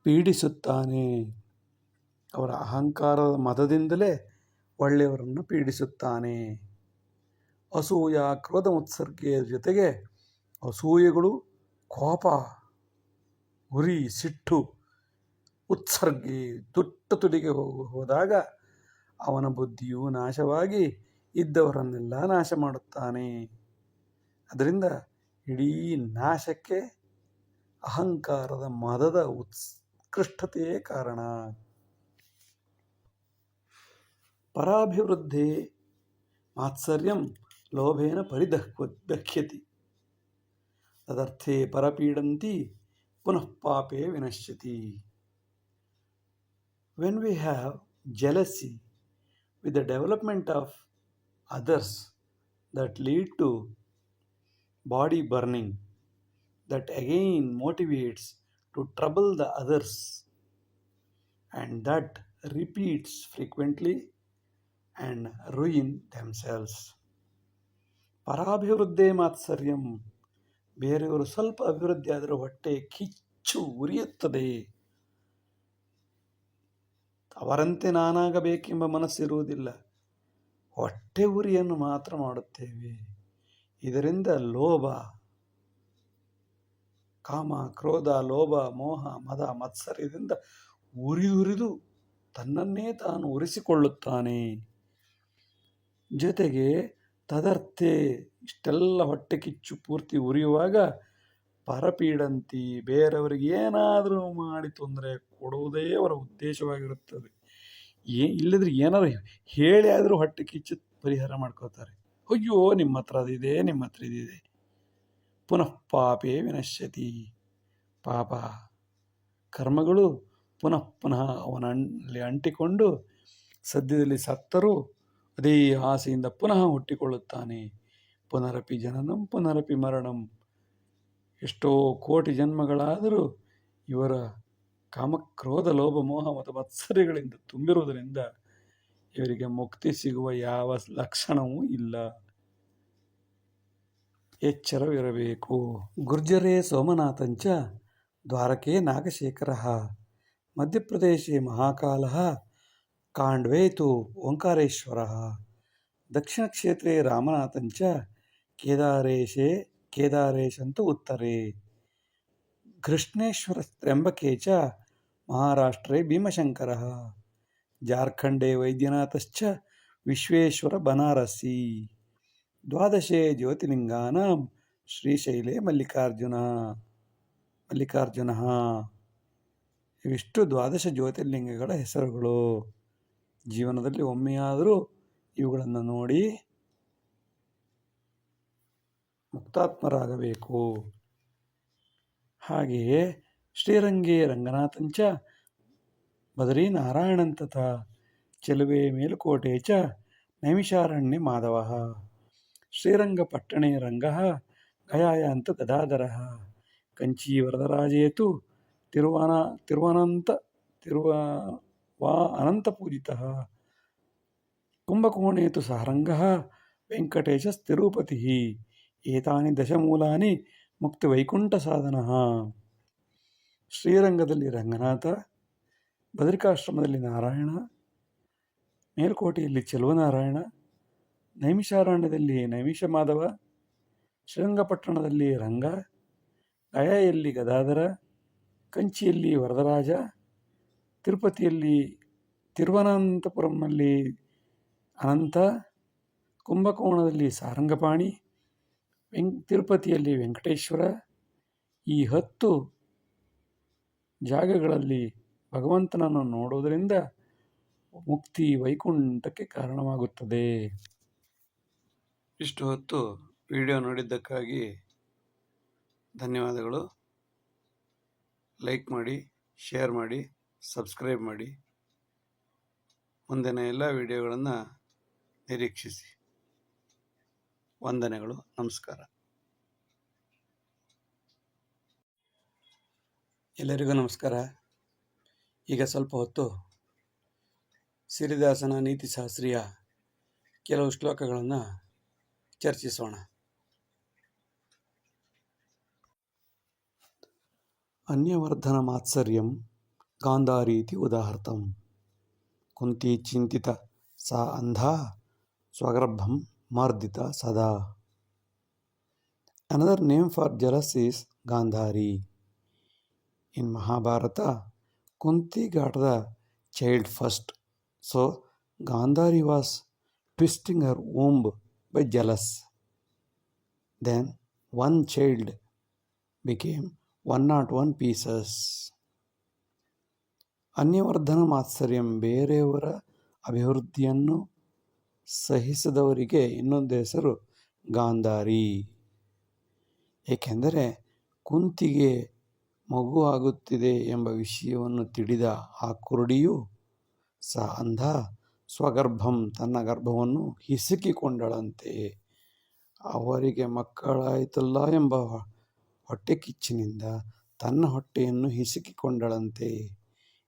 ಪೀಡಿಸುತ್ತಾನೆ. ಅವರ ಅಹಂಕಾರದ ಮದದಿಂದಲೇ ಒಳ್ಳೆಯವರನ್ನು ಪೀಡಿಸುತ್ತಾನೆ. ಅಸೂಯ ಕ್ರೋಧ ಮುತ್ಸರ್ಗೆಯ ಜೊತೆಗೆ ಅಸೂಯೆಗಳು, ಕೋಪ, ಉರಿ, ಸಿಟ್ಟು, ಉತ್ಸರ್ಗಿ ತುಡಿಗೆ ಹೋದಾಗ ಅವನ ಬುದ್ಧಿಯು ನಾಶವಾಗಿ ಇದ್ದವರನ್ನೆಲ್ಲ ನಾಶ ಮಾಡುತ್ತಾನೆ. ಅದರಿಂದ ಇಡೀ ನಾಶಕ್ಕೆ ಅಹಂಕಾರದ ಮದದ ಉತ್ಕೃಷ್ಟತೆಯೇ ಕಾರಣ. ಪರಾಭಿವೃದ್ಧೇ ಮಾತ್ಸರ್ಯಂ ಲೋಭೇನ ಪರಿದಹ್ಯತಿ ತದರ್ಥೇ ಪರಪೀಡಂತಿ ಪುನಃ ಪಾಪೇ ವಿನಶ್ಯತಿ. When we have jealousy with the development of others that lead to body burning, that again motivates to trouble the others, and that repeats frequently and ruin themselves. ಪರಾಭಿವೃದ್ಧೇ ಮಾತ್ಸರ್ಯಂ, ಬೇರೆಯವರು ಸ್ವಲ್ಪ ಅಭಿವೃದ್ಧಿ ಆದರೆ ಹೊಟ್ಟೆ ಕಿಚ್ಚು ಉರಿಯುತ್ತದೆ, ಅವರಂತೆ ನಾನಾಗಬೇಕೆಂಬ ಮನಸ್ಸಿರುವುದಿಲ್ಲ. ಹೊಟ್ಟೆ ಉರಿಯನ್ನು ಮಾತ್ರ ಮಾಡುತ್ತೇವೆ. ಇದರಿಂದ ಲೋಭ, ಕಾಮ, ಕ್ರೋಧ, ಲೋಭ, ಮೋಹ, ಮದ, ಮತ್ಸರ್ಯದಿಂದ ಉರಿದುರಿದು ತನ್ನನ್ನೇ ತಾನು ಉರಿಸಿಕೊಳ್ಳುತ್ತಾನೆ. ಜೊತೆಗೆ ತದರ್ಥೆ ಇಷ್ಟೆಲ್ಲ ಹೊಟ್ಟೆ ಕಿಚ್ಚು ಪೂರ್ತಿ ಉರಿಯುವಾಗ ಪರಪೀಡಂತಿ, ಬೇರೆಯವರಿಗೆ ಏನಾದರೂ ಮಾಡಿ ತೊಂದರೆ ಕೊಡುವುದೇ ಅವರ ಉದ್ದೇಶವಾಗಿರುತ್ತದೆ. ಇಲ್ಲದ್ರೆ ಏನಾದ್ರು ಹೇಳಿ ಆದರೂ ಹೊಟ್ಟೆ ಕಿಚ್ಚು ಪರಿಹಾರ ಮಾಡ್ಕೋತಾರೆ. ಅಯ್ಯೋ ನಿಮ್ಮ ಹತ್ರ ಅದಿದೆ, ನಿಮ್ಮ ಹತ್ರ ಇದಿದೆ. ಪುನಃ ಪಾಪೇ ವಿನಶ್ಯತಿ. ಪಾಪ ಕರ್ಮಗಳು ಪುನಃ ಪುನಃ ಅವನಲ್ಲಿ ಅಂಟಿಕೊಂಡು ಸದ್ಯದಲ್ಲಿ ಸತ್ತರೂ ಅದೇ ಆಸೆಯಿಂದ ಪುನಃ ಹುಟ್ಟಿಕೊಳ್ಳುತ್ತಾನೆ. ಪುನರಪಿ ಜನನಂ ಪುನರಪಿ ಮರಣಂ. ಎಷ್ಟೋ ಕೋಟಿ ಜನ್ಮಗಳಾದರೂ ಇವರ ಕಾಮಕ್ರೋಧ ಲೋಭ ಮೋಹ ಮತ್ತು ಮತ್ಸರ್ಯಗಳಿಂದ ತುಂಬಿರುವುದರಿಂದ ಇವರಿಗೆ ಮುಕ್ತಿ ಸಿಗುವ ಯಾವ ಲಕ್ಷಣವೂ ಇಲ್ಲ. ಎಚ್ಚರವಿರಬೇಕು. ಗುರ್ಜರೇ ಸೋಮನಾಥಂಚ ದ್ವಾರಕೆ ನಾಗಶೇಖರ ಮಧ್ಯಪ್ರದೇಶೆ ಮಹಾಕಾಲ ಕಾಂಡ್ವೆ ತು ಓಂಕಾರೇಶ್ವರ ದಕ್ಷಿಣಕ್ಷೇತ್ರೇ ರಾಮನಾಥಂಚ ಕೇದಾರೇಶಂತು ಉತ್ತರೆ ಕೃಷ್ಣೇಶ್ವರ ತ್ರ್ಯಂಬಕೆ ಚ ಮಹಾರಾಷ್ಟ್ರೇ ಭೀಮಶಂಕರ ಜಾರ್ಖಂಡೇ ವೈದ್ಯನಾಥಶ್ಚ ವಿಶ್ವೇಶ್ವರ ಬನಾರಸಿ ದ್ವಾದಶೇ ಜ್ಯೋತಿರ್ಲಿಂಗಾನಾಂ ಶ್ರೀಶೈಲೇ ಮಲ್ಲಿಕಾರ್ಜುನ. ಇವಿಷ್ಟು ದ್ವಾದಶ ಜ್ಯೋತಿರ್ಲಿಂಗಗಳ ಹೆಸರುಗಳು. ಜೀವನದಲ್ಲಿ ಒಮ್ಮೆಯಾದರೂ ಇವುಗಳನ್ನು ನೋಡಿ ಮುಕ್ತಾತ್ಮರಾಗಬೇಕು. ಹಾಗೆಯೇ ಶ್ರೀರಂಗೇ ರಂಗನಾಥಂಚ ಬದರೀನಾರಾಯಣಂತಥ ಚೆಲುವೆ ಮೇಲುಕೋಟೆ ಚ ನೈಮಿಷಾರಣ್ಯ ಮಾಧವ ಶ್ರೀರಂಗಪಟ್ಟಣೆ ರಂಗಃ ಗಯಾಯಾಂತು ಗದಾಧರಃ ಕಂಚೀ ವರದರಾಜೇತು ಅನಂತಪೂಜಿತಃ ಕುಂಭಕೋಣೇತು ಸಾರಂಗಃ ವೆಂಕಟೇಶಸ್ತಿರುಪತಿಃ ಏತಾನಿ ದಶಮೂಲಾನಿ ಮುಕ್ತಿವೈಕುಂಠ ಸಾಧನಃ. ಶ್ರೀರಂಗದಲ್ಲಿ ರಂಗನಾಥ, ಬದರಿಕಾಶ್ರಮದಲ್ಲಿ ನಾರಾಯಣ, ಮೇಲ್ಕೋಟೆಯಲ್ಲಿ ಚೆಲುವನಾರಾಯಣ, ನೈಮಿಷಾರಣ್ಯದಲ್ಲಿ ನೈಮಿಷ ಮಾಧವ, ಶ್ರೀರಂಗಪಟ್ಟಣದಲ್ಲಿ ರಂಗ, ಗಯಾಯಲ್ಲಿ ಗದಾಧರ, ಕಂಚಿಯಲ್ಲಿ ವರದರಾಜ, ತಿರುವನಂತಪುರಂನಲ್ಲಿ ಅನಂತ, ಕುಂಭಕೋಣದಲ್ಲಿ ಸಾರಂಗಪಾಣಿ, ತಿರುಪತಿಯಲ್ಲಿ ವೆಂಕಟೇಶ್ವರ. ಈ 10 ಜಾಗಗಳಲ್ಲಿ ಭಗವಂತನನ್ನು ನೋಡುವುದರಿಂದ ಮುಕ್ತಿ ವೈಕುಂಠಕ್ಕೆ ಕಾರಣವಾಗುತ್ತದೆ. ಇಷ್ಟು ಹೊತ್ತು ವಿಡಿಯೋ ನೋಡಿದ್ದಕ್ಕಾಗಿ ಧನ್ಯವಾದಗಳು. ಲೈಕ್ ಮಾಡಿ, ಶೇರ್ ಮಾಡಿ, ಸಬ್ಸ್ಕ್ರೈಬ್ ಮಾಡಿ. ಮುಂದಿನ ಎಲ್ಲ ವಿಡಿಯೋಗಳನ್ನು ನಿರೀಕ್ಷಿಸಿ. ವಂದನೆಗಳು. ನಮಸ್ಕಾರ. ಎಲ್ಲರಿಗೂ ನಮಸ್ಕಾರ. ಈಗ ಸ್ವಲ್ಪ ಹೊತ್ತು ಸಿರಿದಾಸನ ನೀತಿಶಾಸ್ತ್ರೀಯ ಕೆಲವು ಶ್ಲೋಕಗಳನ್ನು ಚರ್ಚಿಸೋಣ. ಅನ್ಯವರ್ಧನ ಮಾತ್ಸರ್ಯಂ ಗಾಂಧಾರೀತಿ ಉದಾಹರ್ತಂ ಕುಂತಿ ಚಿಂತಿತ ಸಾ ಅಂಧಾ ಸ್ವಗರ್ಭಂ ಮರ್ದಿತ ಸದಾ. Another name for jealous is Gandhari. In Mahabharata, Kunti got the child first, so Gandhari was twisting her womb by jealous. Then one child became 101 pieces. ಅನ್ಯವರ್ಧನ ಮಾತ್ಸರ್ಯಂ, ಬೇರೆಯವರ ಅಭಿವೃದ್ಧಿಯನ್ನು ಸಹಿಸದವರಿಗೆ ಇನ್ನೊಂದು ಹೆಸರು ಗಾಂಧಾರಿ. ಏಕೆಂದರೆ ಕುಂತಿಗೆ ಮಗು ಆಗುತ್ತಿದೆ ಎಂಬ ವಿಷಯವನ್ನು ತಿಳಿದ ಆ ಕುರುಡಿಯು ಅಂಧ ಸ್ವಗರ್ಭಂ, ತನ್ನ ಗರ್ಭವನ್ನು ಹಿಸುಕಿಕೊಂಡಳಂತೆ. ಅವರಿಗೆ ಮಕ್ಕಳಾಯಿತಲ್ಲ ಎಂಬ ಹೊಟ್ಟೆ ಕಿಚ್ಚಿನಿಂದ ತನ್ನ ಹೊಟ್ಟೆಯನ್ನು ಹಿಸುಕಿಕೊಂಡಳಂತೆ.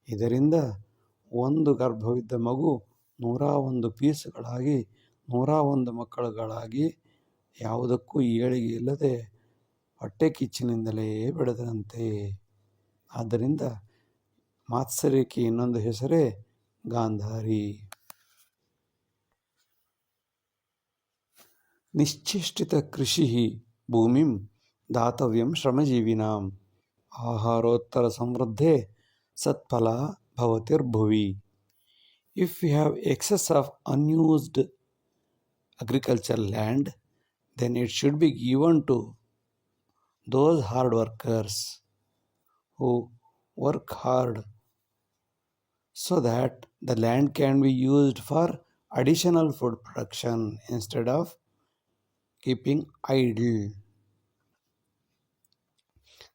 ಇದರಿಂದ ಒಂದು ಗರ್ಭವಿದ್ದ ಮಗು 101 ಪೀಸುಗಳಾಗಿ 101 ಮಕ್ಕಳುಗಳಾಗಿ ಯಾವುದಕ್ಕೂ ಏಳಿಗೆ ಇಲ್ಲದೆ ಹೊಟ್ಟೆ ಕಿಚ್ಚಿನಿಂದಲೇ ಬೆಳೆದಂತೆ. ಆದ್ದರಿಂದ ಮಾತ್ಸರ್ಯಕ್ಕೆ ಇನ್ನೊಂದು ಹೆಸರೇ ಗಾಂಧಾರಿ. ನಿಶ್ಚೇಷ್ಟಿತ ಕೃಷಿ ಭೂಮಿಂ ದಾತವ್ಯಂ ಶ್ರಮಜೀವಿನಾಂ ಆಹಾರೋತ್ತರ ಸಮೃದ್ಧೇ ಸತ್ಫಲ ಭವತಿರ್ಭುವಿ. If we have excess of unused agricultural land, then it should be given to those hard workers who work hard so that the land can be used for additional food production instead of keeping idle.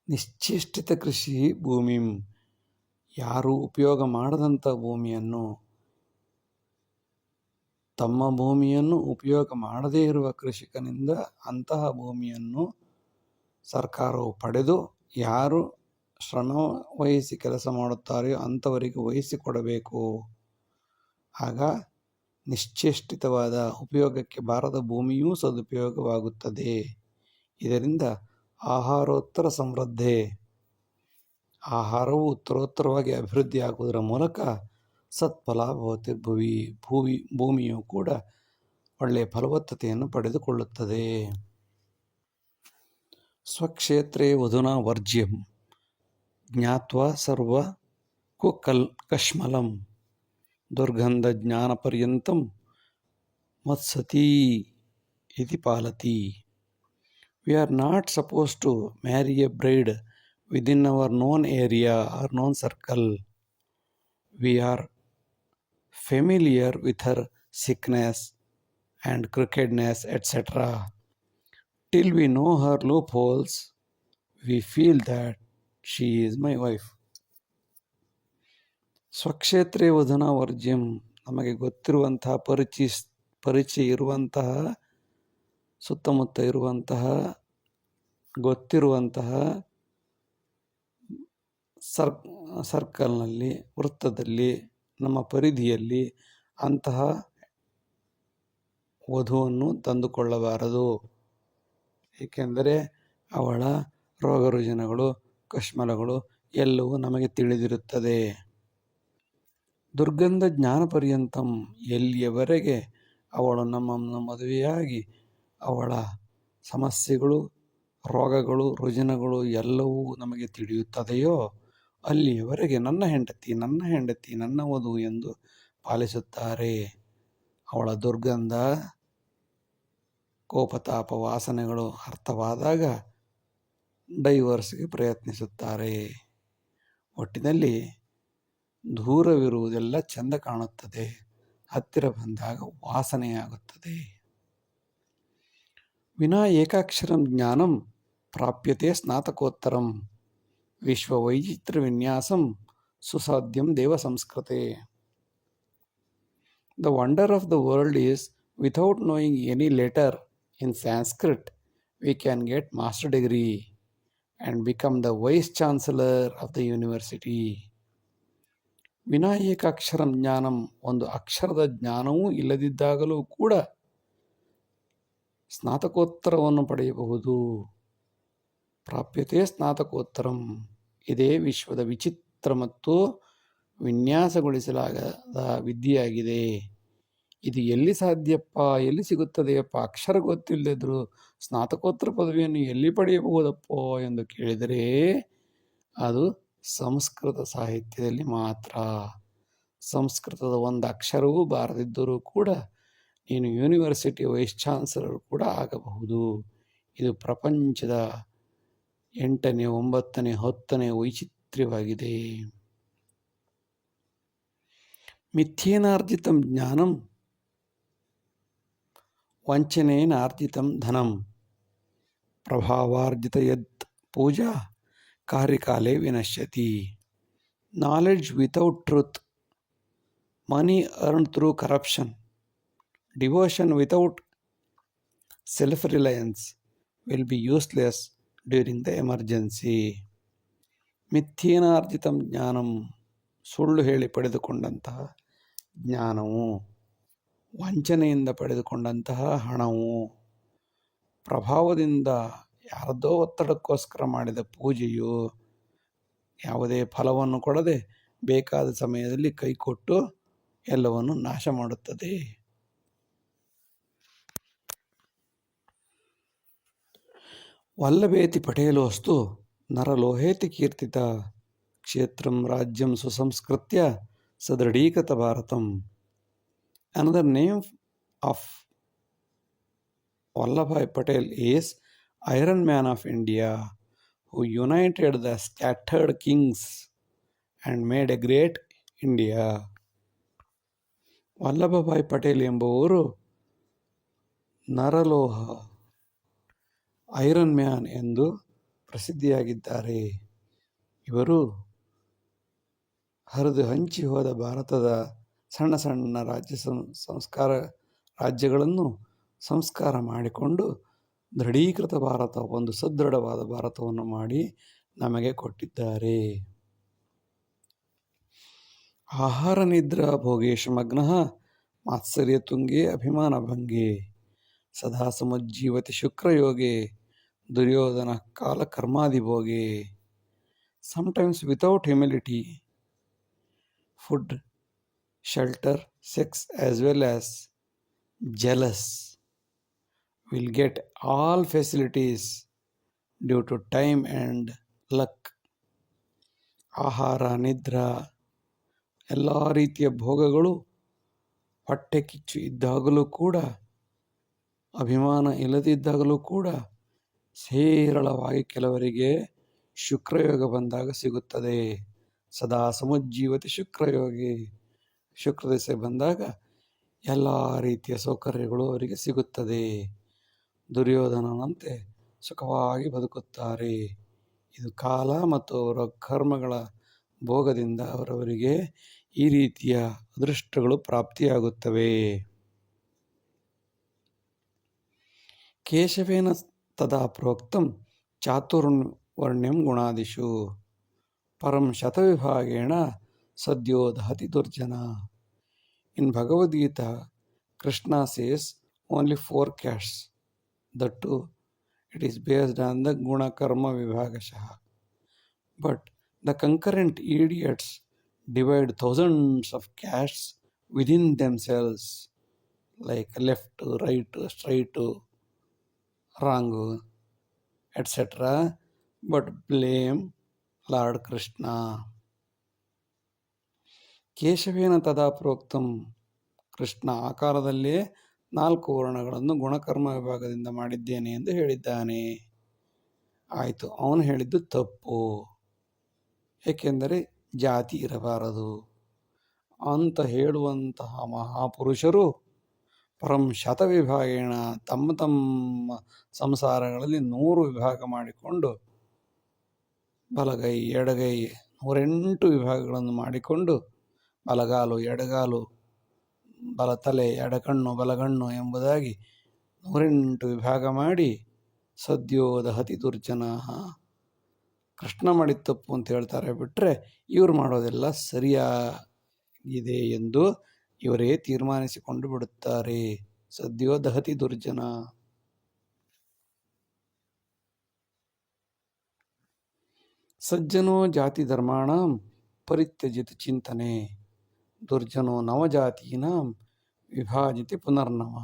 ನಿಶ್ಚೇಷ್ಟಿತ ಕೃಷಿ ಭೂಮಿಂ, ಯಾರು ಉಪಯೋಗ ಮಾಡದಂಥ ಭೂಮಿಯನ್ನು, ತಮ್ಮ ಭೂಮಿಯನ್ನು ಉಪಯೋಗ ಮಾಡದೇ ಇರುವ ಕೃಷಿಕನಿಂದ ಅಂತಹ ಭೂಮಿಯನ್ನು ಸರ್ಕಾರವು ಪಡೆದು ಯಾರು ಶ್ರಮ ವಹಿಸಿ ಕೆಲಸ ಮಾಡುತ್ತಾರೆಯೋ ಅಂಥವರಿಗೆ ವಹಿಸಿಕೊಡಬೇಕು. ಆಗ ನಿಶ್ಚೇಷ್ಟಿತವಾದ ಉಪಯೋಗಕ್ಕೆ ಬಾರದ ಭೂಮಿಯೂ ಸದುಪಯೋಗವಾಗುತ್ತದೆ. ಇದರಿಂದ ಆಹಾರೋತ್ತರ ಸಮೃದ್ಧೆ, ಆಹಾರವು ಉತ್ತರೋತ್ತರವಾಗಿ ಅಭಿವೃದ್ಧಿಯಾಗುವುದರ ಮೂಲಕ ಸತ್ಫಲ ಭವತಿರ್ಭುವಿ, ಭೂಮಿಯು ಕೂಡ ಒಳ್ಳೆಯ ಫಲವತ್ತತೆಯನ್ನು ಪಡೆದುಕೊಳ್ಳುತ್ತದೆ. ಸ್ವಕ್ಷೇತ್ರೇ ವಧುನಾ ವರ್ಜ್ಯಂ ಜ್ಞಾತ್ವಾ ಸರ್ವ ಕಶ್ಮಲಂ ದುರ್ಗಂಧ ಜ್ಞಾನಪರ್ಯಂತಂ ಮತ್ಸತಿ ಇತಿ ಪಾಲತಿ. We are not supposed to marry a bride within our known area or known circle. We are familiar with her sickness and crookedness, etc. Till we know her loopholes, we feel that she is my wife. ಸ್ವಕ್ಷೇತ್ರೇ ವಧುನಾ ವರ್ಜ್ಯಂ, ನಮಗೆ ಗೊತ್ತಿರುವಂತಹ ಪರಿಚಯ ಇರುವಂತಹ, ಸುತ್ತಮುತ್ತ ಇರುವಂತಹ, ಗೊತ್ತಿರುವಂತಹ ಸರ್ಕಲ್ನಲ್ಲಿ, ವೃತ್ತದಲ್ಲಿ, ನಮ್ಮ ಪರಿಧಿಯಲ್ಲಿ ಅಂತಹ ವಧುವನ್ನು ತಂದುಕೊಳ್ಳಬಾರದು. ಏಕೆಂದರೆ ಅವಳ ರೋಗ ರುಜಿನಗಳು, ಕಶ್ಮಲಗಳು ಎಲ್ಲವೂ ನಮಗೆ ತಿಳಿದಿರುತ್ತದೆ. ದುರ್ಗಂಧ ಜ್ಞಾನ ಪರ್ಯಂತಂ, ಎಲ್ಲಿಯವರೆಗೆ ಅವಳು ನಮ್ಮನ್ನು ಮದುವೆಯಾಗಿ ಅವಳ ಸಮಸ್ಯೆಗಳು, ರೋಗಗಳು, ರುಜಿನಗಳು ಎಲ್ಲವೂ ನಮಗೆ ತಿಳಿಯುತ್ತದೆಯೋ ಅಲ್ಲಿಯವರೆಗೆ ನನ್ನ ಹೆಂಡತಿ, ನನ್ನ ಹೆಂಡತಿ, ನನ್ನ ವಧು ಎಂದು ಪಾಲಿಸುತ್ತಾರೆ. ಅವಳ ದುರ್ಗಂಧ, ಕೋಪತಾಪ ವಾಸನೆಗಳು ಅರ್ಥವಾದಾಗ ಡೈವರ್ಸ್ಗೆ ಪ್ರಯತ್ನಿಸುತ್ತಾರೆ. ಒಟ್ಟಿನಲ್ಲಿ ದೂರವಿರುವುದೆಲ್ಲ ಚೆಂದ ಕಾಣುತ್ತದೆ, ಹತ್ತಿರ ಬಂದಾಗ ವಾಸನೆಯಾಗುತ್ತದೆ. ವಿನಾ ಏಕಾಕ್ಷರಂ ಜ್ಞಾನಂ ಪ್ರಾಪ್ಯತೆ ಸ್ನಾತಕೋತ್ತರಂ ವಿಶ್ವವೈಚಿತ್ರ ವಿನ್ಯಾಸಂ ಸುಸಾಧ್ಯಂ ದೇವ ಸಂಸ್ಕೃತೆ. The wonder of the world is, without knowing any letter in Sanskrit, we can get master degree and become the vice chancellor of the university. ವಿನಾ ಏಕಾಕ್ಷರಂ ಜ್ಞಾನಂ, ಒಂದು ಅಕ್ಷರದ ಜ್ಞಾನವೂ ಇಲ್ಲದಿದ್ದಾಗಲೂ ಕೂಡ ಸ್ನಾತಕೋತ್ತರವನ್ನು ಪಡೆಯಬಹುದು. ಪ್ರಾಪ್ಯತೆ ಸ್ನಾತಕೋತ್ತರಂ, ಇದೇ ವಿಶ್ವದ ವಿಚಿತ್ರ ಮತ್ತು ವಿನ್ಯಾಸಗೊಳಿಸಲಾಗದ ವಿದ್ಯೆಯಾಗಿದೆ. ಇದು ಎಲ್ಲಿ ಸಾಧ್ಯಪ್ಪ, ಎಲ್ಲಿ ಸಿಗುತ್ತದೆಯಪ್ಪ, ಅಕ್ಷರ ಗೊತ್ತಿಲ್ಲದಿದ್ದರೂ ಸ್ನಾತಕೋತ್ತರ ಪದವಿಯನ್ನು ಎಲ್ಲಿ ಪಡೆಯಬಹುದಪ್ಪೋ ಎಂದು ಕೇಳಿದರೆ ಅದು ಸಂಸ್ಕೃತ ಸಾಹಿತ್ಯದಲ್ಲಿ ಮಾತ್ರ. ಸಂಸ್ಕೃತದ ಒಂದು ಅಕ್ಷರವೂ ಬಾರದಿದ್ದರೂ ಕೂಡ ನೀನು ಯೂನಿವರ್ಸಿಟಿ ವೈಸ್ ಚಾನ್ಸಲರ್ ಕೂಡ ಆಗಬಹುದು. ಇದು ಪ್ರಪಂಚದ 8ನೇ 9ನೇ 10ನೇ ವೈಚಿತ್ರ್ಯವಾಗಿದೆ. ಮಿಥ್ಯೇನಾರ್ಜಿತಂ ಜ್ಞಾನಂ ವಂಚನೇನಾರ್ಜಿತಂ ಧನಂ ಪ್ರಭಾವಾರ್ಜಿತ ಯದ್ ಪೂಜಾ ಕಾರ್ಯಕಾಲೇ ವಿನಶ್ಯತಿ. Knowledge without truth, money earned through corruption, devotion without self-reliance will be useless during the emergency. ಮಿಥ್ಯೇನಾರ್ಜಿತಂ ಜ್ಞಾನಂ, ಸುಳ್ಳು ಹೇಳಿ ಪಡೆದುಕೊಂಡಂತಹ ಜ್ಞಾನವು, ವಂಚನೆಯಿಂದ ಪಡೆದುಕೊಂಡಂತಹ ಹಣವು, ಪ್ರಭಾವದಿಂದ ಯಾರದೋ ಒತ್ತಡಕ್ಕೋಸ್ಕರ ಮಾಡಿದ ಪೂಜೆಯು, ಯಾವುದೇ ಫಲವನ್ನು ಕೊಡದೆ ಬೇಕಾದ ಸಮಯದಲ್ಲಿ ಕೈಕೊಟ್ಟು ಎಲ್ಲವನ್ನು ನಾಶ ಮಾಡುತ್ತದೆ. ವಲ್ಲಭೇತಿ ಪಟೇಲೋಸ್ತು ನರಲೋಹೇತಿ ಕೀರ್ತಿತ ಕ್ಷೇತ್ರಂ ರಾಜ್ಯಂ ಸುಸಂಸ್ಕೃತ್ಯ ಸದೃಢೀಕೃತ Bharatam. Another name of Vallabhbhai Patel is Iron Man of India, who united the scattered kings and made a great India. Vallabhbhai Patel ಎಂಬುವರು ನರಲೋಹ ಐರನ್ ಮ್ಯಾನ್ ಎಂದು ಪ್ರಸಿದ್ಧಿಯಾಗಿದ್ದಾರೆ. ಇವರು ಹರಿದು ಹಂಚಿ ಹೋದ ಭಾರತದ ಸಣ್ಣ ಸಣ್ಣ ರಾಜ್ಯಗಳನ್ನು ಸಂಸ್ಕಾರ ಮಾಡಿಕೊಂಡು ದೃಢೀಕೃತ ಭಾರತ, ಒಂದು ಸದೃಢವಾದ ಭಾರತವನ್ನು ಮಾಡಿ ನಮಗೆ ಕೊಟ್ಟಿದ್ದಾರೆ. ಆಹಾರ ನಿದ್ರಾ ಭೋಗೇಶು ಮಗ್ನಃ ಮಾತ್ಸರ್ಯ ತುಂಗೆ ಅಭಿಮಾನ ಭಂಗೆ ಸದಾ ಸಮುಜ್ಜೀವತಿ ಶುಕ್ರಯೋಗೆ ದುರ್ಯೋಧನ ಕಾಲ ಕರ್ಮಾದಿಭೋಗೆ. Sometimes without humility, food, shelter, sex as well as jealous will get all facilities due to time and luck. ಆಹಾರ ನಿದ್ರಾ ಎಲ್ಲ ರೀತಿಯ ಭೋಗಗಳು ಹೊಟ್ಟೆ ಕಿಚ್ಚು ಇದ್ದಾಗಲೂ ಕೂಡ, ಅಭಿಮಾನ ಇಲ್ಲದಿದ್ದಾಗಲೂ ಕೂಡ ಹೇರಳವಾಗಿ ಕೆಲವರಿಗೆ ಶುಕ್ರಯೋಗ ಬಂದಾಗ ಸಿಗುತ್ತದೆ. ಸದಾ ಸಮುಜ್ಜೀವತಿ ಶುಕ್ರಯೋಗಿ, ಶುಕ್ರದಶೆ ಬಂದಾಗ ಎಲ್ಲ ರೀತಿಯ ಸೌಕರ್ಯಗಳು ಅವರಿಗೆ ಸಿಗುತ್ತದೆ. ದುರ್ಯೋಧನನಂತೆ ಸುಖವಾಗಿ ಬದುಕುತ್ತಾರೆ. ಇದು ಕಾಲ ಮತ್ತು ಅವರ ಕರ್ಮಗಳ ಭೋಗದಿಂದ ಅವರವರಿಗೆ ಈ ರೀತಿಯ ಅದೃಷ್ಟಗಳು ಪ್ರಾಪ್ತಿಯಾಗುತ್ತವೆ. ಕೇಶವೇನ ತದಾ ಪ್ರೋಕ್ತಂ ಚಾತುರ್ವರ್ಣ್ಯಂ ಗುಣಾದಿಷು ಪರಂ ಶತವಿಭಾಗೇಣ ಸದ್ಯೋ ದಹತಿ ದುರ್ಜನ. ಇನ್ Bhagavad Gita, Krishna says only 4 castes. That too, it is based on the guna karma vibhagashah. But the concurrent idiots divide thousands of castes within themselves, like left, right, straight, wrong, etc. But blame Lord Krishna. ಕೇಶವೇನ ತದಾ ಪ್ರೋಕ್ತಂ, ಕೃಷ್ಣ ಆಕಾರದಲ್ಲೇ 4 ವರ್ಣಗಳನ್ನು ಗುಣಕರ್ಮ ವಿಭಾಗದಿಂದ ಮಾಡಿದ್ದೇನೆ ಎಂದು ಹೇಳಿದ್ದಾನೆ. ಆಯಿತು, ಅವನು ಹೇಳಿದ್ದು ತಪ್ಪು. ಏಕೆಂದರೆ ಜಾತಿ ಇರಬಾರದು ಅಂತ ಹೇಳುವಂತಹ ಮಹಾಪುರುಷರು ಪರಂ ಶತವಿಭಾಗೇಣ ತಮ್ಮ ತಮ್ಮ ಸಂಸಾರಗಳಲ್ಲಿ 100 ವಿಭಾಗ ಮಾಡಿಕೊಂಡು, ಬಲಗೈ ಎಡಗೈ 108 ವಿಭಾಗಗಳನ್ನು ಮಾಡಿಕೊಂಡು, ಬಲಗಾಲು ಎಡಗಾಲು, ಬಲತಲೆ ಎಡಕಣ್ಣು ಬಲಗಣ್ಣು ಎಂಬುದಾಗಿ 108 ವಿಭಾಗ ಮಾಡಿ ಸದ್ಯೋ ದಹತಿ ದುರ್ಜನ. ಕೃಷ್ಣ ಮಾಡಿದ ತಪ್ಪು ಅಂತ ಹೇಳ್ತಾರೆ ಬಿಟ್ಟರೆ ಇವರು ಮಾಡೋದೆಲ್ಲ ಸರಿಯಾಗಿದೆ ಎಂದು ಇವರೇ ತೀರ್ಮಾನಿಸಿಕೊಂಡು ಬಿಡುತ್ತಾರೆ. ಸದ್ಯೋ ದಹತಿ ದುರ್ಜನ. ಸಜ್ಜನೋ ಜಾತಿ ಧರ್ಮಾಣಂ ಪರಿತ್ಯಜಿತ ಚಿಂತನೆ ದುರ್ಜನೋ ನವಜಾತೀನಾಂ ವಿಭಾಜಿತಿ ಪುನರ್ನವ.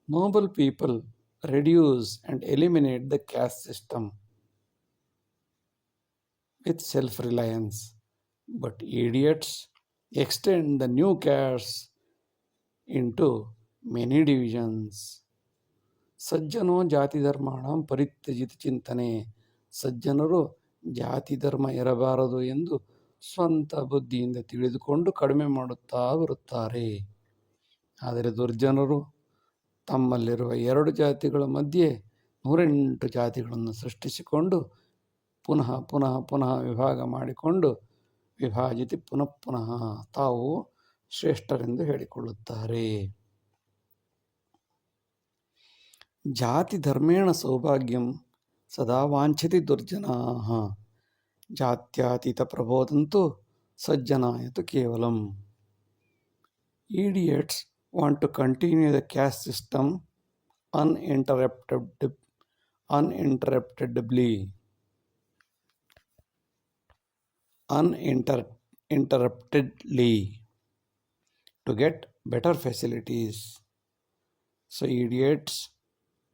Noble people reduce and eliminate the caste system with self-reliance, but idiots extend the new castes into many divisions. ಸಜ್ಜನೋ ಜಾತಿ ಧರ್ಮಾಣಂ ಪರಿತ್ಯಜಿತ ಚಿಂತನೆ. ಸಜ್ಜನರು ಜಾತಿ ಧರ್ಮ ಇರಬಾರದು ಎಂದು ಸ್ವಂತ ಬುದ್ಧಿಯಿಂದ ತಿಳಿದುಕೊಂಡು ಕಡಿಮೆ ಮಾಡುತ್ತಾ ಬರುತ್ತಾರೆ. ಆದರೆ ದುರ್ಜನರು ತಮ್ಮಲ್ಲಿರುವ 2 ಜಾತಿಗಳ ಮಧ್ಯೆ 108 ಜಾತಿಗಳನ್ನು ಸೃಷ್ಟಿಸಿಕೊಂಡು ಪುನಃ ಪುನಃ ಪುನಃ ವಿಭಾಗ ಮಾಡಿಕೊಂಡು ವಿಭಾಜಿತಿ ಪುನಃ ಪುನಃ ತಾವು ಶ್ರೇಷ್ಠರೆಂದು ಹೇಳಿಕೊಳ್ಳುತ್ತಾರೆ. ಜಾತಿ ಧರ್ಮೇಣ ಸೌಭಾಗ್ಯಂ ಸದಾ ವಾಂಛತಿ ದುರ್ಜನಾಃ ಜಾತ್ಯಾತೀತ ಪ್ರಬೋದಂತು ಸಜ್ಜನಾಯತು ಕೇವಲಂ. Idiots want to continue the caste system uninterruptedly. to get better facilities. So idiots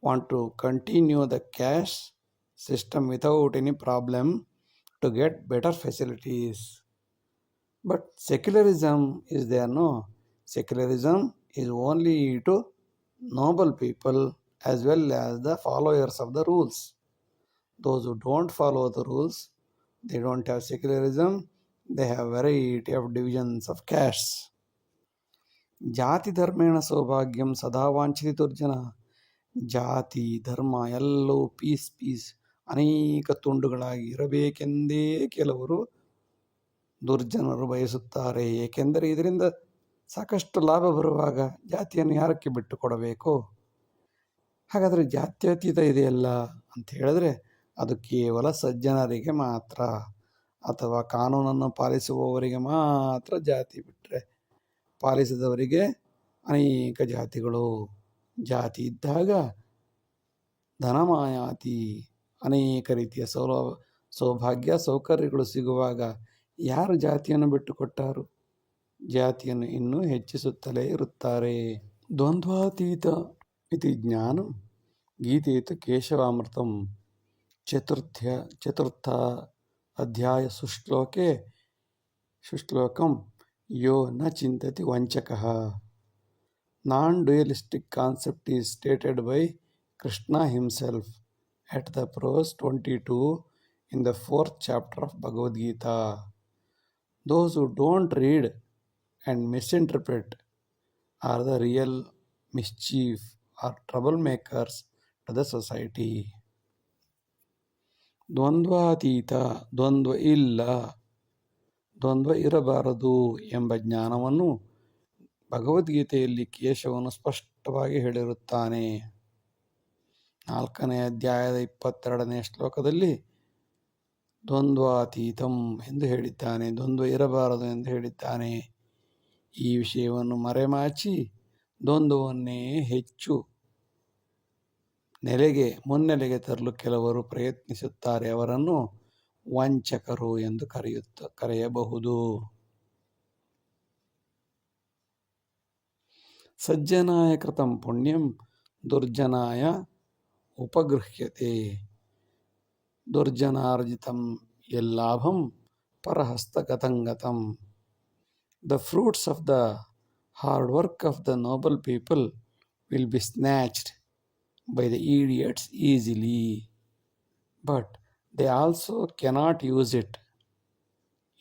want to continue the caste system without any problem to get better facilities. But secularism is there, no? Secularism is only to noble people as well as the followers of the rules. Those who don't follow the rules, they don't have secularism, they have variety of divisions of castes. ಜಾತಿ ಧರ್ಮೇಣ ಸೌಭಾಗ್ಯಂ ಸದಾ ವಾಂಛಿತಿ ದುರ್ಜನ. ಜಾತಿ ಧರ್ಮ ಎಲ್ಲವೂ piece ಅನೇಕ ತುಂಡುಗಳಾಗಿ ಇರಬೇಕೆಂದೇ ಕೆಲವರು ದುರ್ಜನರು ಬಯಸುತ್ತಾರೆ. ಏಕೆಂದರೆ ಇದರಿಂದ ಸಾಕಷ್ಟು ಲಾಭ ಬರುವಾಗ ಜಾತಿಯನ್ನು ಯಾರಕ್ಕೆ ಬಿಟ್ಟು ಕೊಡಬೇಕು? ಹಾಗಾದರೆ ಜಾತ್ಯತೀತ ಇದೆಯಲ್ಲ ಅಂತ ಹೇಳಿದ್ರೆ ಅದು ಕೇವಲ ಸಜ್ಜನರಿಗೆ ಮಾತ್ರ, ಅಥವಾ ಕಾನೂನನ್ನು ಪಾಲಿಸುವವರಿಗೆ ಮಾತ್ರ ಜಾತಿ. ಬಿಟ್ಟರೆ ಪಾಲಿಸಿದವರಿಗೆ ಅನೇಕ ಜಾತಿಗಳು. ಜಾತಿ ಇದ್ದಾಗ ಧನಮಾಯಾತಿ, ಅನೇಕ ರೀತಿಯ ಸೌಭಾಗ್ಯ ಸೌಕರ್ಯಗಳು ಸಿಗುವಾಗ ಯಾರು ಜಾತಿಯನ್ನು ಬಿಟ್ಟುಕೊಟ್ಟಾರು? ಜಾತಿಯನ್ನು ಇನ್ನೂ ಹೆಚ್ಚಿಸುತ್ತಲೇ ಇರುತ್ತಾರೆ. ದ್ವಂದ್ವಾತೀತ ಇತಿ ಜ್ಞಾನಂ ಗೀತೆಯಿತು ಕೇಶವಾಮೃತಂ ಚತುರ್ಥ ಅಧ್ಯಾಯ ಸುಶ್ಲೋಕಂ ಯೋ ನ ಚಿಂತತಿ ವಂಚಕಃ. Non-dualistic concept is stated by Krishna himself at the verse 22 in the 4th chapter of Bhagavad Gita. Those who don't read and misinterpret are the real mischief or troublemakers to the society. ದ್ವಂದ್ವಾತೀತ, ದ್ವಂದ್ವ ಇಲ್ಲ, ದ್ವಂದ್ವ ಇರಬಾರದು ಎಂಬ ಜ್ಞಾನವನ್ನು ಭಗವದ್ಗೀತೆಯಲ್ಲಿ ಕೇಶವನು ಸ್ಪಷ್ಟವಾಗಿ ಹೇಳಿರುತ್ತಾನೆ. 4ನೇ ಅಧ್ಯಾಯದ 22ನೇ ಶ್ಲೋಕದಲ್ಲಿ ದ್ವಂದ್ವಾತೀತಂ ಎಂದು ಹೇಳಿದ್ದಾನೆ, ದ್ವಂದ್ವ ಇರಬಾರದು ಎಂದು ಹೇಳಿದ್ದಾನೆ. ಈ ವಿಷಯವನ್ನು ಮರೆಮಾಚಿ ದ್ವಂದ್ವವನ್ನೇ ಹೆಚ್ಚು ಮುನ್ನೆಲೆಗೆ ತರಲು ಕೆಲವರು ಪ್ರಯತ್ನಿಸುತ್ತಾರೆ. ಅವರನ್ನು ವಂಚಕರು ಎಂದು ಕರೆಯಬಹುದು. ಸಜ್ಜನಾಯ ಕೃತಂ ಪುಣ್ಯಂ ದುರ್ಜನಾಯ ಉಪಗೃಹ್ಯತೆ. ದುರ್ಜನಾರ್ಜಿತಂ ಯಲ್ಲಾಭಂ ಪರಹಸ್ತಗತಂ. The fruits of the hard work of the noble people will be snatched by the idiots easily, but they also cannot use it.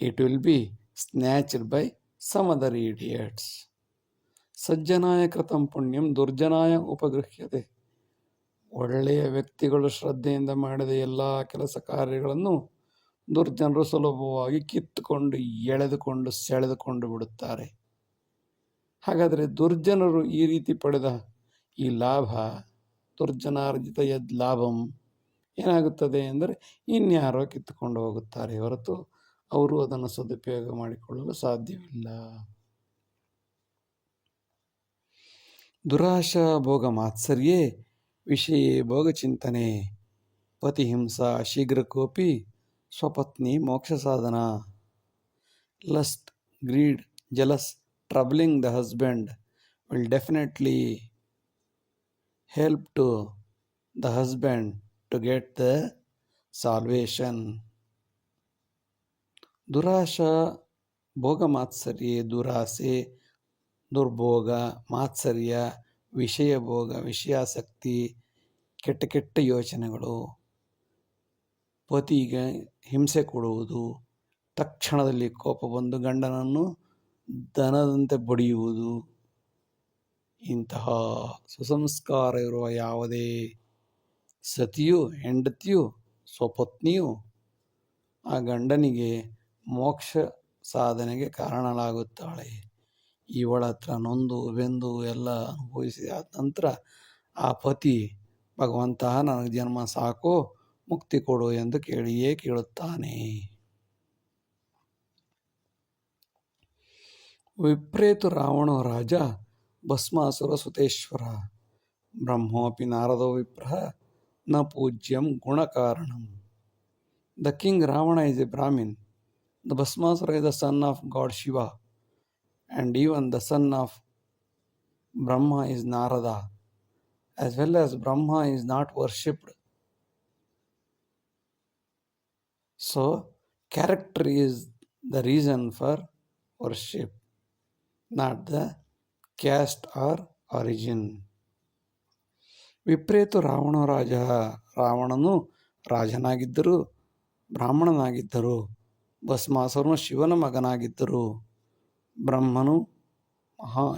It will be snatched by some other idiots. ಸಜ್ಜನಾಯ ಕೃತಂ ಪುಣ್ಯಂ ದುರ್ಜನಾಯ ಉಪಗೃಹ್ಯತೆ. ಒಳ್ಳೆಯ ವ್ಯಕ್ತಿಗಳು ಶ್ರದ್ಧೆಯಿಂದ ಮಾಡಿದ ಎಲ್ಲ ಕೆಲಸ ಕಾರ್ಯಗಳನ್ನು ದುರ್ಜನರು ಸುಲಭವಾಗಿ ಕಿತ್ತುಕೊಂಡು ಎಳೆದುಕೊಂಡು ಸೆಳೆದುಕೊಂಡು ಬಿಡುತ್ತಾರೆ. ಹಾಗಾದರೆ ದುರ್ಜನರು ಈ ರೀತಿ ಪಡೆದ ಈ ಲಾಭ, ದುರ್ಜನಾರ್ಜಿತ ಯದ್ ಲಾಭಂ ಏನಾಗುತ್ತದೆ ಎಂದರೆ ಇನ್ಯಾರೋ ಕಿತ್ತುಕೊಂಡು ಹೋಗುತ್ತಾರೆ ಹೊರತು ಅವರು ಅದನ್ನು ಸದುಪಯೋಗ ಮಾಡಿಕೊಳ್ಳಲು ಸಾಧ್ಯವಿಲ್ಲ. ದುರಾಶಾ ಭೋಗ ಮಾತ್ಸರ್ಯೇ ವಿಷಯೇ ಭೋಗಚಿಂತನೆ ಪತಿಹಿಂಸಾ ಶೀಘ್ರಕೋಪಿ ಸ್ವಪತ್ನಿ ಮೋಕ್ಷ ಸಾಧನ. Lust, greed, jealous, troubling the husband will definitely help to the husband to get the salvation. ದುರಾಶಾ ಭೋಗ ಮಾತ್ಸರ್ಯೇ, ದುರಾಸೆ, ದುರ್ಭೋಗ, ಮಾತ್ಸರ್ಯ, ವಿಷಯ ಭೋಗ, ವಿಷಯಾಸಕ್ತಿ, ಕೆಟ್ಟ ಯೋಚನೆಗಳು, ಪತಿಗೆ ಹಿಂಸೆ ಕೊಡುವುದು, ತಕ್ಷಣದಲ್ಲಿ ಕೋಪ ಬಂದು ಗಂಡನನ್ನು ದನದಂತೆ ಬಡಿಯುವುದು, ಇಂತಹ ಸುಸಂಸ್ಕಾರ ಇರುವ ಯಾವುದೇ ಸತಿಯು, ಹೆಂಡತಿಯು, ಸ್ವಪತ್ನಿಯು ಆ ಗಂಡನಿಗೆ ಮೋಕ್ಷ ಸಾಧನೆಗೆ ಕಾರಣಲಾಗುತ್ತಾಳೆ. ಇವಳ ಹತ್ರ ನೊಂದು ಬೆಂದು ಎಲ್ಲ ಅನುಭವಿಸಿದ ನಂತರ ಆ ಪತಿ ಭಗವಂತ ನನಗೆ ಜನ್ಮ ಸಾಕು, ಮುಕ್ತಿ ಕೊಡು ಎಂದು ಕೇಳುತ್ತಾನೆ. ವಿಪ್ರೇತು ರಾವಣೋ ರಾಜ ಭಸ್ಮಾಸುರ ಸುತೇಶ್ವರ ಬ್ರಹ್ಮೋಪಿ ನಾರದೋ ವಿಪ್ರಃ ನ Poojyam ಗುಣಕಾರಣಂ. The king Ravana is a Brahmin. The Bhasmasura is the son of God Shiva, and even the son of Brahma is Narada, as well as Brahma is not worshipped. So, character is the reason for worship, not the caste or origin. ವಿಪ್ರೇತು Ravana ರಾಜ, ರಾವಣನು ರಾಜನಾಗಿದ್ದರು, ಬ್ರಾಹ್ಮಣನಾಗಿದ್ದರು. ಭಸ್ಮಾಸುರನು ಶಿವನ ಮಗನಾಗಿದ್ದರು. ಬ್ರಹ್ಮನು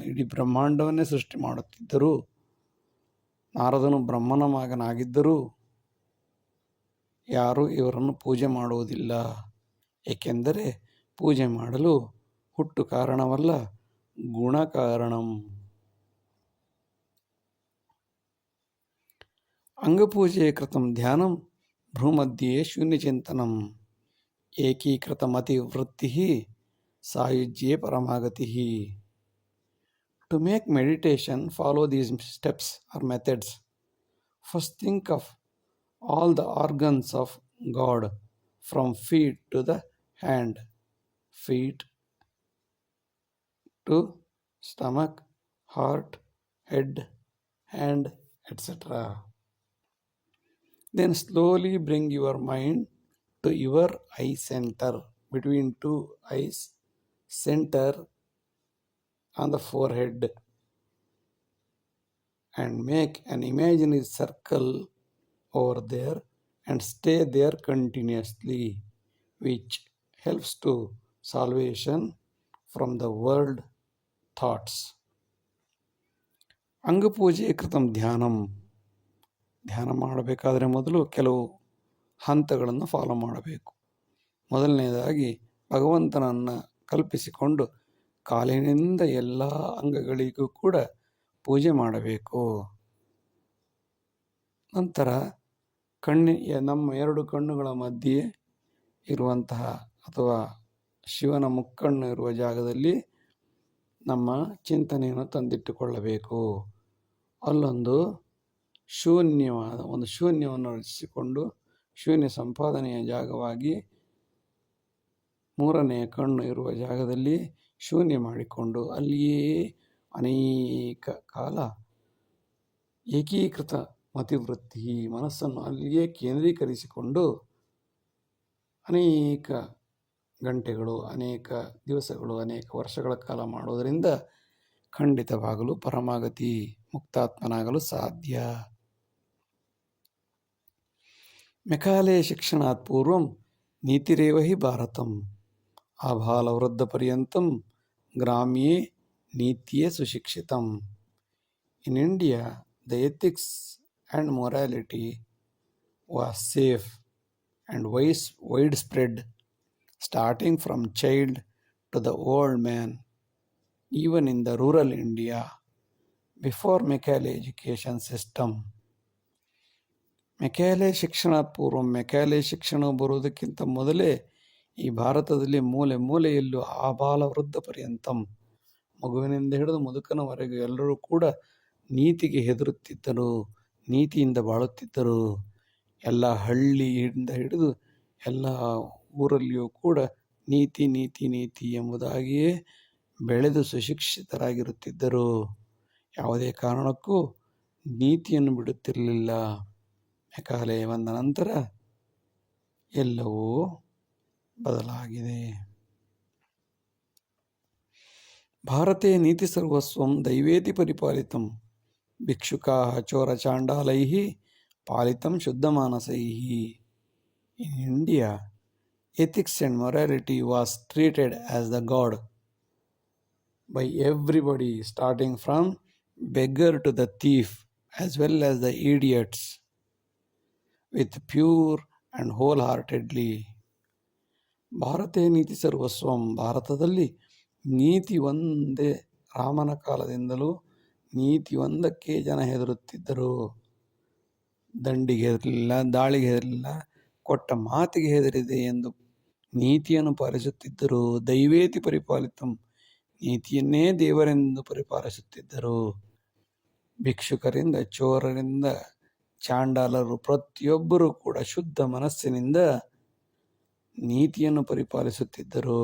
ಇಡೀ ಬ್ರಹ್ಮಾಂಡವನ್ನೇ ಸೃಷ್ಟಿ ಮಾಡುತ್ತಿದ್ದರು. ನಾರದನು ಬ್ರಹ್ಮನ ಮಗನಾಗಿದ್ದರು. ಯಾರೂ ಇವರನ್ನು ಪೂಜೆ ಮಾಡುವುದಿಲ್ಲ, ಏಕೆಂದರೆ ಪೂಜೆ ಮಾಡಲು ಹುಟ್ಟು ಕಾರಣವಲ್ಲ, ಗುಣ ಕಾರಣಂ. ಅಂಗಪೂಜೆ ಕೃತಂ ಧ್ಯಾನಂ ಭ್ರೂಮಧ್ಯೆ ಶೂನ್ಯಚಿಂತನಂ ಏಕೀಕೃತಮತಿವೃತ್ತಿ ಸಾಯುಜ್ಯೆ ಪರಮಾಗತಿ. To make meditation, follow these steps or methods. First, think of all the organs of God, from feet to the hand, feet to stomach, heart, head, hand, etc. Then slowly bring your mind to your eye center, between two eyes, center on the forehead, and make an imaginary circle over there and stay there continuously, which helps to salvation from the world thoughts. ಅಂಗಪೂಜೆ ಕೃತಂ ಧ್ಯಾನಂ. ಧ್ಯಾನ ಮಾಡಬೇಕಾದರೆ ಮೊದಲು ಕೆಲವು ಹಂತಗಳನ್ನು follow ಮಾಡಬೇಕು. ಮೊದಲನೇದಾಗಿ ಭಗವಂತನನ್ನು ಕಲ್ಪಿಸಿಕೊಂಡು ಕಾಲಿನಿಂದ ಎಲ್ಲ ಅಂಗಗಳಿಗೂ ಕೂಡ ಪೂಜೆ ಮಾಡಬೇಕು. ನಂತರ ನಮ್ಮ ಎರಡು ಕಣ್ಣುಗಳ ಮಧ್ಯೆ ಇರುವಂತಹ ಅಥವಾ ಶಿವನ ಮುಕ್ಕಣ್ಣು ಇರುವ ಜಾಗದಲ್ಲಿ ನಮ್ಮ ಚಿಂತನೆಯನ್ನು ತಂದಿಟ್ಟುಕೊಳ್ಳಬೇಕು. ಅಲ್ಲೊಂದು ಶೂನ್ಯವನ್ನು ರಚಿಸಿಕೊಂಡು ಶೂನ್ಯ ಸಂಪಾದನೆಯ ಜಾಗವಾಗಿ ಮೂರನೆಯ ಕಣ್ಣು ಇರುವ ಜಾಗದಲ್ಲಿ ಶೂನ್ಯ ಮಾಡಿಕೊಂಡು ಅಲ್ಲಿಯೇ ಅನೇಕ ಕಾಲ ಏಕೀಕೃತ ಮತಿವೃತ್ತಿ, ಮನಸ್ಸನ್ನು ಅಲ್ಲಿಯೇ ಕೇಂದ್ರೀಕರಿಸಿಕೊಂಡು ಅನೇಕ ಗಂಟೆಗಳು, ಅನೇಕ ದಿವಸಗಳು, ಅನೇಕ ವರ್ಷಗಳ ಕಾಲ ಮಾಡುವುದರಿಂದ ಖಂಡಿತವಾಗಲು ಪರಮಾಗತಿ, ಮುಕ್ತಾತ್ಮನಾಗಲು ಸಾಧ್ಯ. ಮೆಕಾಲೆ ಶಿಕ್ಷಣಾತ್ ಪೂರ್ವಂ ನೀತಿರೇವ ಹಿ ಭಾರತಂ ಆಬಾಲವೃದ್ಧ ಪರ್ಯಂತಂ ಗ್ರಾಮ್ಯೇ ನೀತ್ಯೇ ಸುಶಿಕ್ಷಿತಂ. In India, the ethics and morality was safe and widespread, starting from child to the old man, even in the rural India, before Macaulay education system. Macaulay ಶಿಕ್ಷಣಾತ್ ಪೂರ್ವ, ಮೆಕ್ಯಾಲೆ ಶಿಕ್ಷಣ ಬರುವುದಕ್ಕಿಂತ ಮೊದಲೇ ಈ ಭಾರತದಲ್ಲಿ ಮೂಲೆ ಮೂಲೆಯಲ್ಲೂ ಆಬಾಲ ವೃದ್ಧ ಪರ್ಯಂತಂ, ಮಗುವಿನಿಂದ ಹಿಡಿದು ಮುದುಕನವರೆಗೂ ಎಲ್ಲರೂ ಕೂಡ ನೀತಿಗೆ ಹೆದರುತ್ತಿದ್ದರು, ನೀತಿಯಿಂದ ಬಾಳುತ್ತಿದ್ದರು. ಎಲ್ಲ ಹಳ್ಳಿಯಿಂದ ಹಿಡಿದು ಎಲ್ಲ ಊರಲ್ಲಿಯೂ ಕೂಡ ನೀತಿ ನೀತಿ ನೀತಿ ಎಂಬುದಾಗಿಯೇ ಬೆಳೆದು ಸುಶಿಕ್ಷಿತರಾಗಿರುತ್ತಿದ್ದರು. ಯಾವುದೇ ಕಾರಣಕ್ಕೂ ನೀತಿಯನ್ನು ಬಿಡುತ್ತಿರಲಿಲ್ಲ. ಮೆಕಾಲೆ ಬಂದ ನಂತರ ಎಲ್ಲವೂ ಬದಲಾಗಿದೆ. ಭಾರತೆ ನೀತಿ ಸರ್ವಸ್ವಂ ದೈವೇತಿ ಪರಿಪಾಲಿತಂ ಭಿಕ್ಷುಕಾಃ ಚೋರಚಾಂಡಾಲೈಃ ಪಾಲಿತಂ ಶುದ್ಧಮಾನಸೈಃ. In India, ethics and morality was treated as the God by everybody, starting from beggar to the thief, as well as the idiots, with pure and wholeheartedly. ಭಾರತೇ ನೀತಿ ಸರ್ವಸ್ವಂ, ಭಾರತದಲ್ಲಿ ನೀತಿ ಒಂದೇ. ರಾಮನ ಕಾಲದಿಂದಲೂ ನೀತಿ ಒಂದಕ್ಕೆ ಜನ ಹೆದರುತ್ತಿದ್ದರು. ದಂಡಿಗೆ ಹೆದರಲಿಲ್ಲ, ದಾಳಿಗೆ ಹೆದರಲಿಲ್ಲ, ಕೊಟ್ಟ ಮಾತಿಗೆ ಹೆದರಿದೆ ಎಂದು ನೀತಿಯನ್ನು ಪಾಲಿಸುತ್ತಿದ್ದರು. ದೈವೇತಿ ಪರಿಪಾಲಿತಂ, ನೀತಿಯನ್ನೇ ದೇವರೆಂದು ಪರಿಪಾಲಿಸುತ್ತಿದ್ದರು. ಭಿಕ್ಷುಕರಿಂದ, ಚೋರರಿಂದ, ಚಾಂಡಾಲರು ಪ್ರತಿಯೊಬ್ಬರೂ ಕೂಡ ಶುದ್ಧ ಮನಸ್ಸಿನಿಂದ ನೀತಿಯನ್ನು ಪರಿಪಾಲಿಸುತ್ತಿದ್ದರು.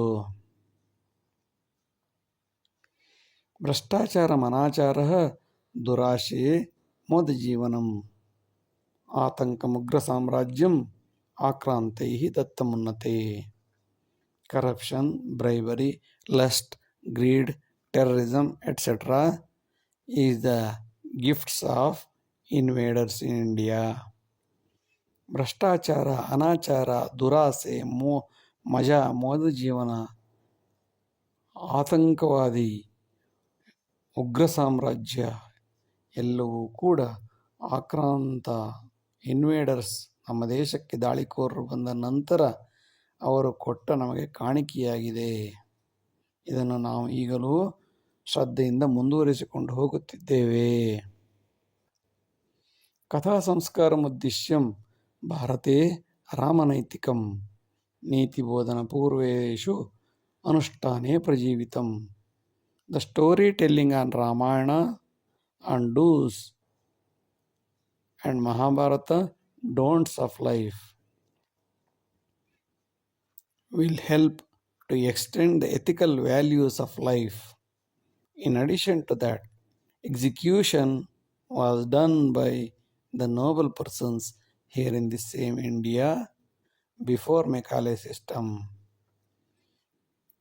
ಭ್ರಷ್ಟಾಚಾರಮನಾಚಾರः ದುರಾಶೆ ಮೋದಜೀವನಂ ಆತಂಕಮುಗ್ರಸಾಮ್ರಾಜ್ಯಂ ಆಕ್ರಾಂತೈಃ ದತ್ತಮುನ್ನತೆ. Corruption, bribery, lust, greed, terrorism, etc. is the gifts of invaders in India. ಭ್ರಷ್ಟಾಚಾರ, ಅನಾಚಾರ, ದುರಾಸೆ, ಮಜಾ, ಮೋದ ಜೀವನ, ಆತಂಕವಾದಿ, ಉಗ್ರ ಸಾಮ್ರಾಜ್ಯ ಎಲ್ಲವೂ ಕೂಡ ಆಕ್ರಾಂತ ಇನ್ವೇಡರ್ಸ್ ನಮ್ಮ ದೇಶಕ್ಕೆ ದಾಳಿಕೋರರು ಬಂದ ನಂತರ ಅವರು ಕೊಟ್ಟ ನಮಗೆ ಕಾಣಿಕೆಯಾಗಿದೆ. ಇದನ್ನು ನಾವು ಈಗಲೂ ಶ್ರದ್ಧೆಯಿಂದ ಮುಂದುವರಿಸಿಕೊಂಡು ಹೋಗುತ್ತಿದ್ದೇವೆ. ಕಥಾ ಸಂಸ್ಕಾರಮುದ್ದೇಶ್ಯಂ ಭಾರತೆ ರಾಮನೈತಿಕಂ ನೀತಿಬೋಧನ ಪೂರ್ವೇಷು ಅನುಷ್ಠಾನೇ ಪ್ರಜೀವಿತಂ. The story telling on Ramayana on do's and Mahabharata don'ts of life will help to extend the ethical values of life. In addition to that, execution was done by the noble persons here in this same India before Macaulay system.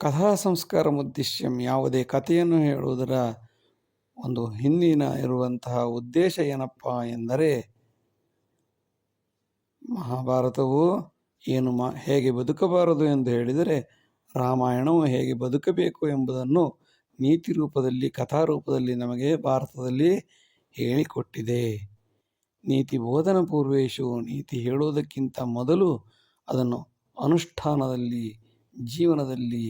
ಕಥಾ ಸಂಸ್ಕಾರ ಉದ್ದೇಶ್ಯಂ ಯಾವುದೇ ಕಥೆಯನ್ನು ಹೇಳುವುದರ ಒಂದು ಹಿಂದಿನ ಇರುವಂತಹ ಉದ್ದೇಶ ಏನಪ್ಪ ಎಂದರೆ ಮಹಾಭಾರತವು ಏನು ಹೇಗೆ ಬದುಕಬಾರದು ಎಂದು ಹೇಳಿದರೆ ರಾಮಾಯಣವು ಹೇಗೆ ಬದುಕಬೇಕು ಎಂಬುದನ್ನು ನೀತಿ ರೂಪದಲ್ಲಿ ಕಥಾರೂಪದಲ್ಲಿ ನಮಗೆ ಭಾರತದಲ್ಲಿ ಹೇಳಿಕೊಟ್ಟಿದೆ. ನೀತಿ ಬೋಧನ ಪೂರ್ವೇಶು ನೀತಿ ಹೇಳುವುದಕ್ಕಿಂತ ಮೊದಲು ಅದನ್ನು ಅನುಷ್ಠಾನದಲ್ಲಿ ಜೀವನದಲ್ಲಿ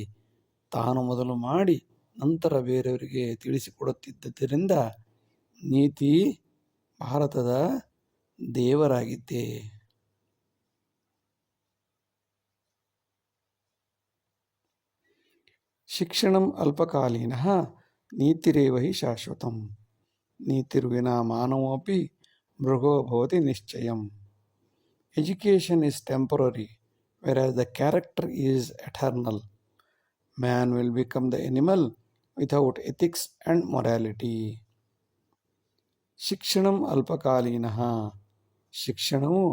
ತಾನು ಮೊದಲು ಮಾಡಿ ನಂತರ ಬೇರೆಯವರಿಗೆ ತಿಳಿಸಿಕೊಡುತ್ತಿದ್ದರಿಂದ ನೀತಿ ಭಾರತದ ದೇವರಾಗಿದ್ದೆ. ಶಿಕ್ಷಣಂ ಅಲ್ಪಕಾಲೀನಃ ನೀತಿರೇವ ಹಿ ಶಾಶ್ವತಂ. ನೀತಿರ್ವಿನಾ ಮಾನವೋಪಿ ಮೃಗೋ ಭವತಿ ನಿಶ್ಚಯಂ. Education is temporary, whereas the character is eternal. Man will become the animal without ethics and morality. ಶಿಕ್ಷಣಂ ಅಲ್ಪಕಾಲೀನಃ ಶಿಕ್ಷಣವು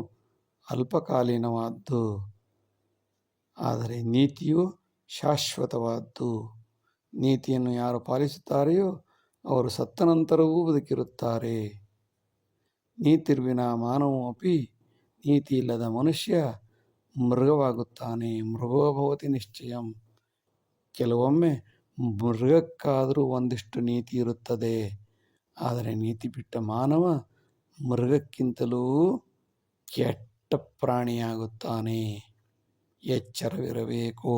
ಅಲ್ಪಕಾಲೀನವಾದ್ದು, ಆದರೆ ನೀತಿಯು ಶಾಶ್ವತವಾದ್ದು. ನೀತಿಯನ್ನು ಯಾರು ಪಾಲಿಸುತ್ತಾರೆಯೋ ಅವರು ಸತ್ತ ನಂತರವೂ ಬದುಕಿರುತ್ತಾರೆ. ನೀತಿರ್ವಿನ ಮಾನವೋಪಿ ನೀತಿ ಇಲ್ಲದ ಮನುಷ್ಯ ಮೃಗವಾಗುತ್ತಾನೆ. ಮೃಗೋಭವತಿ ನಿಶ್ಚಯಂ. ಕೆಲವೊಮ್ಮೆ ಮೃಗಕ್ಕಾದರೂ ಒಂದಿಷ್ಟು ನೀತಿ ಇರುತ್ತದೆ, ಆದರೆ ನೀತಿ ಬಿಟ್ಟ ಮಾನವ ಮೃಗಕ್ಕಿಂತಲೂ ಕೆಟ್ಟ ಪ್ರಾಣಿಯಾಗುತ್ತಾನೆ. ಎಚ್ಚರವಿರಬೇಕು.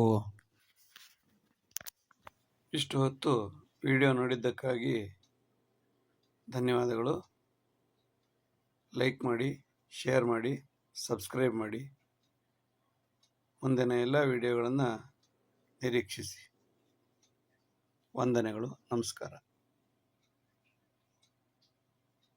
ಇಷ್ಟು ಹೊತ್ತು ವಿಡಿಯೋ ನೋಡಿದ್ದಕ್ಕಾಗಿ ಧನ್ಯವಾದಗಳು. ಲೈಕ್ ಮಾಡಿ, ಶೇರ್ ಮಾಡಿ, ಸಬ್ಸ್ಕ್ರೈಬ್ ಮಾಡಿ. ಮುಂದಿನ ಎಲ್ಲ ವಿಡಿಯೋಗಳನ್ನು ನಿರೀಕ್ಷಿಸಿ. ವಂದನೆಗಳು. ನಮಸ್ಕಾರ.